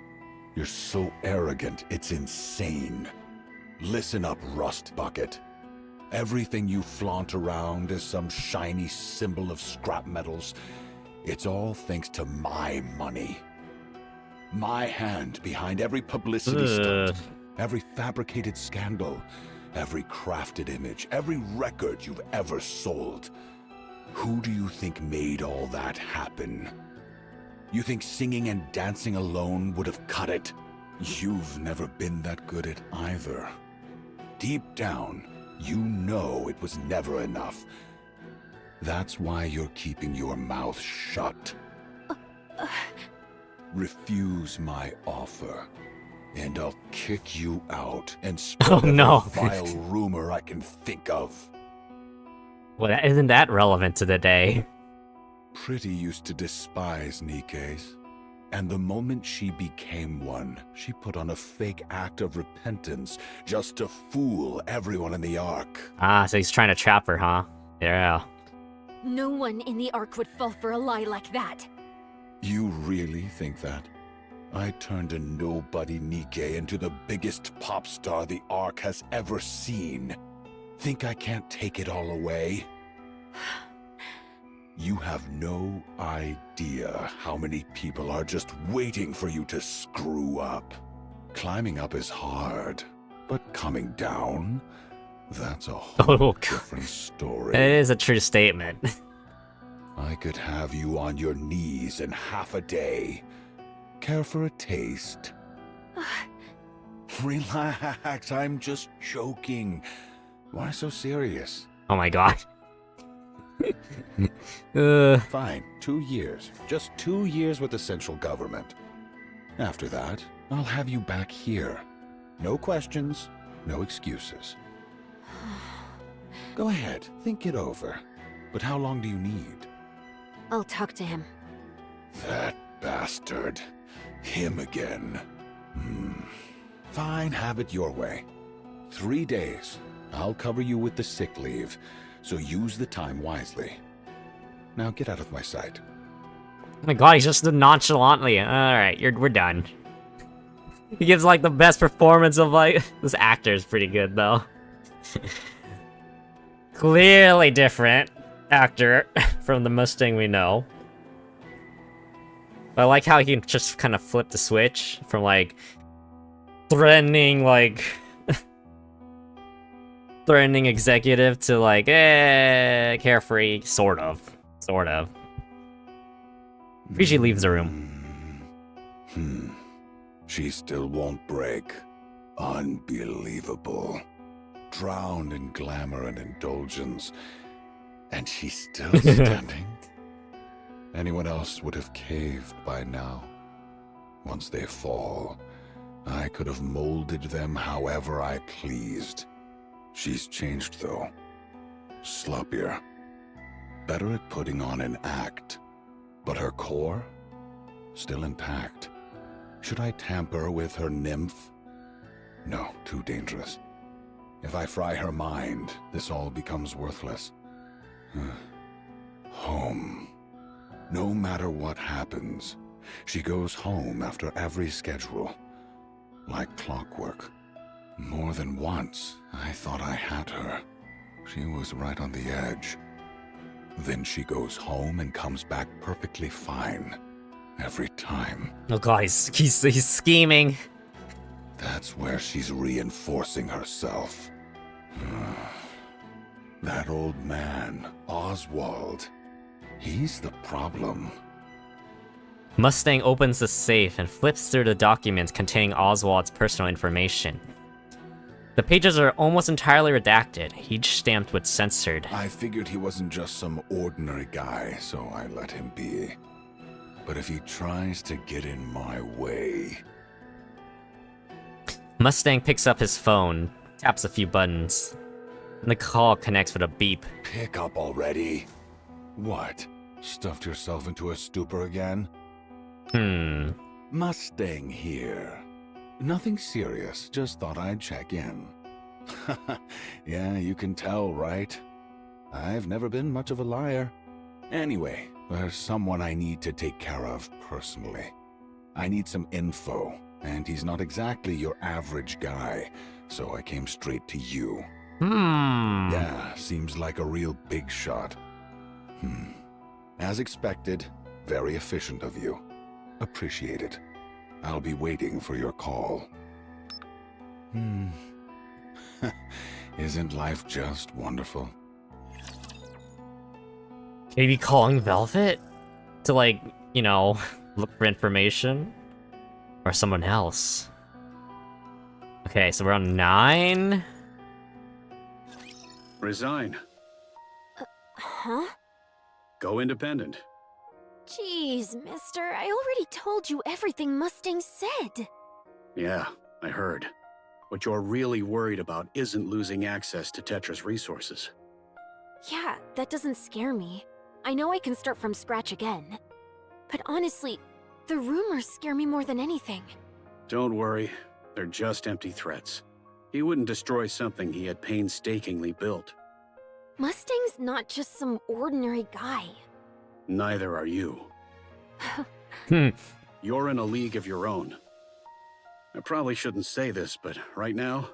you're so arrogant, it's insane. Listen up, Rust Bucket. Everything you flaunt around is some shiny symbol of scrap metals. It's all thanks to my money. My hand behind every publicity stunt, every fabricated scandal, every crafted image, every record you've ever sold. Who do you think made all that happen? You think singing and dancing alone would have cut it? You've never been that good at either. Deep down, you know it was never enough. That's why you're keeping your mouth shut. Refuse my offer, and I'll kick you out and spread every vile rumor I can think of. Well, isn't that relevant to the day? Pretty used to despise Nikke's, and the moment she became one, she put on a fake act of repentance just to fool everyone in the Ark. Ah, so he's trying to trap her, huh? Yeah. No one in the Ark would fall for a lie like that. You really think that? I turned a nobody Nikke into the biggest pop star the Ark has ever seen. Think I can't take it all away? You have no idea how many people are just waiting for you to screw up. Climbing up is hard, but coming down, that's a whole different story. It is a true statement. I could have you on your knees in half a day. Care for a taste? Relax, I'm just joking. Why so serious? Oh my god. Fine, 2 years. Just 2 years with the central government. After that, I'll have you back here. No questions, no excuses. Go ahead, think it over. But how long do you need? I'll talk to him. That bastard. Him again. Fine, have it your way. 3 days. I'll cover you with the sick leave, so use the time wisely. Now get out of my sight. Oh my god, he's just nonchalantly. Alright, we're done. He gives like the best performance of like... This actor is pretty good though. Clearly different actor from the Mustang we know. But I like how he can just kind of flip the switch from like... threatening like... threatening executive to like, carefree, sort of. Usually leaves the room. She still won't break. Unbelievable. Drowned in glamour and indulgence. And she's still standing? Anyone else would have caved by now. Once they fall, I could have molded them however I pleased. She's changed, though. Sloppier. Better at putting on an act. But her core? Still intact. Should I tamper with her nymph? No, too dangerous. If I fry her mind, this all becomes worthless. Home. No matter what happens, she goes home after every schedule. Like clockwork. More than once, I thought I had her. She was right on the edge. Then she goes home and comes back perfectly fine. Every time. Oh god, he's scheming. That's where she's reinforcing herself. That old man, Oswald. He's the problem. Mustang opens the safe and flips through the documents containing Oswald's personal information. The pages are almost entirely redacted, each stamped with censored. I figured he wasn't just some ordinary guy, so I let him be. But if he tries to get in my way... Mustang picks up his phone, taps a few buttons, and the call connects with a beep. Pick up already. What? Stuffed yourself into a stupor again? Mustang here. Nothing serious, just thought I'd check in. Yeah, you can tell, right? I've never been much of a liar. Anyway, there's someone I need to take care of personally. I need some info, and he's not exactly your average guy, so I came straight to you. Yeah, seems like a real big shot. As expected, very efficient of you. Appreciate it. I'll be waiting for your call. Isn't life just wonderful? Maybe calling Velvet? To like, you know, look for information? Or someone else? Okay, so we're on 9? Resign. Huh? Go independent. Jeez, mister, I already told you everything Mustang said. Yeah, I heard. What you're really worried about isn't losing access to Tetra's resources. Yeah, that doesn't scare me. I know I can start from scratch again. But honestly, the rumors scare me more than anything. Don't worry, they're just empty threats. He wouldn't destroy something he had painstakingly built. Mustang's not just some ordinary guy. Neither are you. Hmm. You're in a league of your own. I probably shouldn't say this, but right now,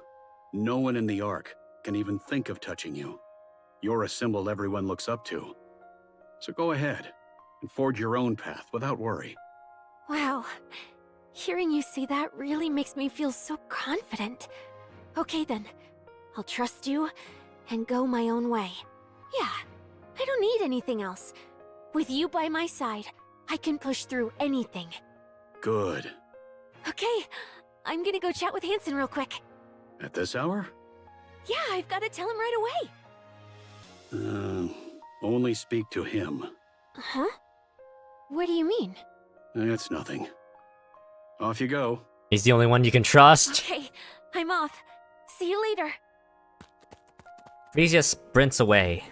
no one in the Ark can even think of touching you. You're a symbol everyone looks up to. So go ahead and forge your own path without worry. Wow. Hearing you say that really makes me feel so confident. Okay then, I'll trust you and go my own way. Yeah, I don't need anything else. With you by my side, I can push through anything. Good. Okay, I'm gonna go chat with Hansen real quick. At this hour? Yeah, I've gotta tell him right away. Only speak to him. Huh? What do you mean? It's nothing. Off you go. He's the only one you can trust. Okay, I'm off. See you later. Frisia sprints away.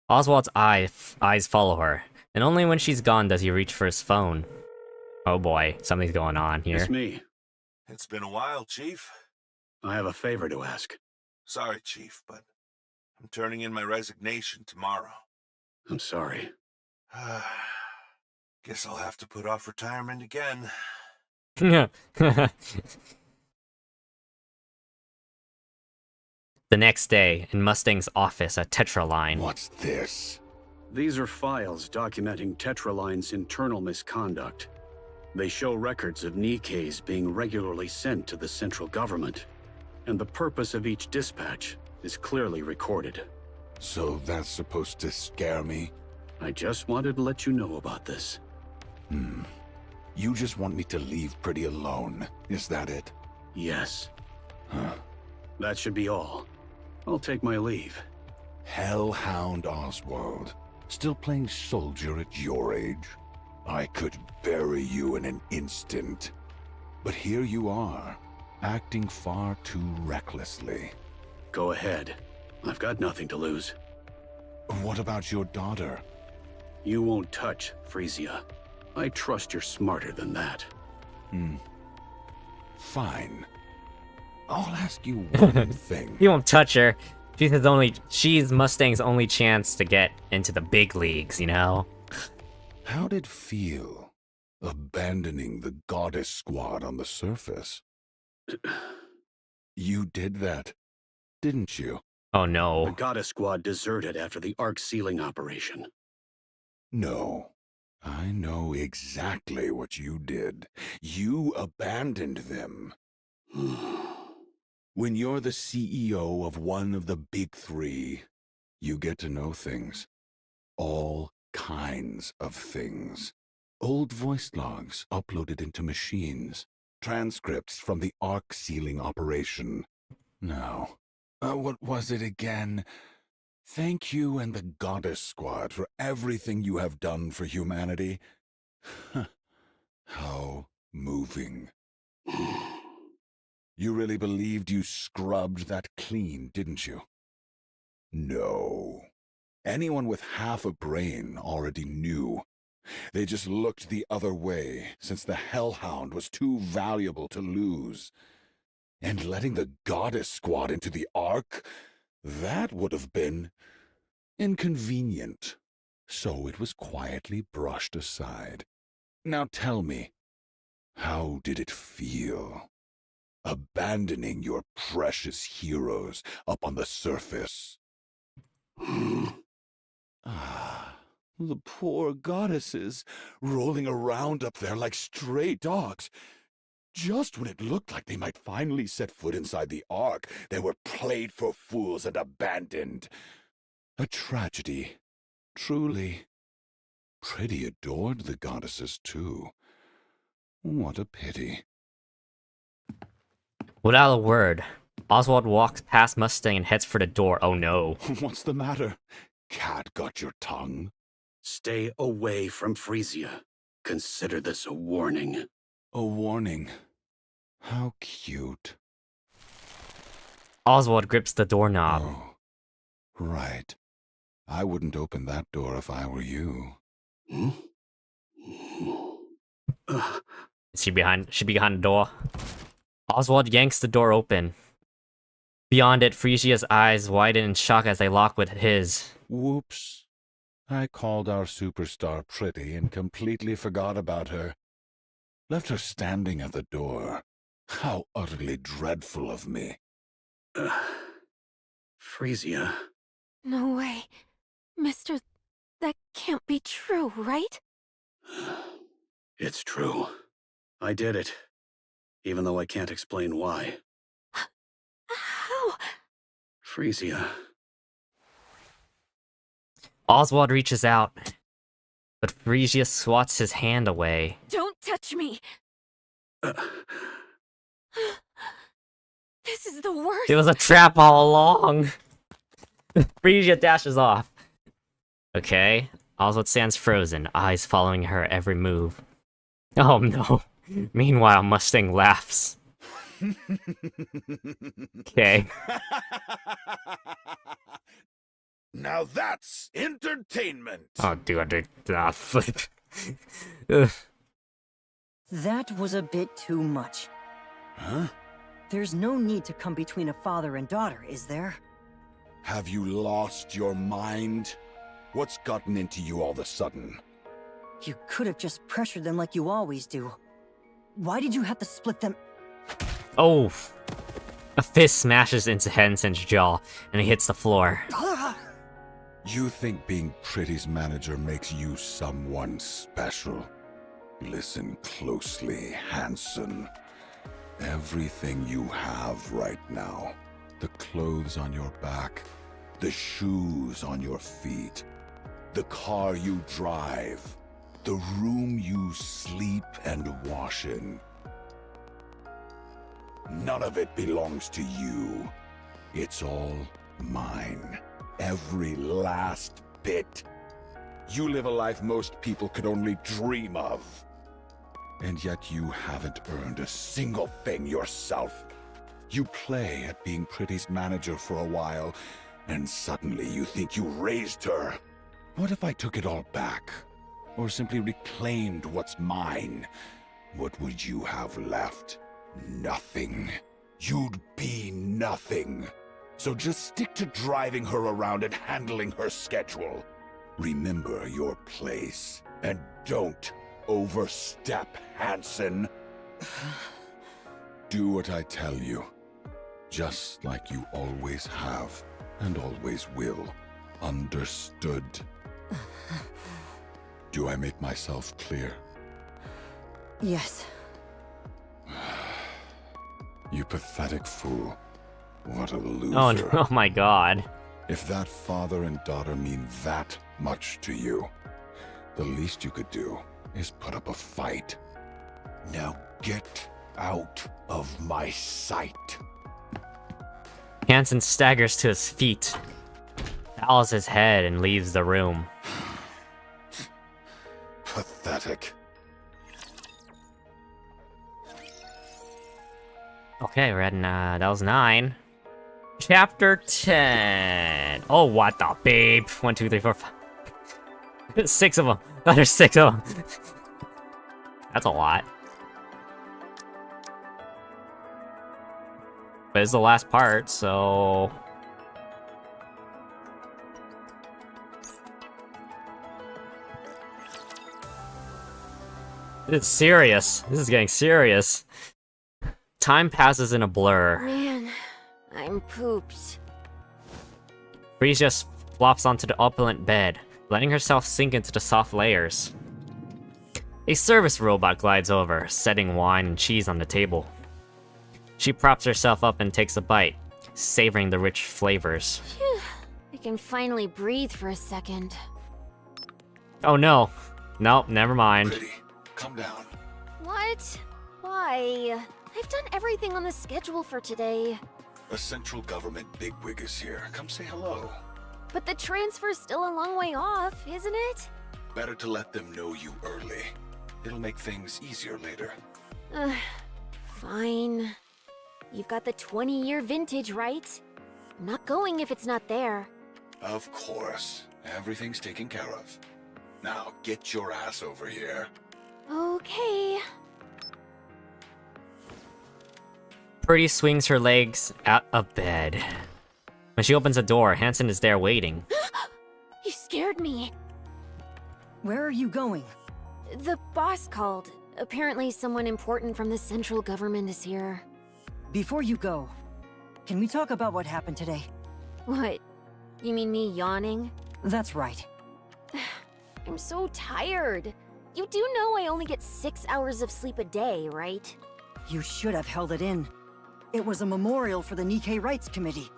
Oswald's eyes follow her, and only when she's gone does he reach for his phone. Oh boy, something's going on here. It's me. It's been a while, Chief. I have a favor to ask. Sorry, Chief, but I'm turning in my resignation tomorrow. I'm sorry. Guess I'll have to put off retirement again. The next day, in Mustang's office at Tetraline. What's this? These are files documenting Tetraline's internal misconduct. They show records of Nikke's being regularly sent to the central government, and the purpose of each dispatch is clearly recorded. So that's supposed to scare me? I just wanted to let you know about this. You just want me to leave Pretty alone, is that it? Yes. Huh. That should be all. I'll take my leave. Hellhound Oswald. Still playing soldier at your age? I could bury you in an instant. But here you are, acting far too recklessly. Go ahead. I've got nothing to lose. What about your daughter? You won't touch Frisia. I trust you're smarter than that. Fine. I'll ask you one thing. He won't touch her. She's Mustang's only chance to get into the big leagues, you know? How'd it feel, abandoning the Goddess Squad on the surface? You did that, didn't you? Oh The no. Goddess Squad deserted after the Ark sealing operation. No. I know exactly what you did. You abandoned them. When you're the CEO of one of the big three, you get to know things. All kinds of things. Old voice logs uploaded into machines. Transcripts from the Ark sealing operation. Now, what was it again? Thank you and the Goddess Squad for everything you have done for humanity. How moving. You really believed you scrubbed that clean, didn't you? No. Anyone with half a brain already knew. They just looked the other way, since the Hellhound was too valuable to lose. And letting the Goddess Squad into the Ark? That would have been inconvenient. So it was quietly brushed aside. Now tell me, how did it feel? Abandoning your precious heroes up on the surface. The poor goddesses, rolling around up there like stray dogs. Just when it looked like they might finally set foot inside the Ark, they were played for fools and abandoned. A tragedy. Truly. Pretty adored the goddesses, too. What a pity. Without a word, Oswald walks past Mustang and heads for the door. Oh no. What's the matter? Cat got your tongue? Stay away from Frisia. Consider this a warning. A warning. How cute. Oswald grips the doorknob. Oh, right. I wouldn't open that door if I were you. Hmm? Is she behind the door? Oswald yanks the door open. Beyond it, Frisia's eyes widen in shock as they lock with his. Whoops. I called our superstar pretty and completely forgot about her. Left her standing at the door. How utterly dreadful of me. Frisia. No way. Mister, that can't be true, right? It's true. I did it. Even though I can't explain why. How? Frisia. Oswald reaches out, but Frisia swats his hand away. Don't touch me! This is the worst! It was a trap all along! Frisia dashes off. Okay, Oswald stands frozen, eyes following her every move. Oh no. Meanwhile, Mustang laughs. Okay. Now that's entertainment. Oh, dude, flip. That was a bit too much. Huh? There's no need to come between a father and daughter, is there? Have you lost your mind? What's gotten into you all of a sudden? You could have just pressured them like you always do. Why did you have to split them? Oh. A fist smashes into Henson's jaw, and he hits the floor. You think being Pretty's manager makes you someone special? Listen closely, Hanson. Everything you have right now, the clothes on your back, the shoes on your feet, the car you drive, the room you sleep and wash in, none of it belongs to you. It's all mine. Every last bit. You live a life most people could only dream of. And yet you haven't earned a single thing yourself. You play at being Pretty's manager for a while, and suddenly you think you raised her. What if I took it all back? Or simply reclaimed what's mine? What would you have left? Nothing. You'd be nothing. So just stick to driving her around and handling her schedule. Remember your place, and don't overstep, Hanson. Do what I tell you, just like you always have and always will. Understood? Do I make myself clear? Yes. You pathetic fool. What a loser. Oh, no, oh my god. If that father and daughter mean that much to you, the least you could do is put up a fight. Now get out of my sight. Hanson staggers to his feet, bows his head, and leaves the room. Pathetic. Okay, we're at, that was 9. Chapter 10. Oh, what the babe. 1, 2, 3, 4, 5. 6 of them. Oh, there's 6 of them. That's a lot. But it's the last part, so... It's serious. This is getting serious. Time passes in a blur. Man, I'm pooped. Frisia flops onto the opulent bed, letting herself sink into the soft layers. A service robot glides over, setting wine and cheese on the table. She props herself up and takes a bite, savoring the rich flavors. Phew, I can finally breathe for a second. Oh no. Nope, never mind. Pretty, come down. What? Why? I've done everything on the schedule for today. A central government bigwig is here. Come say hello. But the transfer's still a long way off, isn't it? Better to let them know you early. It'll make things easier later. Fine. You've got the 20-year vintage, right? I'm not going if it's not there. Of course. Everything's taken care of. Now, get your ass over here. Okay. Pretty swings her legs out of bed. When she opens the door, Hansen is there waiting. You scared me. Where are you going? The boss called. Apparently someone important from the central government is here. Before you go, can we talk about what happened today? What? You mean me yawning? That's right. I'm so tired. You do know I only get 6 hours of sleep a day, right? You should have held it in. It was a memorial for the Nikke Rights Committee.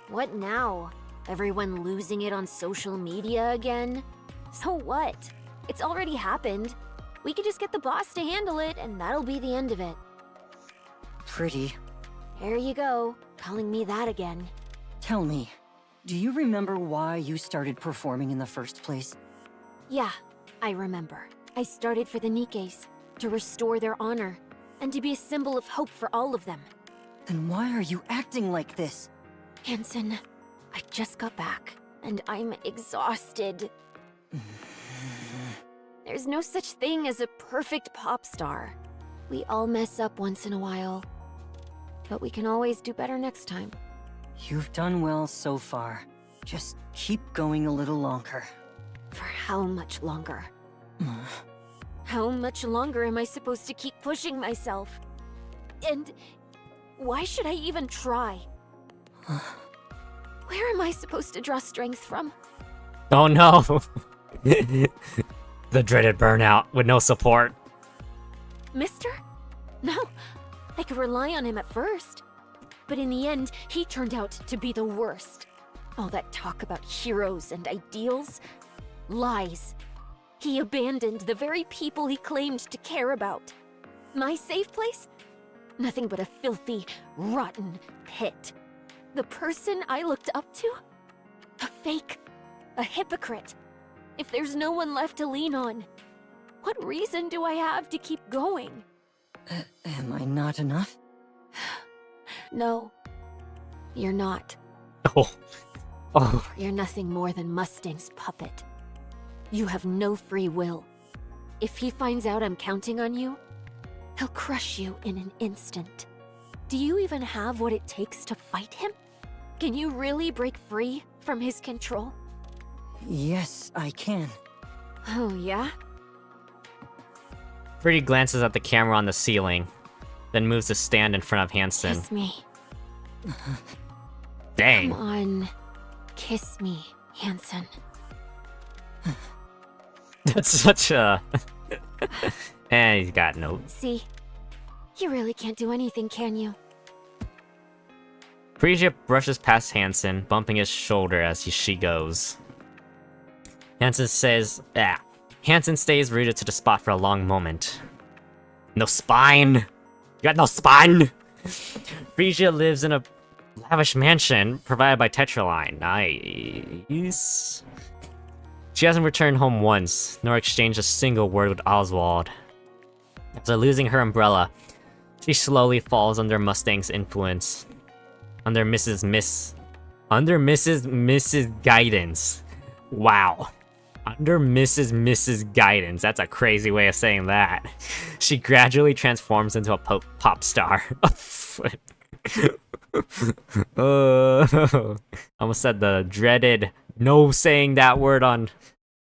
What now? Everyone losing it on social media again? So what? It's already happened. We could just get the boss to handle it, and that'll be the end of it. Pretty. Here you go, calling me that again. Tell me, do you remember why you started performing in the first place? Yeah, I remember. I started for the Nikkes, to restore their honor, and to be a symbol of hope for all of them. Then why are you acting like this? Hansen, I just got back, and I'm exhausted. There's no such thing as a perfect pop star. We all mess up once in a while. But we can always do better next time. You've done well so far. Just keep going a little longer. For how much longer? How much longer am I supposed to keep pushing myself? And why should I even try? Where am I supposed to draw strength from? Oh no! The dreaded burnout with no support. Mister? No, I could rely on him at first. But in the end, he turned out to be the worst. All that talk about heroes and ideals? Lies. He abandoned the very people he claimed to care about. My safe place? Nothing but a filthy, rotten pit. The person I looked up to? A fake. A hypocrite. If there's no one left to lean on, what reason do I have to keep going? Am I not enough? No, you're not. Oh. You're nothing more than Mustang's puppet. You have no free will. If he finds out I'm counting on you, he'll crush you in an instant. Do you even have what it takes to fight him? Can you really break free from his control? Yes, I can. Oh, yeah? Pretty glances at the camera on the ceiling, then moves to stand in front of Hansen. Kiss me. Dang. Come on. Kiss me, Hansen. That's such a... And he's got no... See? You really can't do anything, can you? Frisia brushes past Hansen, bumping his shoulder as she goes. Hansen says, Hansen stays rooted to the spot for a long moment. No spine! You got no spine! Frisia lives in a lavish mansion provided by Tetraline. Nice. She hasn't returned home once, nor exchanged a single word with Oswald. After losing her umbrella, she slowly falls under Mustang's influence. Under Mrs. guidance. Wow. Under Mrs. guidance. That's a crazy way of saying that. She gradually transforms into a pop star. Almost said the dreaded no saying that word on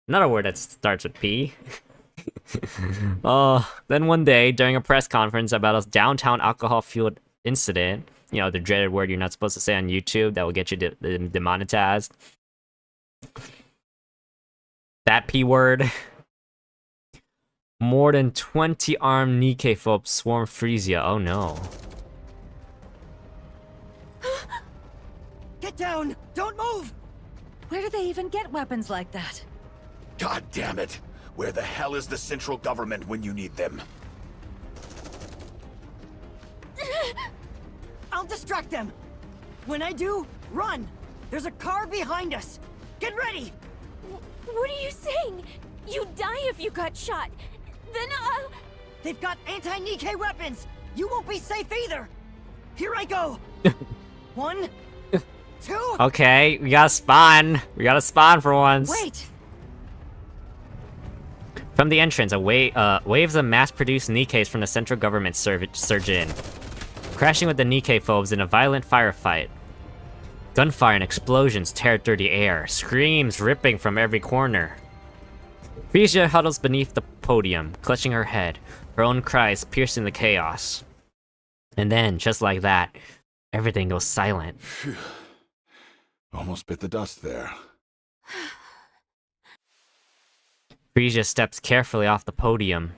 another word that starts with P. Then one day, during a press conference about a downtown alcohol-fueled incident, you know, the dreaded word you're not supposed to say on YouTube that will get you demonetized. That P word. More than 20 armed Nikke folk swarm Frisia. Oh no. Get down! Don't move! Where do they even get weapons like that? God damn it! Where the hell is the central government when you need them? I'll distract them! When I do, run! There's a car behind us! Get ready! What are you saying? You'd die if you got shot. Then, They've got anti-Nikke weapons! You won't be safe either! Here I go! 1, 2... Okay, we gotta spawn. We gotta spawn for once. Wait! From the entrance, waves of mass-produced Nikkes from the central government surge in, crashing with the Nikke phobes in a violent firefight. Gunfire and explosions tear through the air, screams ripping from every corner. Frisia huddles beneath the podium, clutching her head, her own cries piercing the chaos. And then, just like that, everything goes silent. Phew. Almost bit the dust there. Frisia steps carefully off the podium.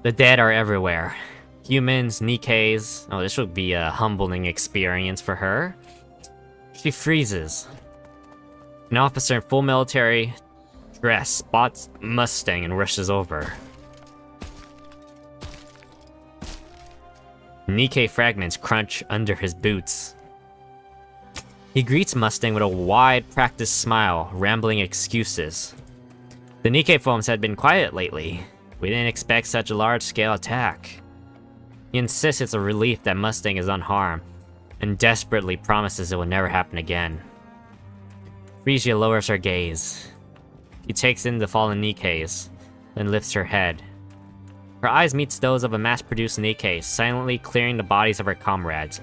The dead are everywhere. Humans, Nikkes. Oh, this would be a humbling experience for her. She freezes. An officer in full military dress spots Mustang and rushes over. Nikke fragments crunch under his boots. He greets Mustang with a wide, practiced smile, rambling excuses. The Nikke foams had been quiet lately. We didn't expect such a large-scale attack. He insists it's a relief that Mustang is unharmed, and desperately promises it will never happen again. Frisia lowers her gaze. She takes in the fallen Nikkes, then lifts her head. Her eyes meet those of a mass-produced Nikke, silently clearing the bodies of her comrades,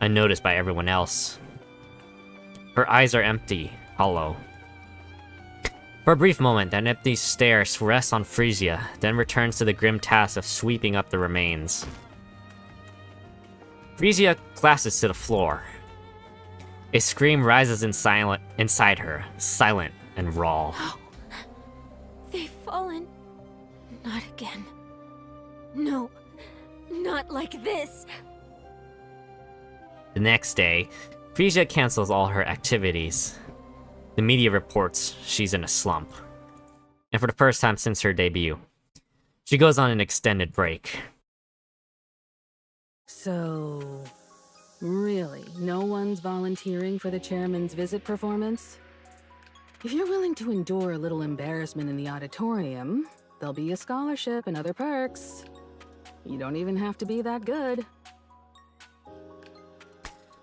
unnoticed by everyone else. Her eyes are empty, hollow. For a brief moment, that empty stare rests on Frisia, then returns to the grim task of sweeping up the remains. Frisia collapses to the floor. A scream rises inside her, silent and raw. they've fallen. Not again. No, not like this. The next day, Frisia cancels all her activities. The media reports she's in a slump. And for the first time since her debut, she goes on an extended break. So, really, no one's volunteering for the chairman's visit performance? If you're willing to endure a little embarrassment in the auditorium, there'll be a scholarship and other perks. You don't even have to be that good.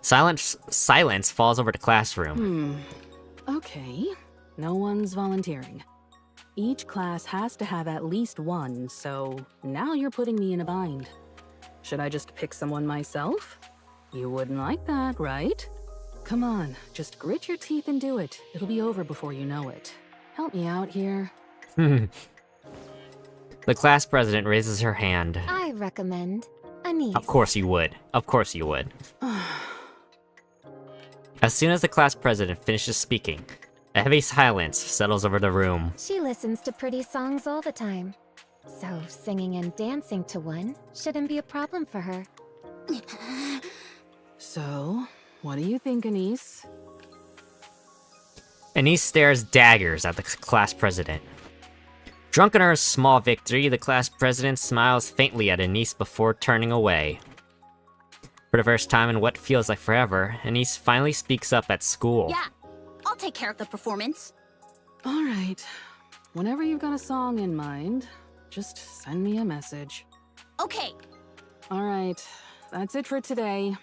Silence falls over the classroom. Okay, no one's volunteering. Each class has to have at least one, so now you're putting me in a bind. Should I just pick someone myself? You wouldn't like that, right? Come on, just grit your teeth and do it. It'll be over before you know it. Help me out here. The class president raises her hand. I recommend Anise. Of course you would. Of course you would. As soon as the class president finishes speaking, a heavy silence settles over the room. She listens to pretty songs all the time. So singing and dancing to one shouldn't be a problem for her. So, what do you think, Anise? Anise stares daggers at the class president. Drunk in her small victory, the class president smiles faintly at Anise before turning away. For the first time in what feels like forever, Anise finally speaks up at school. Yeah, I'll take care of the performance. All right. Whenever you've got a song in mind, just send me a message. Okay. All right. That's it for today.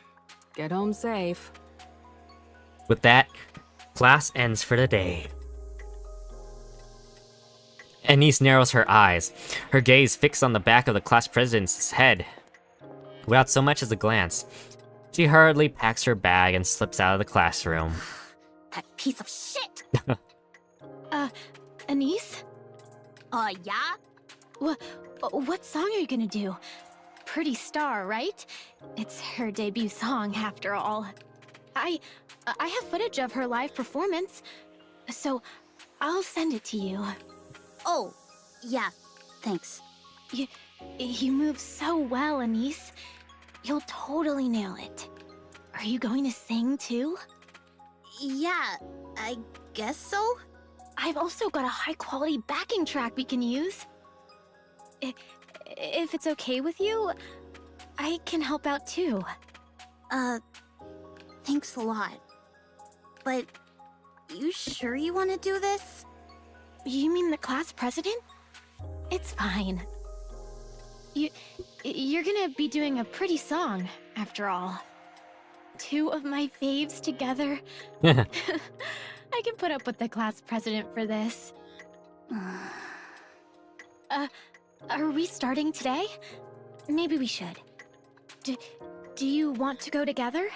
Get home safe. With that, class ends for the day. Anise narrows her eyes, her gaze fixed on the back of the class president's head. Without so much as a glance, she hurriedly packs her bag and slips out of the classroom. That piece of shit! Anise? Yeah? What song are you gonna do? Pretty Star, right? It's her debut song, after all. I have footage of her live performance, so I'll send it to you. Oh, yeah, thanks. You move so well, Anise. You'll totally nail it. Are you going to sing too? Yeah, I guess so? I've also got a high-quality backing track we can use. If it's okay with you, I can help out too. Thanks a lot. But you sure you want to do this? You mean the class president? It's fine. You're gonna be doing a pretty song, after all. Two of my faves together. I can put up with the class president for this. Are we starting today? Maybe we should. Do you want to go together?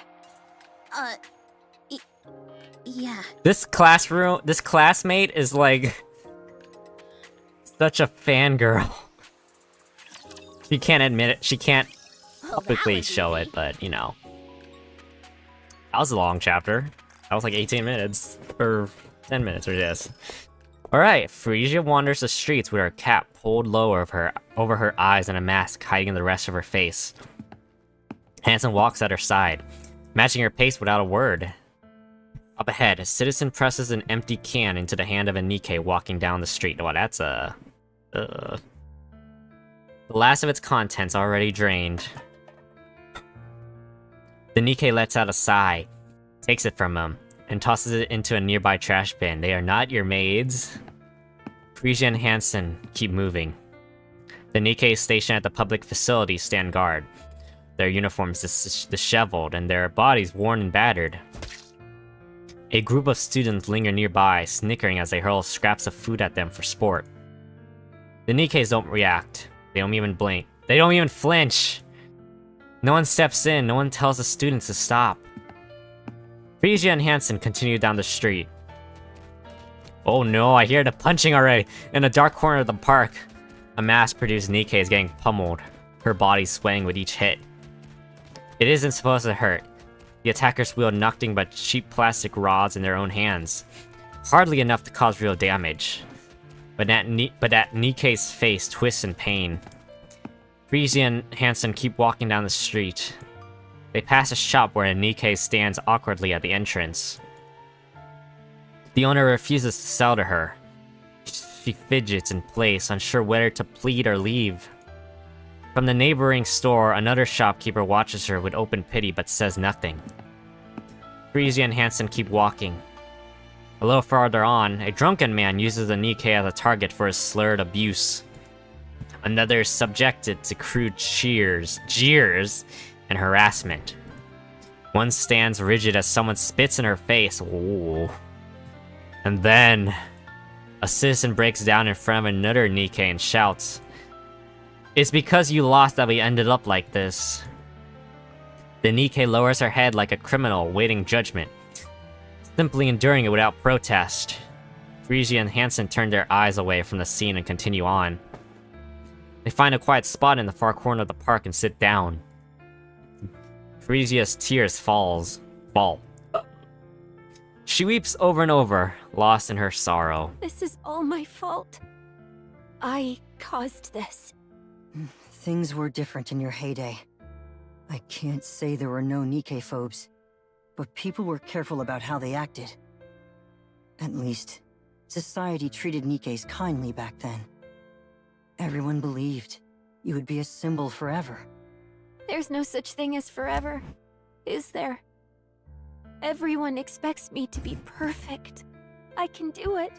Yeah. This classmate is like such a fangirl. She can't admit it. She can't publicly show it, but you know. That was a long chapter. That was like 18 minutes. Or 10 minutes, or this. Alright, Frisia wanders the streets with her cap pulled lower over her eyes and a mask hiding the rest of her face. Hansen walks at her side, matching her pace without a word. Up ahead, a citizen presses an empty can into the hand of a Nikke walking down the street. Well, that's a... The last of its contents already drained. The Nikke lets out a sigh, takes it from him, and tosses it into a nearby trash bin. They are not your maids. Frisia and Hansen keep moving. The Nikke stationed at the public facility stand guard, their uniforms disheveled and their bodies worn and battered. A group of students linger nearby, snickering as they hurl scraps of food at them for sport. The Nikkes don't react. They don't even blink. They don't even flinch! No one steps in, no one tells the students to stop. Frisia and Hansen continue down the street. Oh no, I hear the punching already! In a dark corner of the park, a mass-produced Nikke is getting pummeled, her body swaying with each hit. It isn't supposed to hurt. The attackers wield nothing but cheap plastic rods in their own hands. Hardly enough to cause real damage. But that Nikke's face twists in pain. Frisia and Hansen keep walking down the street. They pass a shop where a Nikke stands awkwardly at the entrance. The owner refuses to sell to her. She fidgets in place, unsure whether to plead or leave. From the neighboring store, another shopkeeper watches her with open pity but says nothing. Frisia and Hansen keep walking. A little farther on, a drunken man uses the Nikke as a target for his slurred abuse. Another is subjected to crude jeers, and harassment. One stands rigid as someone spits in her face. Ooh. And then, a citizen breaks down in front of another Nikke and shouts, "It's because you lost that we ended up like this." The Nikke lowers her head like a criminal waiting judgment, simply enduring it without protest. Frisia and Hansen turn their eyes away from the scene and continue on. They find a quiet spot in the far corner of the park and sit down. Frisia's tears fall. She weeps over and over, lost in her sorrow. This is all my fault. I caused this. Things were different in your heyday. I can't say there were no Nikke phobes, but people were careful about how they acted. At least, society treated Nikkes kindly back then. Everyone believed you would be a symbol forever. There's no such thing as forever, is there? Everyone expects me to be perfect. I can do it,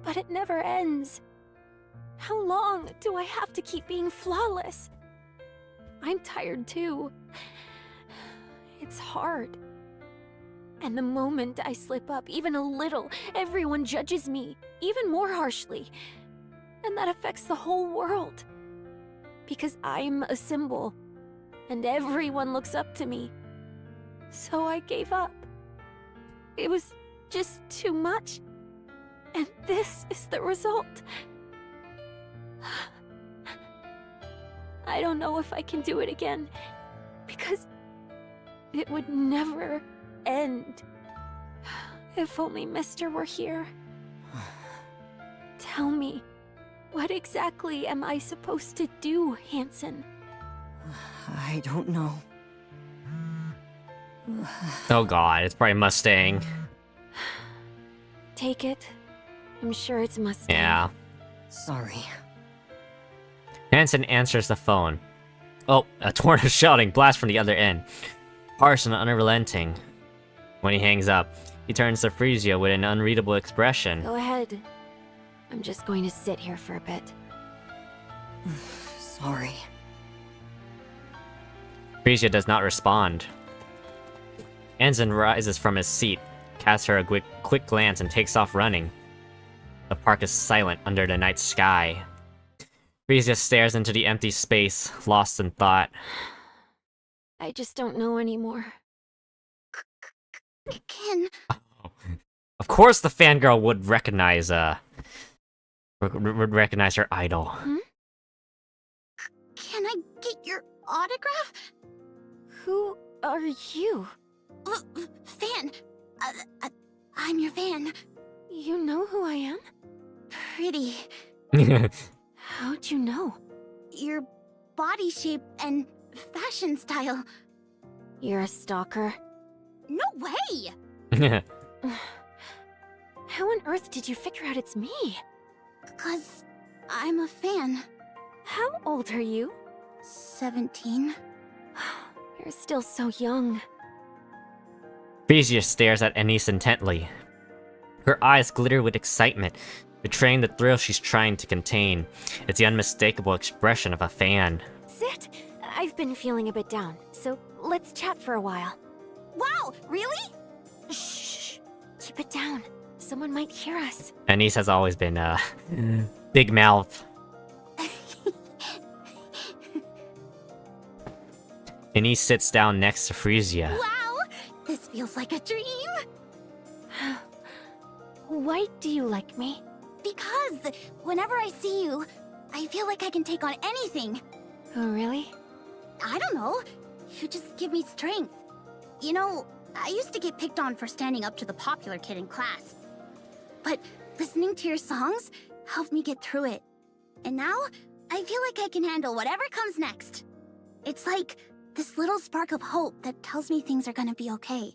but it never ends. How long do I have to keep being flawless? I'm tired too. It's hard. And the moment I slip up even a little, everyone judges me, even more harshly. And that affects the whole world. Because I'm a symbol, and everyone looks up to me. So I gave up. It was just too much. And this is the result. I don't know if I can do it again, because it would never end. If only Mister were here. Tell me, what exactly am I supposed to do, Hansen? I don't know. Oh god, it's probably Mustang. Take it. I'm sure it's Mustang. Yeah. Sorry. Hansen answers the phone. Oh, a torrent of shouting blasts from the other end. Harsh and unrelenting. When he hangs up, he turns to Frisia with an unreadable expression. Go ahead. I'm just going to sit here for a bit. Sorry. Frisia does not respond. Anzen rises from his seat, casts her a quick glance, and takes off running. The park is silent under the night sky. Frisia stares into the empty space, lost in thought. I just don't know anymore. Ken, Of course the fangirl would recognize, would recognize her idol. can I get your autograph? Who are you? Fan. I'm your fan. You know who I am? Pretty. How'd you know? Your body shape and fashion style. You're a stalker. No way! How on earth did you figure out it's me? 'Cause I'm a fan. How old are you? 17. You're still so young. Frisia stares at Anise intently. Her eyes glitter with excitement, betraying the thrill she's trying to contain. It's the unmistakable expression of a fan. Sit. I've been feeling a bit down, so let's chat for a while. Wow, really? Shh. Keep it down. Someone might hear us. Anise has always been, big mouth. Anise sits down next to Frisia. Wow, this feels like a dream. Why do you like me? Because whenever I see you, I feel like I can take on anything. Oh, really? I don't know. You just give me strength. You know, I used to get picked on for standing up to the popular kid in class. But listening to your songs helped me get through it. And now, I feel like I can handle whatever comes next. It's like this little spark of hope that tells me things are gonna be okay.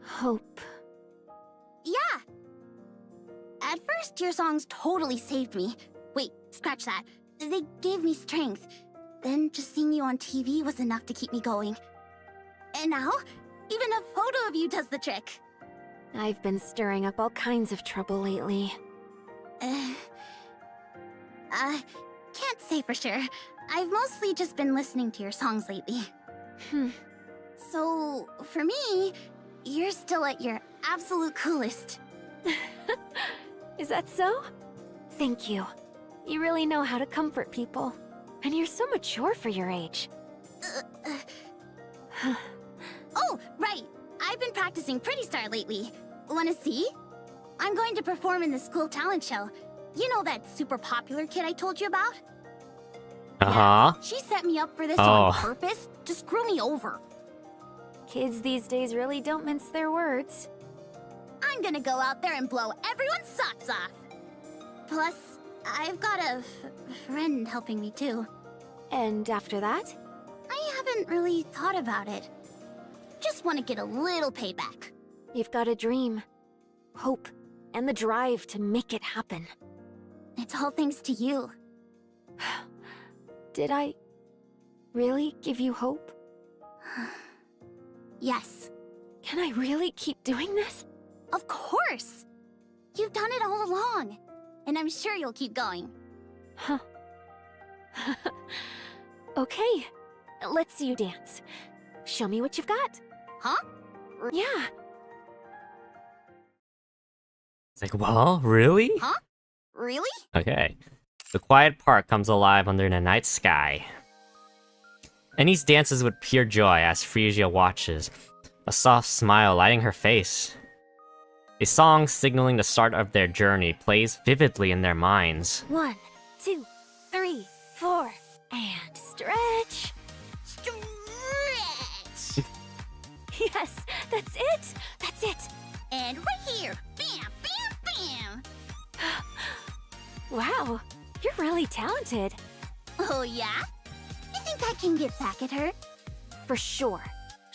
Hope. Yeah! At first, your songs totally saved me. Wait, scratch that. They gave me strength. Then just seeing you on TV was enough to keep me going. And now, even a photo of you does the trick. I've been stirring up all kinds of trouble lately. Can't say for sure. I've mostly just been listening to your songs lately. So, for me, you're still at your absolute coolest. Is that so? Thank you. You really know how to comfort people. And you're so mature for your age. Oh, right! I've been practicing Pretty Star lately. Wanna see? I'm going to perform in the school talent show. You know that super popular kid I told you about? Uh-huh. She set me up for this Oh. on purpose to screw me over. Kids these days really don't mince their words. I'm gonna go out there and blow everyone's socks off. Plus, I've got a friend helping me too. And after that? I haven't really thought about it. Just want to get a little payback. You've got a dream, hope, and the drive to make it happen. It's all thanks to you. Did I really give you hope? Yes. Can I really keep doing this? Of course! You've done it all along. And I'm sure you'll keep going. Huh. Okay, let's see you dance. Show me what you've got. Huh? Yeah. It's like, well, really? Huh? Really? Okay. The quiet park comes alive under the night sky. Anise dances with pure joy as Frisia watches, a soft smile lighting her face. A song signaling the start of their journey plays vividly in their minds. 1, 2, 3, 4, and stretch. Stretch! Yes, that's it. That's it. And right here. Bam, bam, bam! Wow, you're really talented. Oh yeah? You think I can get back at her? For sure.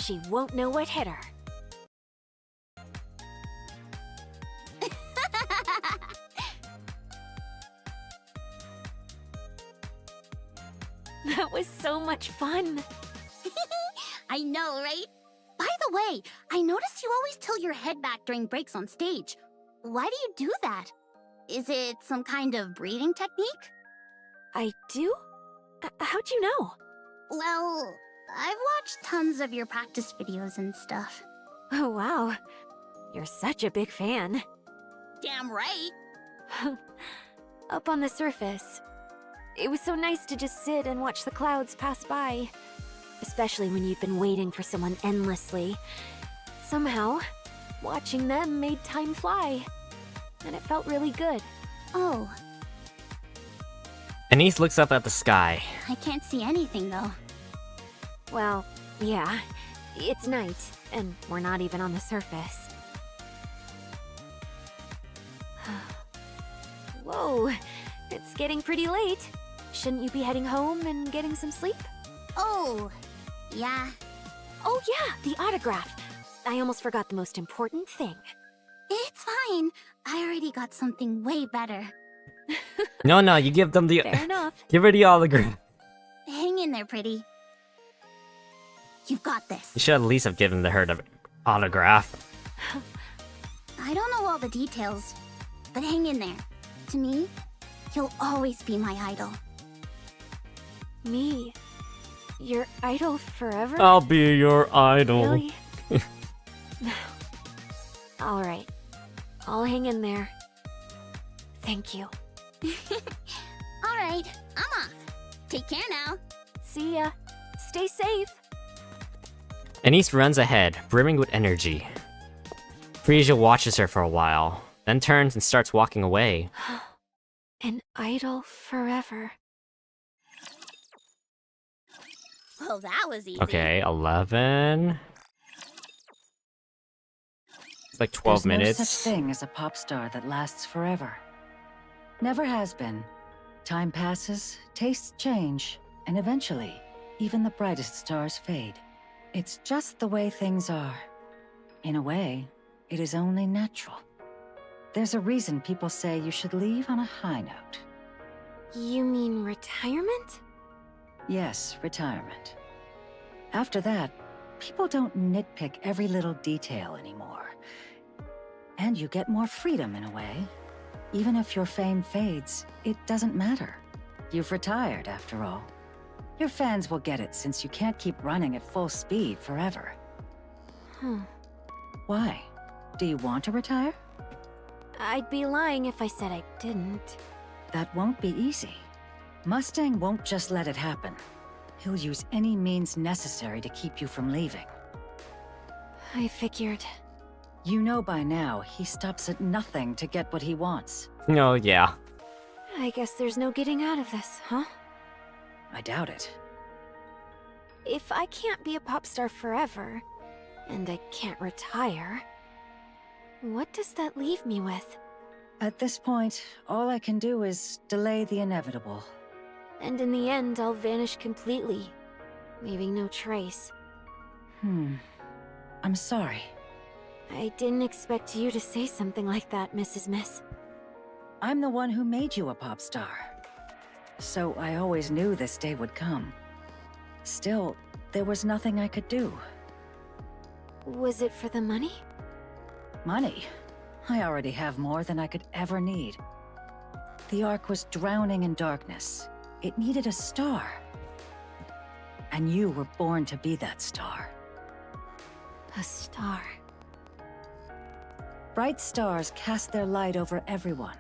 She won't know what hit her. That was so much fun. I know, right? By the way, I noticed you always tilt your head back during breaks on stage. Why do you do that? Is it some kind of breathing technique? I do? How'd you know? Well, I've watched tons of your practice videos and stuff. Oh, wow. You're such a big fan. Damn right. Up on the surface. It was so nice to just sit and watch the clouds pass by. Especially when you've been waiting for someone endlessly. Somehow, watching them made time fly. And it felt really good. Oh, Anise looks up at the sky. I can't see anything though. Well, yeah. It's night, and we're not even on the surface. Whoa, it's getting pretty late. Shouldn't you be heading home and getting some sleep? Oh, yeah. Oh yeah, the autograph. I almost forgot the most important thing. It's fine. I already got something way better. No, you give them the... Fair enough. Give her the autograph. Hang in there, pretty. You've got this. You should at least have given her the autograph. I don't know all the details, but hang in there. To me, you'll always be my idol. Me? Your idol forever? I'll be your idol. Really? Alright. I'll hang in there. Thank you. Alright, I'm off. Take care now. See ya. Stay safe. Anise runs ahead, brimming with energy. Frisia watches her for a while, then turns and starts walking away. An idol forever. Well, that was easy. Okay, 11. It's like 12 minutes. There's no such thing as a pop star that lasts forever. Never has been. Time passes, tastes change, and eventually, even the brightest stars fade. It's just the way things are. In a way, it is only natural. There's a reason people say you should leave on a high note. You mean retirement? Yes, retirement. After that, people don't nitpick every little detail anymore. And you get more freedom in a way. Even if your fame fades, it doesn't matter. You've retired, after all. Your fans will get it since you can't keep running at full speed forever. Why? Do you want to retire? I'd be lying if I said I didn't. That won't be easy. Mustang won't just let it happen. He'll use any means necessary to keep you from leaving. I figured. You know by now, he stops at nothing to get what he wants. Oh, yeah. I guess there's no getting out of this, huh? I doubt it. If I can't be a pop star forever, and I can't retire, what does that leave me with? At this point, all I can do is delay the inevitable. And in the end, I'll vanish completely, leaving no trace. I'm sorry. I didn't expect you to say something like that, Mrs. Miss. I'm the one who made you a pop star. So I always knew this day would come. Still, there was nothing I could do. Was it for the money? Money? I already have more than I could ever need. The Ark was drowning in darkness. It needed a star. And you were born to be that star. A star. Bright stars cast their light over everyone.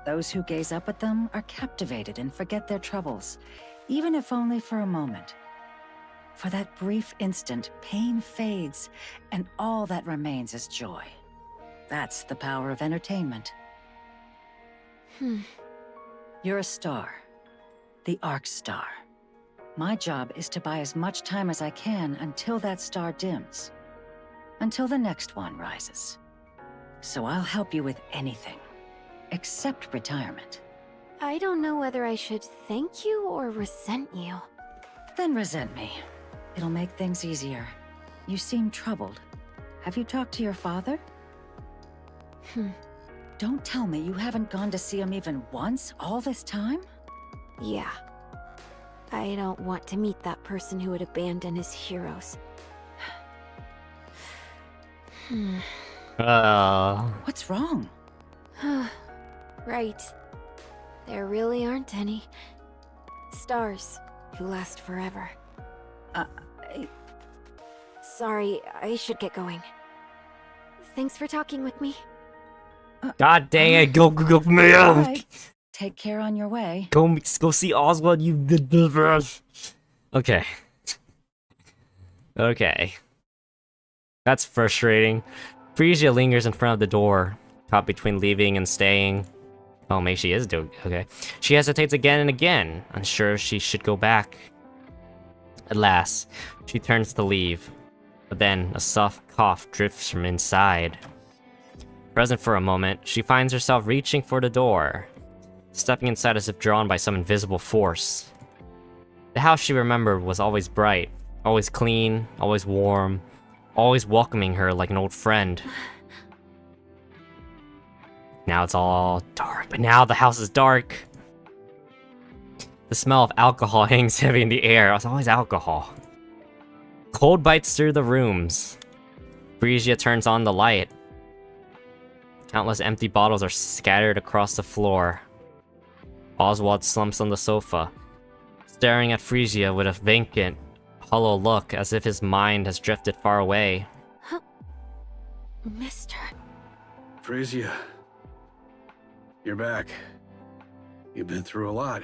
Those who gaze up at them are captivated and forget their troubles, even if only for a moment. For that brief instant, pain fades, and all that remains is joy. That's the power of entertainment. You're a star. The Ark Star. My job is to buy as much time as I can until that star dims. Until the next one rises. So I'll help you with anything. Except retirement. I don't know whether I should thank you or resent you. Then resent me. It'll make things easier. You seem troubled. Have you talked to your father? Don't tell me you haven't gone to see him even once all this time? Yeah. I don't want to meet that person who would abandon his heroes. What's wrong? Right. There really aren't any stars who last forever. Sorry, I should get going. Thanks for talking with me. God dang it, go man. All right. Take care on your way. Go see Oswald, you did the best. Okay. Okay. That's frustrating. Frisia lingers in front of the door, caught between leaving and staying. Oh, maybe she is doing okay. She hesitates again and again, unsure if she should go back. At last, she turns to leave, but then a soft cough drifts from inside. Present for a moment, she finds herself reaching for the door, stepping inside as if drawn by some invisible force. The house she remembered was always bright, always clean, always warm, always welcoming her like an old friend. Now it's all dark, but now the house is dark. The smell of alcohol hangs heavy in the air. It's always alcohol. Cold bites through the rooms. Frisia turns on the light. Countless empty bottles are scattered across the floor. Oswald slumps on the sofa, staring at Frisia with a vacant, hollow look as if his mind has drifted far away. Mister. Frisia. You're back. You've been through a lot.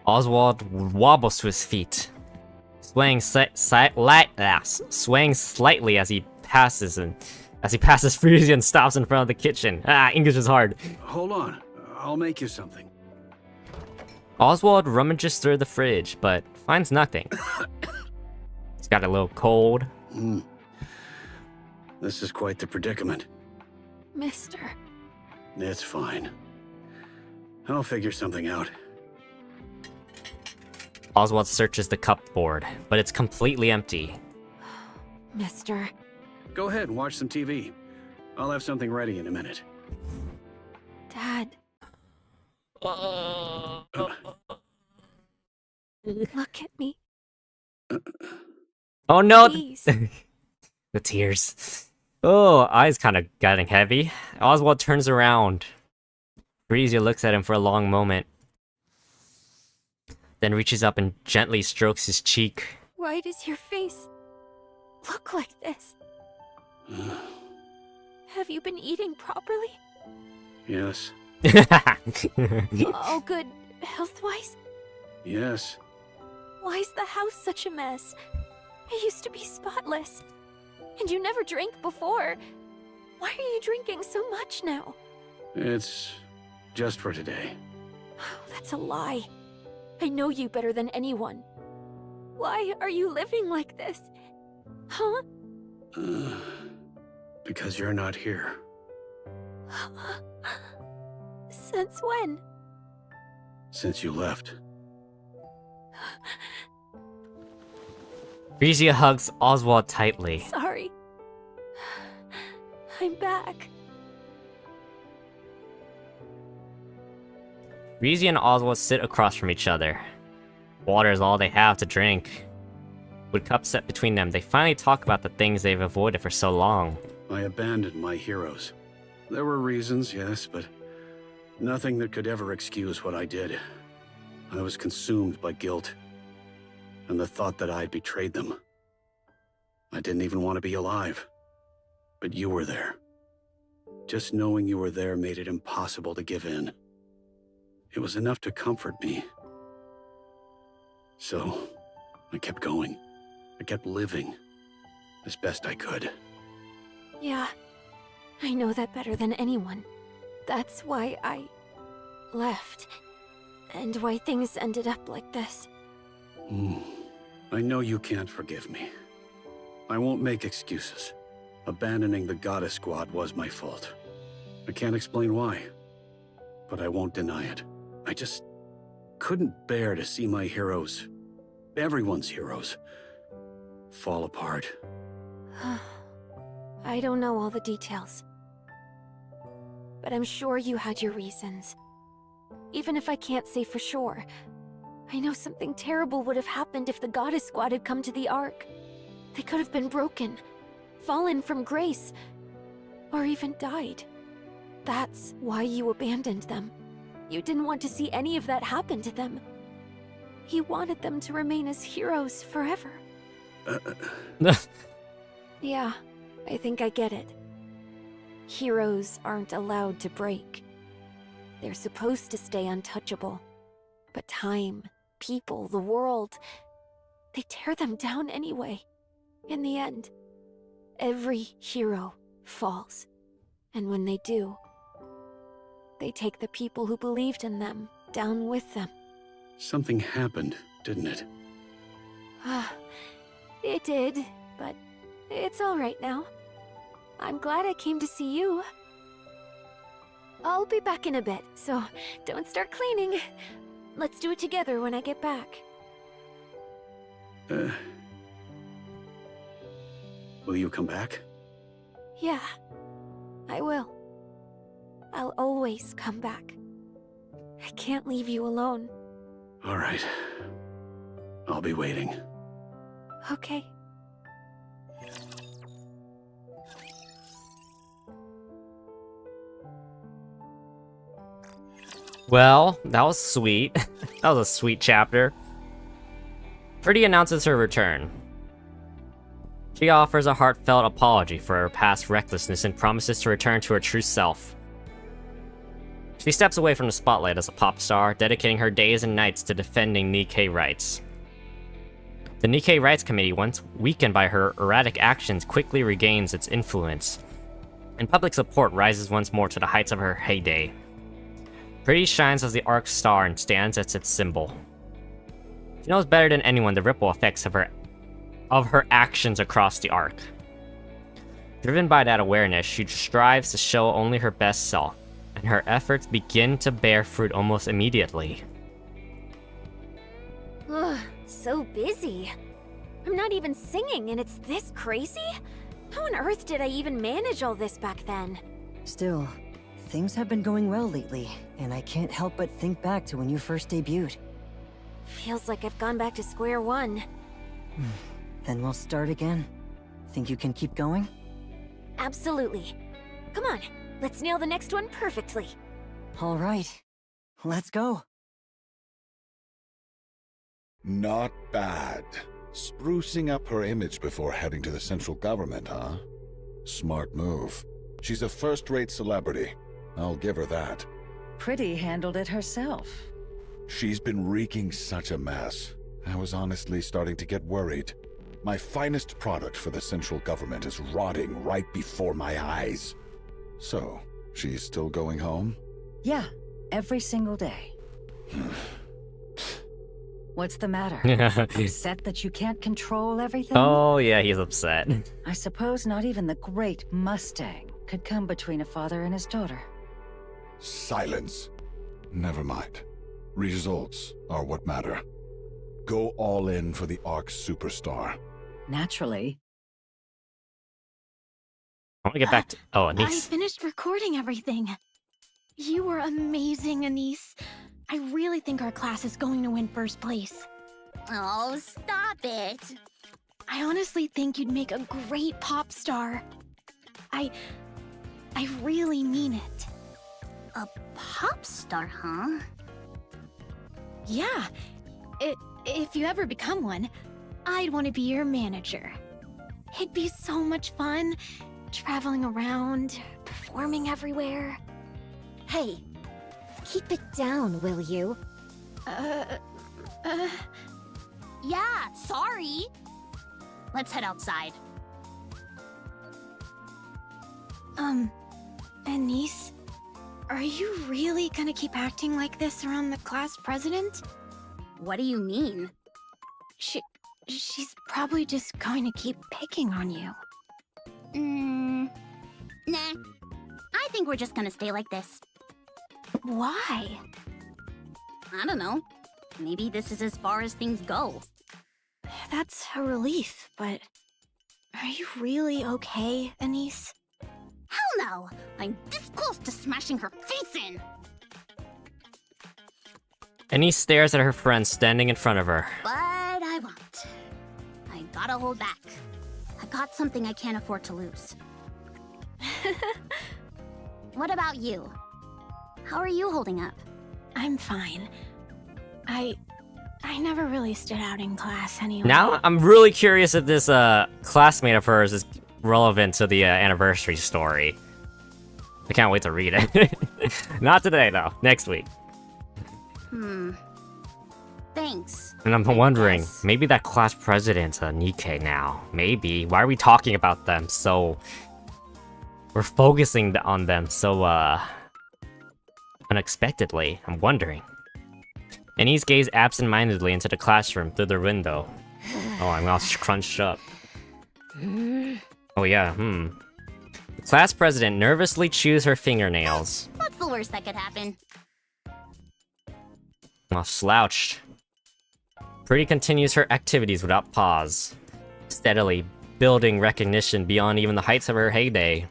Oswald wobbles to his feet, swaying slightly as he passes Frisia and stops in front of the kitchen. English is hard. Hold on. I'll make you something. Oswald rummages through the fridge, but finds nothing. It's got a little cold. This is quite the predicament. Mister. It's fine. I'll figure something out. Oswald searches the cupboard, but it's completely empty. Mister. Go ahead and watch some TV. I'll have something ready in a minute. Dad. Look at me. Oh no! Please. The tears. Oh, eyes kind of getting heavy. Oswald turns around. Frisia looks at him for a long moment, then reaches up and gently strokes his cheek. Why does your face look like this? Have you been eating properly? Yes. All good health-wise? Yes. Why is the house such a mess? It used to be spotless. And you never drank before. Why are you drinking so much now? It's just for today. That's a lie. I know you better than anyone. Why are you living like this? Huh? Because you're not here. Since when? Since you left. Frisia hugs Oswald tightly. Sorry. I'm back. Frisia and Oswald sit across from each other. Water is all they have to drink. With cups set between them, they finally talk about the things they've avoided for so long. I abandoned my heroes. There were reasons, yes, but nothing that could ever excuse what I did. I was consumed by guilt, and the thought that I'd betrayed them. I didn't even want to be alive. But you were there. Just knowing you were there made it impossible to give in. It was enough to comfort me. So, I kept going. I kept living. As best I could. Yeah, I know that better than anyone. That's why I left. And why things ended up like this. I know you can't forgive me. I won't make excuses. Abandoning the Goddess Squad was my fault. I can't explain why, but I won't deny it. I just couldn't bear to see my heroes, everyone's heroes, fall apart. I don't know all the details. But I'm sure you had your reasons. Even if I can't say for sure, I know something terrible would have happened if the Goddess Squad had come to the Ark. They could have been broken, fallen from grace. or even died. That's why you abandoned them. You didn't want to see any of that happen to them. You wanted them to remain as heroes forever. Yeah, I think I get it. Heroes aren't allowed to break. They're supposed to stay untouchable. But time, people, the world, they tear them down anyway. In the end, every hero falls. And when they do, they take the people who believed in them down with them. Something happened, didn't it? It did, but it's all right now. I'm glad I came to see you. I'll be back in a bit, so don't start cleaning. Let's do it together when I get back. Will you come back? Yeah, I will. I'll always come back. I can't leave you alone. All right. I'll be waiting. Okay. Well, that was sweet. That was a sweet chapter. Pretty announces her return. She offers a heartfelt apology for her past recklessness and promises to return to her true self. She steps away from the spotlight as a pop star, dedicating her days and nights to defending Nikke rights. The Nikke Rights Committee, once weakened by her erratic actions, quickly regains its influence, and public support rises once more to the heights of her heyday. Pretty shines as the Arc star and stands as its symbol. She knows better than anyone the ripple effects of her actions across the Arc. Driven by that awareness, she strives to show only her best self, and her efforts begin to bear fruit almost immediately. Ugh, so busy. I'm not even singing and it's this crazy? How on earth did I even manage all this back then? Still, things have been going well lately, and I can't help but think back to when you first debuted. Feels like I've gone back to square one. Then we'll start again. Think you can keep going? Absolutely. Come on, let's nail the next one perfectly. All right, let's go. Not bad. Sprucing up her image before heading to the central government, huh? Smart move. She's a first-rate celebrity. I'll give her that. Pretty handled it herself. She's been wreaking such a mess. I was honestly starting to get worried. My finest product for the central government is rotting right before my eyes. So, she's still going home? Yeah, every single day. What's the matter? Upset that you can't control everything? Oh yeah, he's upset. I suppose not even the great Mustang could come between a father and his daughter. Silence. Never mind. Results are what matter. Go all in for the Arc superstar. Naturally. I want to get back to... Oh, I Anise. finished recording everything. You were amazing, Anise. I really think our class is going to win first place. Oh, stop it. I honestly think you'd make a great pop star. I really mean it. A pop star, huh? Yeah. If you ever become one, I'd want to be your manager. It'd be so much fun, traveling around, performing everywhere. Hey, keep it down, will you? Yeah, sorry. Let's head outside. Anise, are you really gonna keep acting like this around the class president? What do you mean? She's probably just going to keep picking on you. Nah. I think we're just gonna stay like this. Why? I don't know. Maybe this is as far as things go. That's a relief, but are you really okay, Anise? Hell no! I'm this close to smashing her face in! Anise stares at her friend standing in front of her. But I won't. I gotta hold back. I got something I can't afford to lose. What about you? How are you holding up? I'm fine. I never really stood out in class anyway. Now I'm really curious if this classmate of hers is relevant to the anniversary story. I can't wait to read it. Not today though. Next week. Thanks. And I'm wondering, maybe that class president's a Nikke now. Maybe. Why are we talking about them so... We're focusing on them so, unexpectedly. I'm wondering. Annie's gazed absent-mindedly into the classroom through the window. Oh, I'm all crunched up. Oh yeah, The class president nervously chews her fingernails. What's the worst that could happen? While slouched. Pretty continues her activities without pause, steadily building recognition beyond even the heights of her heyday.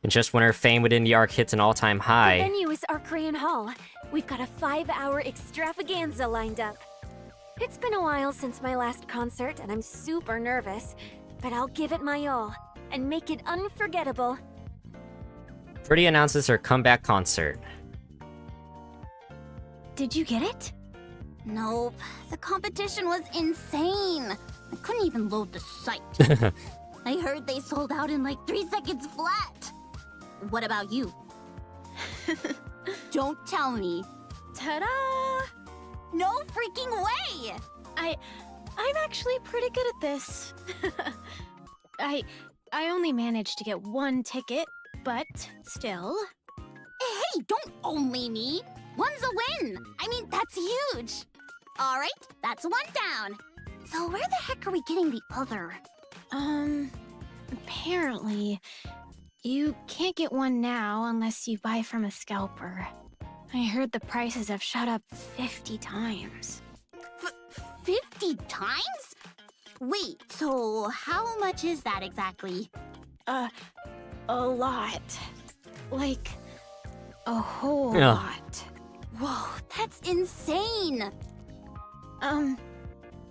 And just when her fame within the arc hits an all-time The high... venue is Arcrayan Hall. We've got a 5-hour extravaganza lined up. It's been a while since my last concert, and I'm super nervous, but I'll give it my all, and make it unforgettable. Pretty announces her comeback concert. Did you get it? Nope. The competition was insane. I couldn't even load the site. I heard they sold out in like 3 seconds flat. What about you? Don't tell me. Ta-da! No freaking way! I'm actually pretty good at this. I only managed to get 1 ticket, but still. Hey, don't only me. One's a win. I mean, that's huge. All right, that's 1 down. So where the heck are we getting the other? Apparently, you can't get one now unless you buy from a scalper. I heard the prices have shot up 50 times. 50 times? Wait, so how much is that exactly? A lot. Like, a whole Yeah. lot. Whoa, that's insane.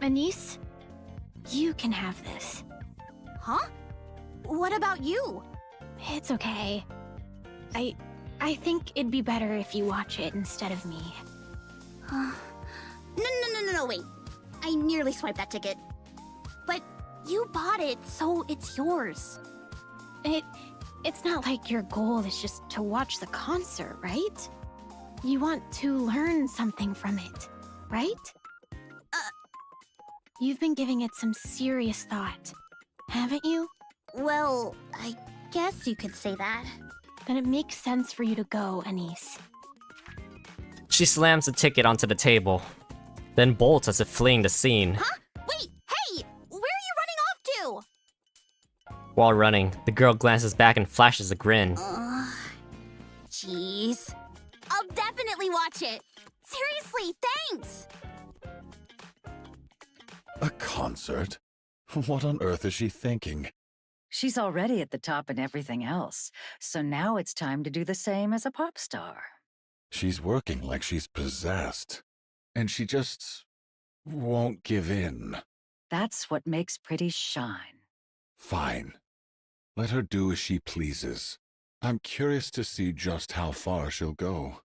Anise, you can have this. Huh? What about you? It's okay. I think it'd be better if you watch it instead of me. No, wait. I nearly swiped that ticket. But you bought it, so it's yours. It's not like your goal is just to watch the concert, right? You want to learn something from it, right? You've been giving it some serious thought, haven't you? Well, I guess you could say that. Then it makes sense for you to go, Anise. She slams the ticket onto the table, then bolts as if fleeing the scene. Huh? Wait, hey! Where are you running off to? While running, the girl glances back and flashes a grin. Jeez. I'll definitely watch it. Seriously, thanks! A concert? What on earth is she thinking? She's already at the top in everything else, so now it's time to do the same as a pop star. She's working like she's possessed. And she just won't give in. That's what makes Pretty shine. Fine. Let her do as she pleases. I'm curious to see just how far she'll go.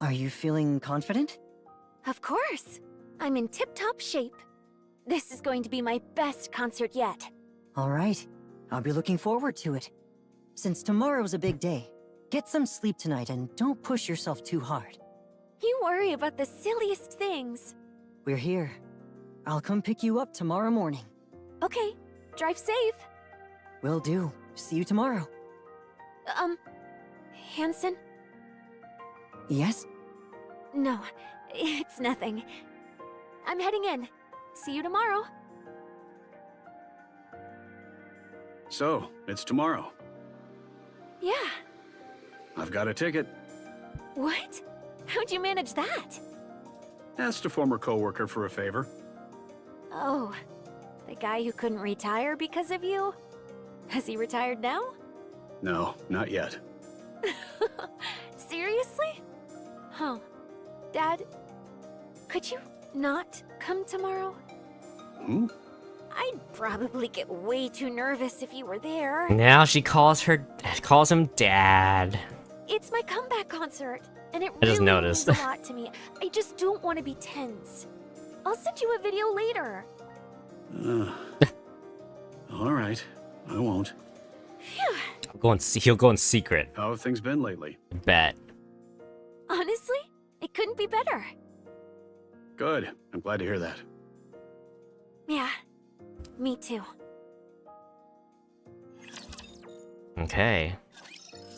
Are you feeling confident? Of course. I'm in tip-top shape. This is going to be my best concert yet. All right. I'll be looking forward to it. Since tomorrow's a big day, get some sleep tonight and don't push yourself too hard. You worry about the silliest things. We're here. I'll come pick you up tomorrow morning. Okay, drive safe. Will do. See you tomorrow. Hansen? Yes? No, it's nothing. I'm heading in. See you tomorrow. So, it's tomorrow. Yeah. I've got a ticket. What? How'd you manage that? Asked a former coworker for a favor. Oh, the guy who couldn't retire because of you? Has he retired now? No, not yet. Seriously? Huh. Dad, could you not come tomorrow? I'd probably get way too nervous if you were there. Now she calls him dad. It's my comeback concert, and it I just really noticed. means a lot to me. I just don't want to be tense. I'll send you a video later. All right, I won't. Phew. He'll go in secret. How have things been lately? Bet. Honestly, it couldn't be better. Good. I'm glad to hear that. Yeah, me too. Okay.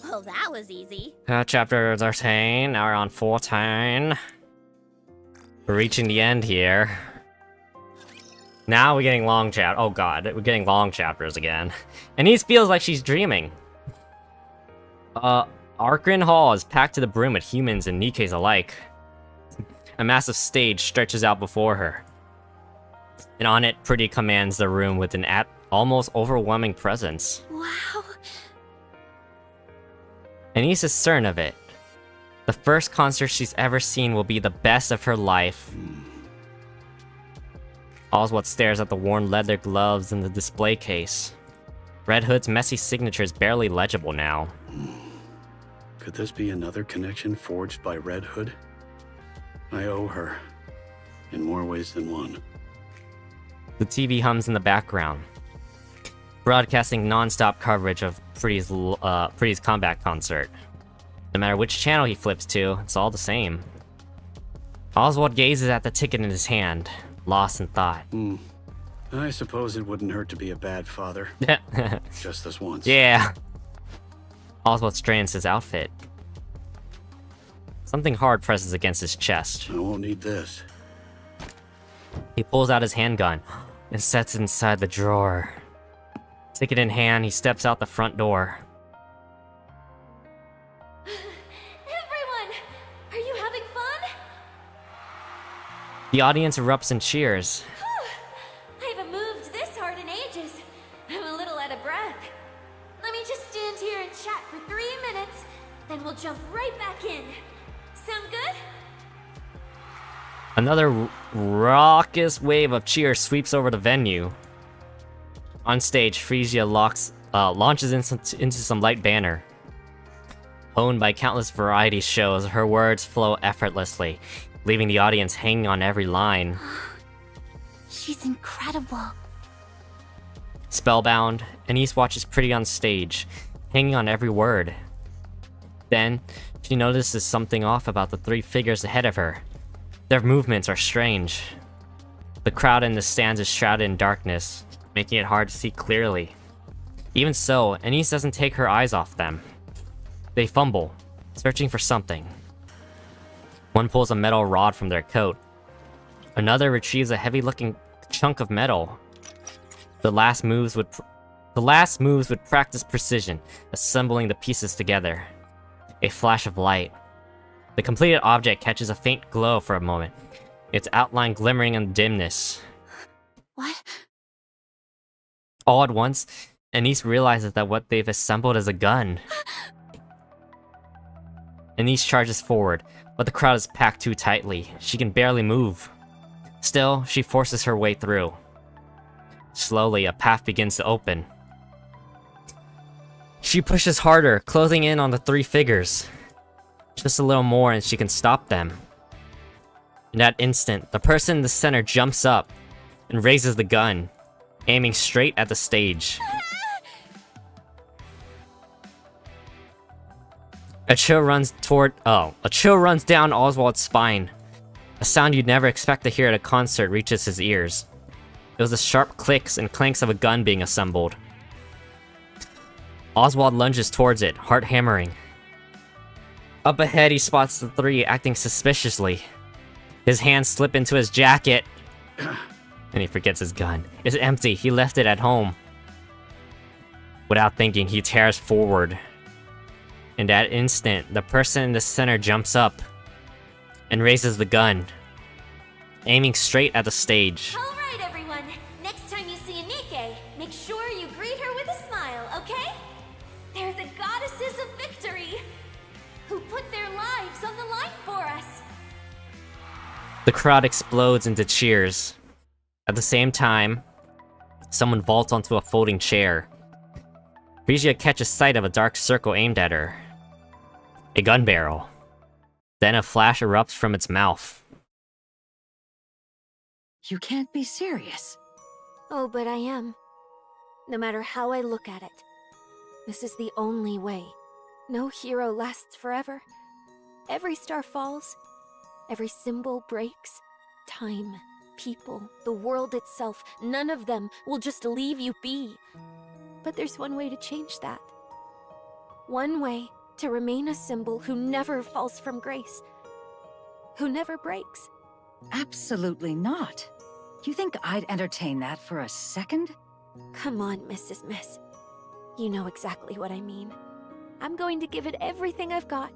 Well, that was easy. Chapter 13, now we're on 14. We're reaching the end here. Now we're getting long oh god, we're getting long chapters again. And he feels like she's dreaming. Arkran Hall is packed to the brim with humans and Nikkes alike. A massive stage stretches out before her. And on it, Pretty commands the room with an almost overwhelming presence. Wow. And he's certain of it. The first concert she's ever seen will be the best of her life. Oswald stares at the worn leather gloves in the display case. Red Hood's messy signature is barely legible now. Could this be another connection forged by Red Hood? I owe her, in more ways than one. The TV hums in the background, broadcasting non-stop coverage of Pretty's comeback concert. No matter which channel he flips to, it's all the same. Oswald gazes at the ticket in his hand, lost in thought. I suppose it wouldn't hurt to be a bad father. Just this once. Yeah. Oswald straightens his outfit. Something hard presses against his chest. I won't need this. He pulls out his handgun and sets it inside the drawer. Ticket in hand, he steps out the front door. Everyone, are you having fun? The audience erupts in cheers. I haven't moved this hard in ages. I'm a little out of breath. Let me just stand here and chat for 3 minutes, then we'll jump right back in. Sound good? Another raucous wave of cheers sweeps over the venue. On stage, Frisia launches into some light banner. Honed by countless variety shows, her words flow effortlessly, leaving the audience hanging on every line. She's incredible. Spellbound, Anise watches Pretty on stage, hanging on every word. Then, she notices something off about the 3 figures ahead of her. Their movements are strange. The crowd in the stands is shrouded in darkness, making it hard to see clearly. Even so, Anise doesn't take her eyes off them. They fumble, searching for something. One pulls a metal rod from their coat. Another retrieves a heavy-looking chunk of metal. The last moves with practiced precision, assembling the pieces together. A flash of light. The completed object catches a faint glow for a moment, its outline glimmering in the dimness. What? All at once, Anise realizes that what they've assembled is a gun. Anise charges forward, but the crowd is packed too tightly. She can barely move. Still, she forces her way through. Slowly, a path begins to open. She pushes harder, closing in on the 3 figures. Just a little more and she can stop them. In that instant, the person in the center jumps up and raises the gun, aiming straight at the stage. A chill runs down Oswald's spine. A sound you'd never expect to hear at a concert reaches his ears. It was the sharp clicks and clanks of a gun being assembled. Oswald lunges towards it, heart hammering. Up ahead, he spots the 3 acting suspiciously. His hands slip into his jacket, and he forgets his gun. It's empty. He left it at home. Without thinking, he tears forward. In that instant, the person in the center jumps up and raises the gun, aiming straight at the stage. All right, everyone. Next time you see a Nikke, make sure you greet her with a smile, okay? They're the goddesses of victory, who put their lives on the line for us. The crowd explodes into cheers. At the same time, Someone vaults onto a folding chair. Frisia catches sight of a dark circle aimed at her. A gun barrel. Then a flash erupts from its mouth. You can't be serious. Oh, but I am. No matter how I look at it. This is the only way. No hero lasts forever. Every star falls. Every symbol breaks. Time, people, the world itself, none of them will just leave you be. But there's one way to change that. One way to remain a symbol who never falls from grace. Who never breaks. Absolutely not. You think I'd entertain that for a second? Come on, Mrs. Miss. You know exactly what I mean. I'm going to give it everything I've got.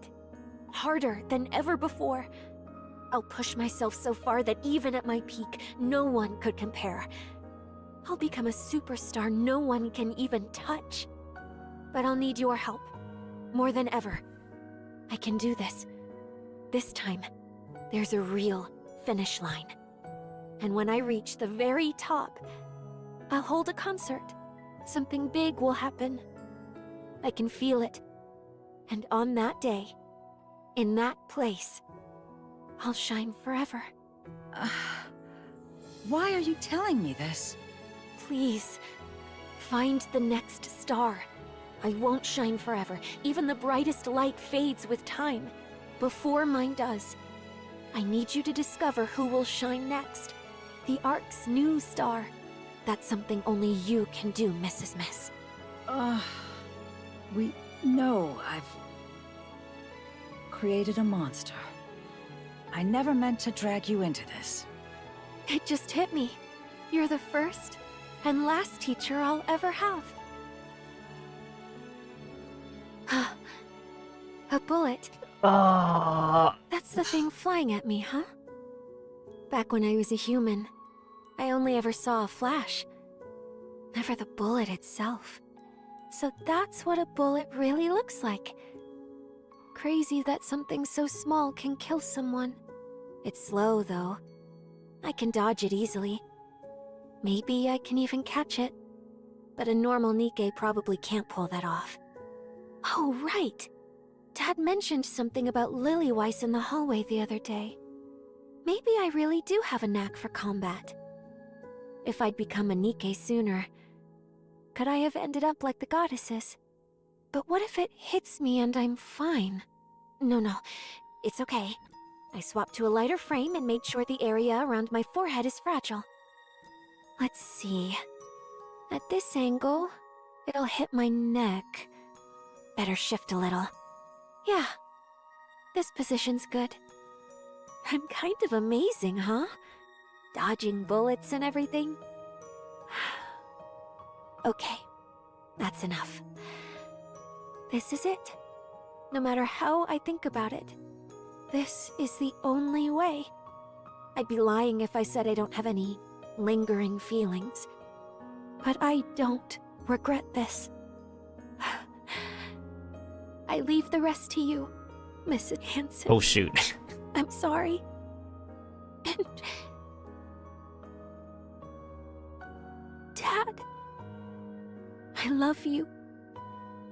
Harder than ever before. I'll push myself so far that even at my peak, no one could compare. I'll become a superstar no one can even touch. But I'll need your help. More than ever. I can do this. This time, there's a real finish line. And when I reach the very top, I'll hold a concert. Something big will happen. I can feel it. And on that day, in that place, I'll shine forever. Why are you telling me this? Please, find the next star. I won't shine forever. Even the brightest light fades with time. Before mine does. I need you to discover who will shine next. The Ark's new star. That's something only you can do, Mrs. Miss. We know I've created a monster. I never meant to drag you into this. It just hit me. You're the first and last teacher I'll ever have. A bullet. That's the thing flying at me, huh? Back when I was a human, I only ever saw a flash. Never the bullet itself. So that's what a bullet really looks like. Crazy that something so small can kill someone. It's slow, though. I can dodge it easily. Maybe I can even catch it. But a normal Nikke probably can't pull that off. Oh, right! Dad mentioned something about Lillyweiss in the hallway the other day. Maybe I really do have a knack for combat. If I'd become a Nikke sooner, could I have ended up like the goddesses? But what if it hits me and I'm fine? No, it's okay. I swapped to a lighter frame and made sure the area around my forehead is fragile. Let's see. At this angle, it'll hit my neck. Better shift a little. Yeah, this position's good. I'm kind of amazing, huh? Dodging bullets and everything. Okay, that's enough. This is it. No matter how I think about it, this is the only way. I'd be lying if I said I don't have any lingering feelings. But I don't regret this. I leave the rest to you, Mrs. Hanson. Oh shoot. I'm sorry. And... Dad. I love you.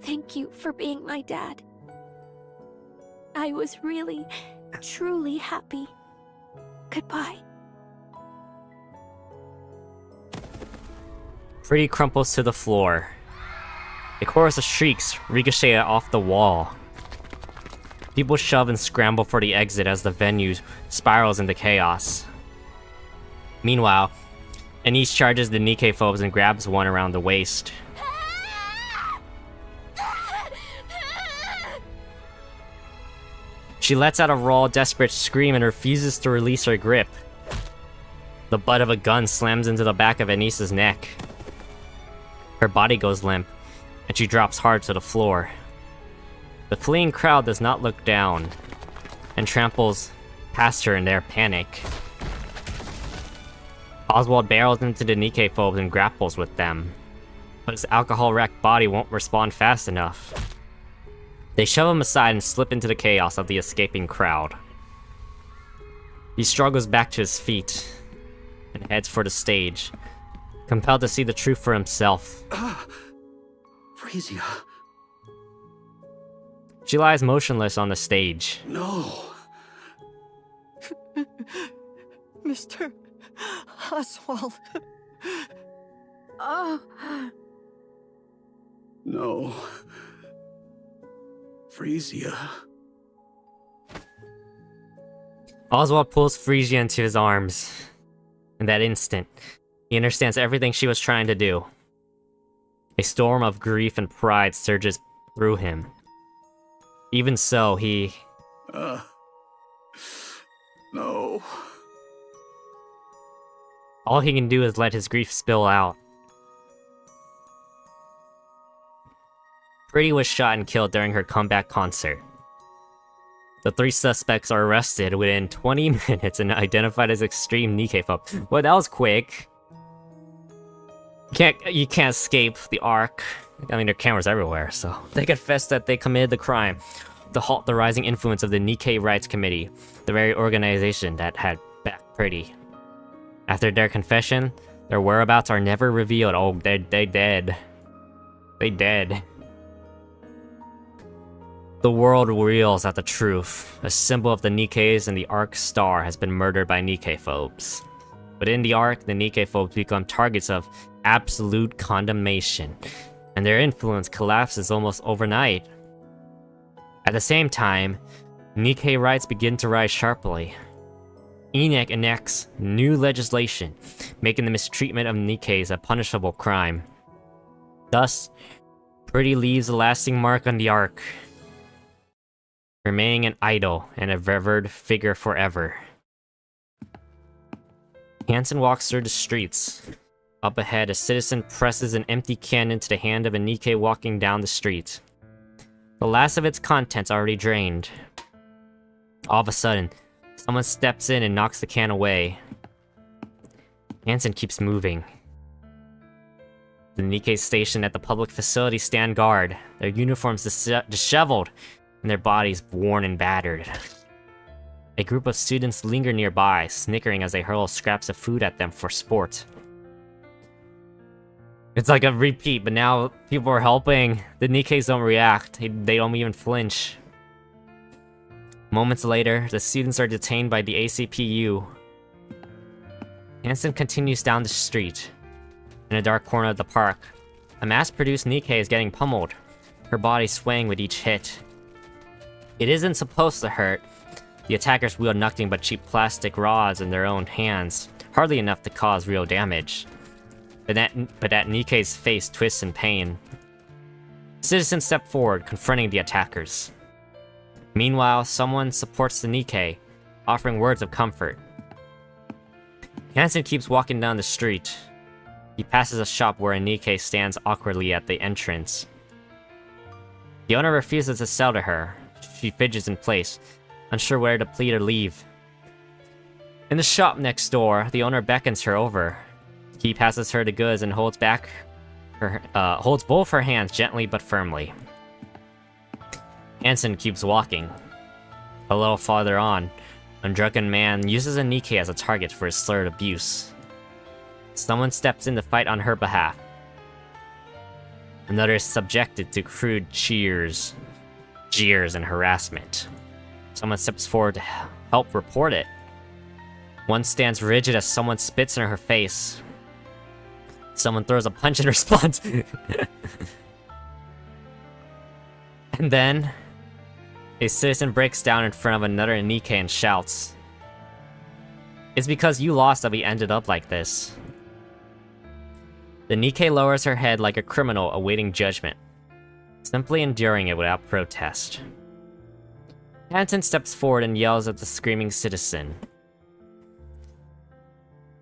Thank you for being my dad. I was really, truly happy. Goodbye. Freddy crumples to the floor. A chorus of shrieks ricochet off the wall. People shove and scramble for the exit as the venue spirals into chaos. Meanwhile, Anise charges the Nikke phobes and grabs one around the waist. She lets out a raw, desperate scream and refuses to release her grip. The butt of a gun slams into the back of Anise's neck. Her body goes limp, and she drops hard to the floor. The fleeing crowd does not look down, and tramples past her in their panic. Oswald barrels into the Nikke phobes and grapples with them, but his alcohol-wrecked body won't respond fast enough. They shove him aside and slip into the chaos of the escaping crowd. He struggles back to his feet and heads for the stage, compelled to see the truth for himself. Frisia. She lies motionless on the stage. No. Mr. Oswald. Oh. No. Frisia. Oswald pulls Frisia into his arms. In that instant, he understands everything she was trying to do. A storm of grief and pride surges through him. Even so, he... No. all he can do is let his grief spill out. Pretty was shot and killed during her comeback concert. The 3 suspects are arrested within 20 minutes and identified as extreme Nikke phobe. Well, that was quick. You can't escape the Ark. I mean, there are cameras everywhere, so... They confessed that they committed the crime to halt the rising influence of the Nikke Rights Committee, the very organization that had backed Pretty. After their confession, their whereabouts are never revealed. Oh, they dead. They dead. The world reels at the truth. A symbol of the Nikkes and the Ark star has been murdered by Nikke phobes. Within the Ark, the Nikke phobes become targets of absolute condemnation, and their influence collapses almost overnight. At the same time, Nikke rights begin to rise sharply. ENAC enacts new legislation, making the mistreatment of Nikkes a punishable crime. Thus, Pretty leaves a lasting mark on the Ark, remaining an idol and a revered figure forever. Hansen walks through the streets. Up ahead, a citizen presses an empty can into the hand of a Nikke walking down the street. The last of its contents already drained. All of a sudden, someone steps in and knocks the can away. Hansen keeps moving. The Nikke stationed at the public facility stand guard, their uniforms disheveled, and their bodies worn and battered. A group of students linger nearby, snickering as they hurl scraps of food at them for sport. It's like a repeat, but now people are helping. The Nikkes don't react. They don't even flinch. Moments later, the students are detained by the ACPU. Hansen continues down the street. In a dark corner of the park, a mass-produced Nikke is getting pummeled, her body swaying with each hit. It isn't supposed to hurt. The attackers wield nothing but cheap plastic rods in their own hands, hardly enough to cause real damage. But that Nikke's face twists in pain. Citizens step forward, confronting the attackers. Meanwhile, someone supports the Nikke, offering words of comfort. Hansen keeps walking down the street. He passes a shop where a Nikke stands awkwardly at the entrance. The owner refuses to sell to her. She fidgets in place, unsure where to plead or leave. In the shop next door, the owner beckons her over. He passes her the goods and holds both her hands gently but firmly. Hansen keeps walking. A little farther on, a drunken man uses a Nikke as a target for his slurred abuse. Someone steps in to fight on her behalf. Another is subjected to crude jeers and harassment. Someone steps forward to help report it. One stands rigid as someone spits in her face. Someone throws a punch in response. And then, a citizen breaks down in front of another Nikke and shouts, "It's because you lost that we ended up like this." The Nikke lowers her head like a criminal awaiting judgment, simply enduring it without protest. Hansen steps forward and yells at the screaming citizen.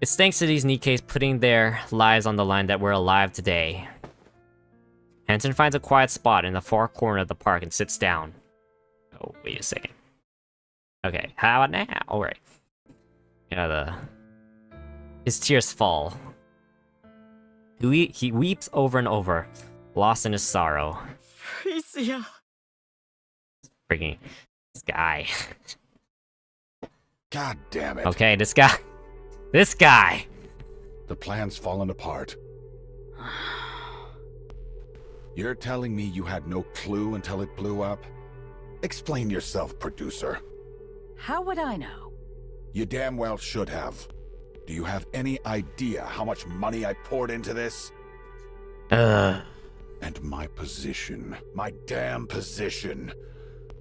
It's thanks to these Nikkes putting their lives on the line that we're alive today. Hansen finds a quiet spot in the far corner of the park and sits down. Oh, wait a second. Okay, how about now? Alright. His tears fall. He weeps over and over, lost in his sorrow. Frisia. Freaking... this guy. God damn it. Okay, this guy. This guy! The plan's fallen apart. You're telling me you had no clue until it blew up? Explain yourself, producer. How would I know? You damn well should have. Do you have any idea how much money I poured into this? And my position. My damn position.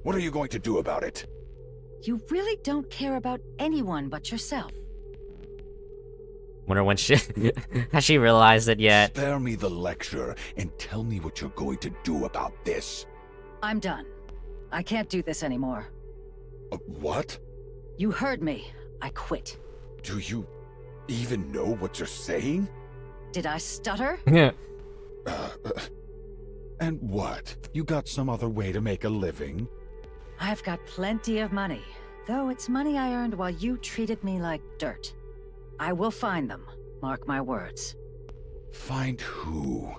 What are you going to do about it? You really don't care about anyone but yourself. Wonder when she has she realized it yet? Spare me the lecture and tell me what you're going to do about this. I'm done. I can't do this anymore. What? You heard me. I quit. Do you even know what you're saying? Did I stutter? Yeah. And what? You got some other way to make a living? I've got plenty of money, though it's money I earned while you treated me like dirt. I will find them, mark my words. Find who?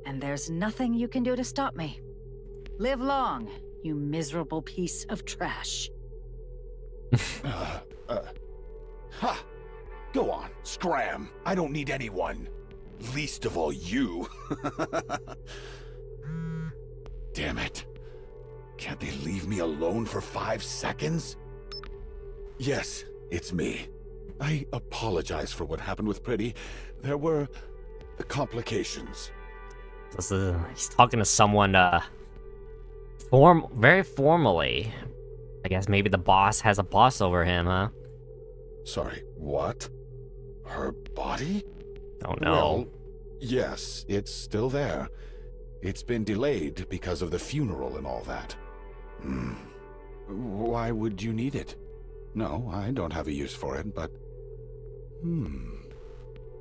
And there's nothing you can do to stop me. Live long, you miserable piece of trash. Ha! Go on, scram. I don't need anyone. Least of all you. Damn it. Can't they leave me alone for 5 seconds? Yes, it's me. I apologize for what happened with Pretty. There were complications. He's talking to someone, very formally. I guess maybe the boss has a boss over him, huh? Sorry, what? Her body? Oh no. Well, yes, it's still there. It's been delayed because of the funeral and all that. Why would you need it? No, I don't have a use for it, but...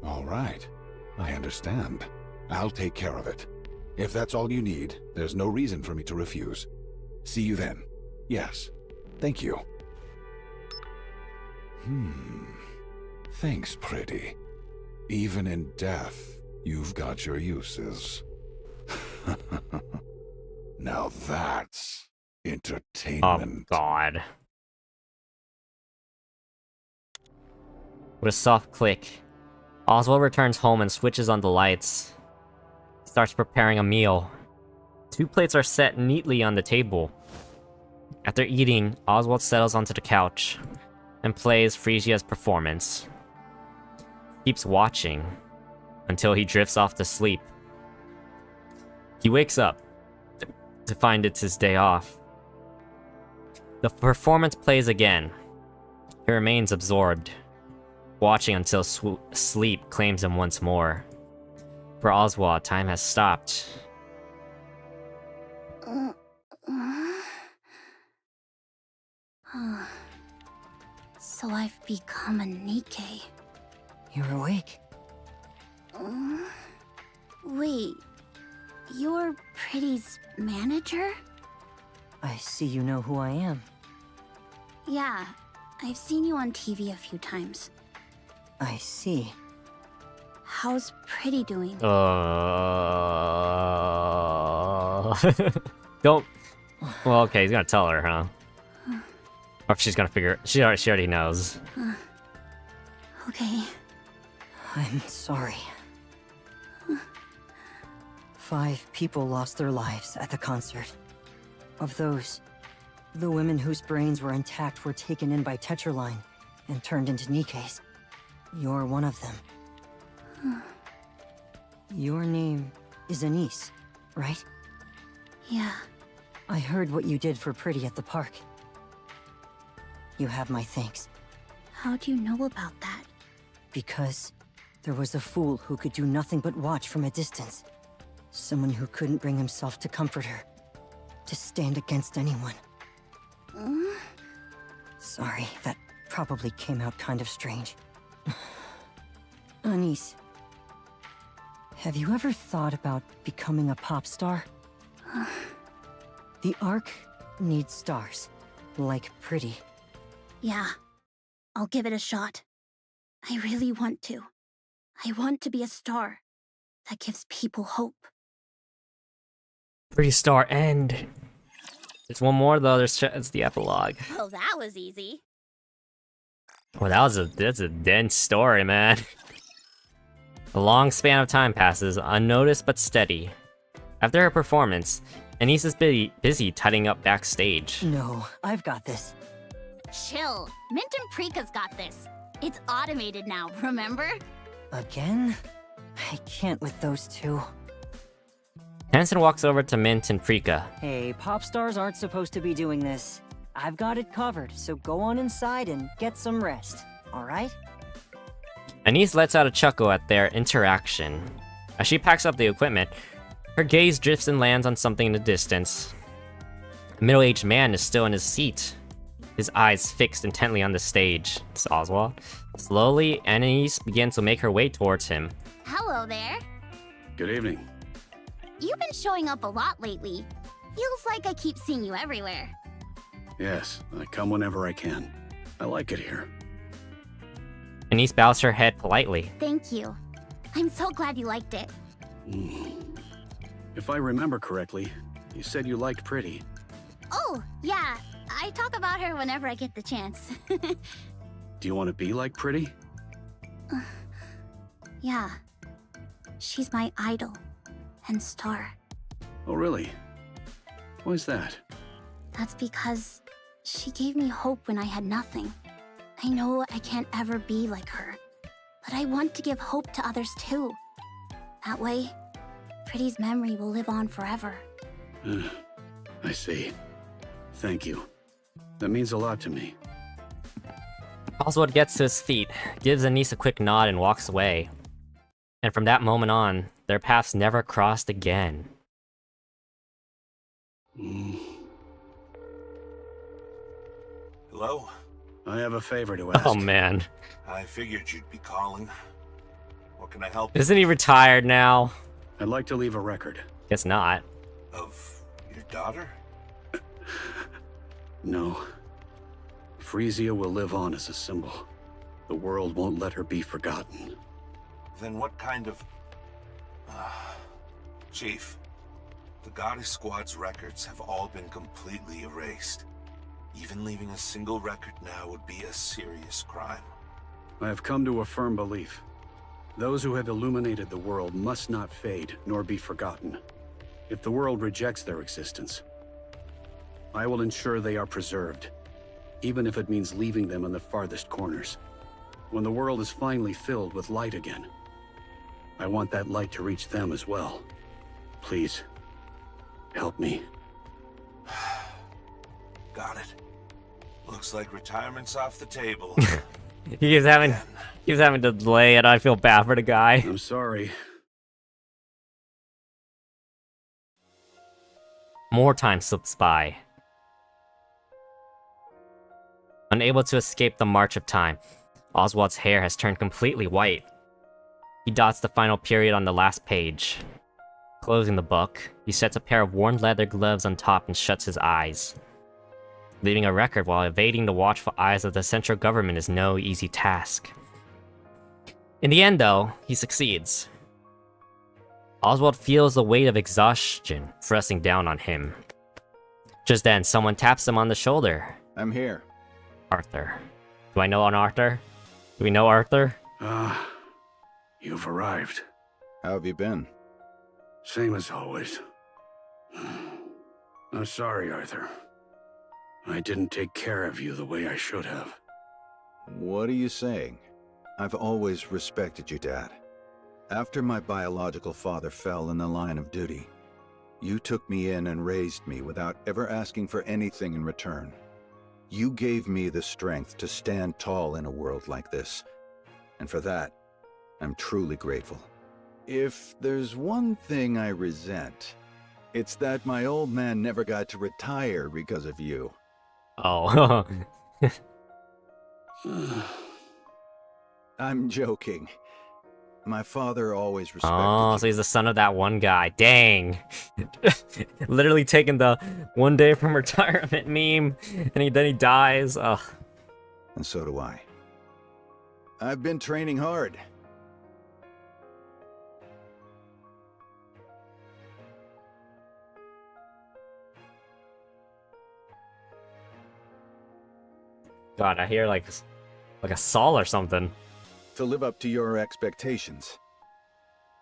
All right. I understand. I'll take care of it. If that's all you need, there's no reason for me to refuse. See you then. Yes. Thank you. Thanks, Pretty. Even in death, you've got your uses. Now that's entertainment. Oh god. With a soft click, Oswald returns home and switches on the lights. He starts preparing a meal. 2 plates are set neatly on the table. After eating, Oswald settles onto the couch and plays Frisia's performance. He keeps watching until he drifts off to sleep. He wakes up to find it's his day off. The performance plays again. He remains absorbed, watching until sleep claims him once more. For Oswald, time has stopped. So I've become a Nikke. You're awake. Wait, you're Pretty's manager? I see you know who I am. Yeah, I've seen you on TV a few times. I see. How's Pretty doing? Don't... Well, okay, he's gonna tell her, huh? Or if she's gonna figure... She already knows. Okay. I'm sorry. 5 people lost their lives at the concert. Of those, the women whose brains were intact were taken in by Tetraline and turned into Nikkes. You're one of them. Your name is Anise, right? Yeah. I heard what you did for Pretty at the park. You have my thanks. How do you know about that? Because there was a fool who could do nothing but watch from a distance. Someone who couldn't bring himself to comfort her. To stand against anyone. Sorry, that probably came out kind of strange. Anise, have you ever thought about becoming a pop star? The Ark needs stars, like Pretty. Yeah, I'll give it a shot. I really want to. I want to be a star that gives people hope. Pretty star end. There's one more though. It's the epilogue. Oh, that was easy. Well, that's a dense story, man. A long span of time passes, unnoticed but steady. After her performance, Anise is busy tidying up backstage. No, I've got this. Chill. Mint and Prika's got this. It's automated now, remember? Again? I can't with those two. Hansen walks over to Mint and Prika. Hey, pop stars aren't supposed to be doing this. I've got it covered, so go on inside and get some rest, alright? Anise lets out a chuckle at their interaction. As she packs up the equipment, her gaze drifts and lands on something in the distance. A middle-aged man is still in his seat, his eyes fixed intently on the stage. It's Oswald. Slowly, Anise begins to make her way towards him. Hello there. Good evening. You've been showing up a lot lately. Feels like I keep seeing you everywhere. Yes, I come whenever I can. I like it here. Anise bows her head politely. Thank you. I'm so glad you liked it. If I remember correctly, you said you liked Pretty. Oh, yeah. I talk about her whenever I get the chance. Do you want to be like Pretty? Yeah. She's my idol and star. Oh, really? Why's that? That's because she gave me hope when I had nothing. I know I can't ever be like her, but I want to give hope to others too. That way, Pretty's memory will live on forever. I see. Thank you. That means a lot to me. Oswald gets to his feet, gives Anise a quick nod, and walks away. And from that moment on, their paths never crossed again. Hello? I have a favor to ask. Oh man. I figured you'd be calling. What can I help Isn't he retired now? I'd like to leave a record. Guess not. of your daughter? No. Frisia will live on as a symbol. The world won't let her be forgotten. Then what kind of... Chief, the Goddess Squad's records have all been completely erased. Even leaving a single record now would be a serious crime. I have come to a firm belief. Those who have illuminated the world must not fade nor be forgotten. If the world rejects their existence, I will ensure they are preserved, even if it means leaving them in the farthest corners. When the world is finally filled with light again, I want that light to reach them as well. Please, help me. Got it. Looks like retirement's off the table. He's having to delay it. I feel bad for the guy. I'm sorry. More time slips by. Unable to escape the march of time, Oswald's hair has turned completely white. He dots the final period on the last page. Closing the book, he sets a pair of worn leather gloves on top and shuts his eyes. Leaving a record while evading the watchful eyes of the central government is no easy task. In the end, though, he succeeds. Oswald feels the weight of exhaustion pressing down on him. Just then, someone taps him on the shoulder. I'm here. Arthur. Do I know an Arthur? Do we know Arthur? You've arrived. How have you been? Same as always. I'm sorry, Arthur. I didn't take care of you the way I should have. What are you saying? I've always respected you, Dad. After my biological father fell in the line of duty, you took me in and raised me without ever asking for anything in return. You gave me the strength to stand tall in a world like this, and for that, I'm truly grateful. If there's one thing I resent, it's that my old man never got to retire because of you. Oh. I'm joking. My father always respected Oh, you. so he's the son of that one guy. Dang. Literally taking the 1 day from retirement meme, and then he dies. Ugh. And so do I. I've been training hard. God, I hear like a saw or something. To live up to your expectations.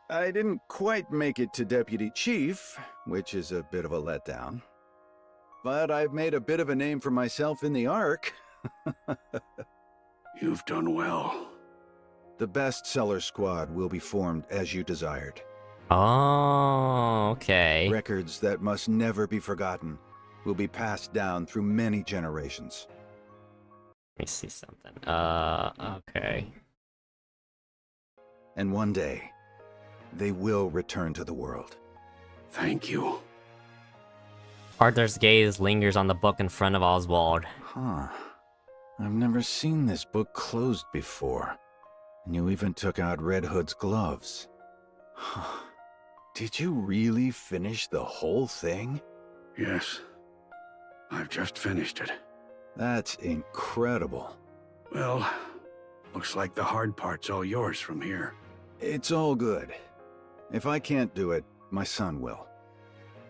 I didn't quite make it to Deputy Chief, which is a bit of a letdown. But I've made a bit of a name for myself in the Ark. You've done well. The bestseller squad will be formed as you desired. Oh, okay. Records that must never be forgotten will be passed down through many generations. Let me see something. Okay. And one day, they will return to the world. Thank you. Arthur's gaze lingers on the book in front of Oswald. Huh. I've never seen this book closed before. And you even took out Red Hood's gloves. Huh. Did you really finish the whole thing? Yes. I've just finished it. That's incredible. Well, looks like the hard part's all yours from here. It's all good. If I can't do it, my son will.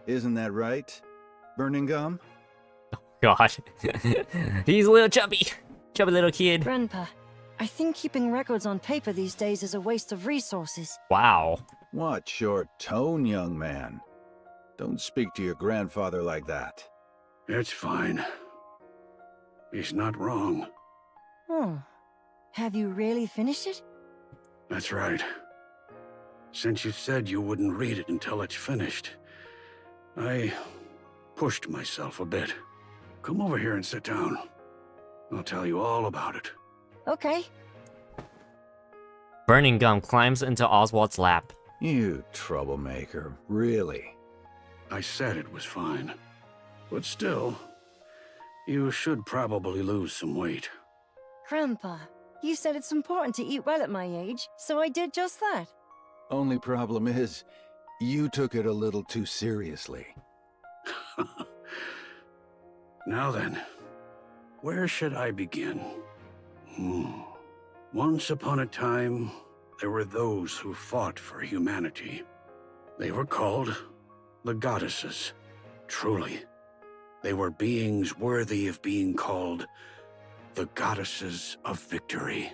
Isn't that right, Burning Gum? God. He's a little chubby. Chubby little kid. Grandpa, I think keeping records on paper these days is a waste of resources. Wow. Watch your tone, young man. Don't speak to your grandfather like that. It's fine. He's not wrong. Oh. Have you really finished it? That's right. Since you said you wouldn't read it until it's finished, I pushed myself a bit. Come over here and sit down. I'll tell you all about it. Okay. Burning Gum climbs into Oswald's lap. You troublemaker, really? I said it was fine. But still, you should probably lose some weight. Grandpa, you said it's important to eat well at my age, so I did just that. Only problem is, you took it a little too seriously. Now then, where should I begin? Once upon a time, there were those who fought for humanity. They were called the Goddesses. Truly, they were beings worthy of being called the Goddesses of Victory.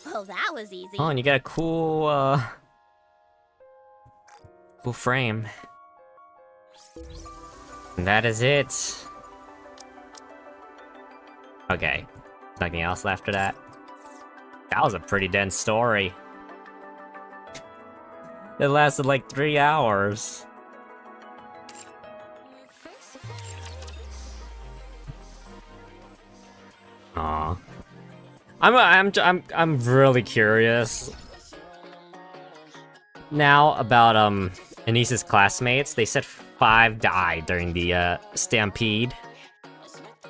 Well, that was easy. Oh, and you got a cool, cool frame. And that is it. Okay. Nothing else after that? That was a pretty dense story. It lasted like 3 hours. Aw. I'm really curious now about Anis's classmates. They said 5 died during the stampede.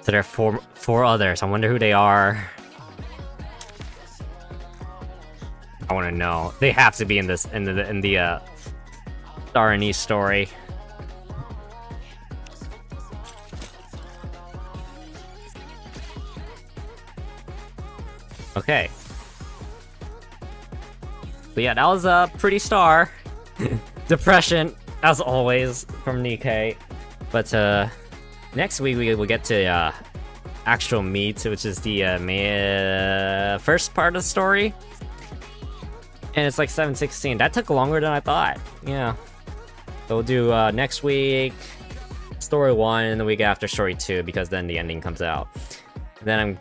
So there are four others. I wonder who they are. I want to know. They have to be in this in the Star Anise story. Okay. But yeah, that was a pretty star. Depression, as always, from Nikke. But next week we will get to actual meat, which is the first part of the story. And it's like 7:16. That took longer than I thought. Yeah. So we'll do next week story 1 and the week after story 2, because then the ending comes out. And then I'm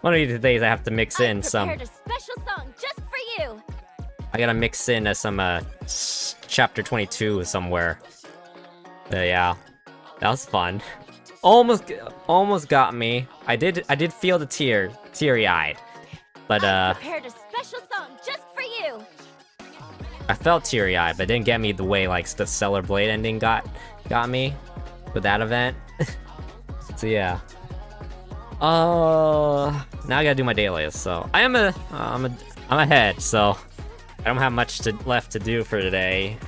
one of these days I have to mix in some. Prepared a special song just for you. I gotta mix in some chapter 22 somewhere. Yeah, that was fun. Almost got me. I did feel the teary-eyed, but Prepared a special song just for you. I felt teary-eyed, but it didn't get me the way like the Stellar Blade ending got me with that event. So yeah. Now I gotta do my dailies. So I am I'm ahead. So I don't have much left to do for today.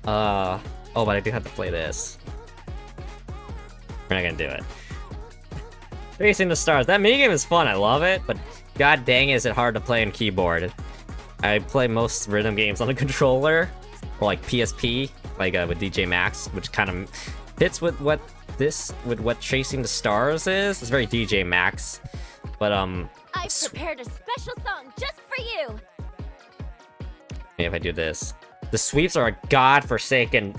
Oh, but I do have to play this. We're not gonna do it. Facing the Stars. That minigame is fun. I love it, but god dang is it hard to play on keyboard. I play most rhythm games on a controller, or like PSP, like with DJ Max, which kind of fits with what Chasing the Stars is. It's very DJ Max. But I've prepared a special song just for you. if I do this, the sweeps are a godforsaken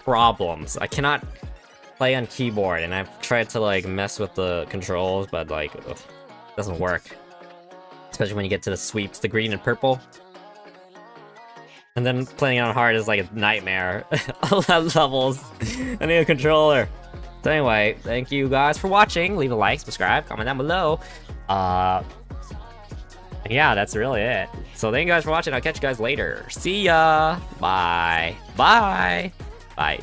problems. I cannot play on keyboard, and I've tried to like mess with the controls, but like, ugh, doesn't work. Especially when you get to the sweeps, the green and purple. And then playing on hard is like a nightmare. All that levels. I need a controller. So anyway, thank you guys for watching. Leave a like, subscribe, comment down below. Yeah, that's really it. So thank you guys for watching. I'll catch you guys later. See ya. Bye. Bye. Bye.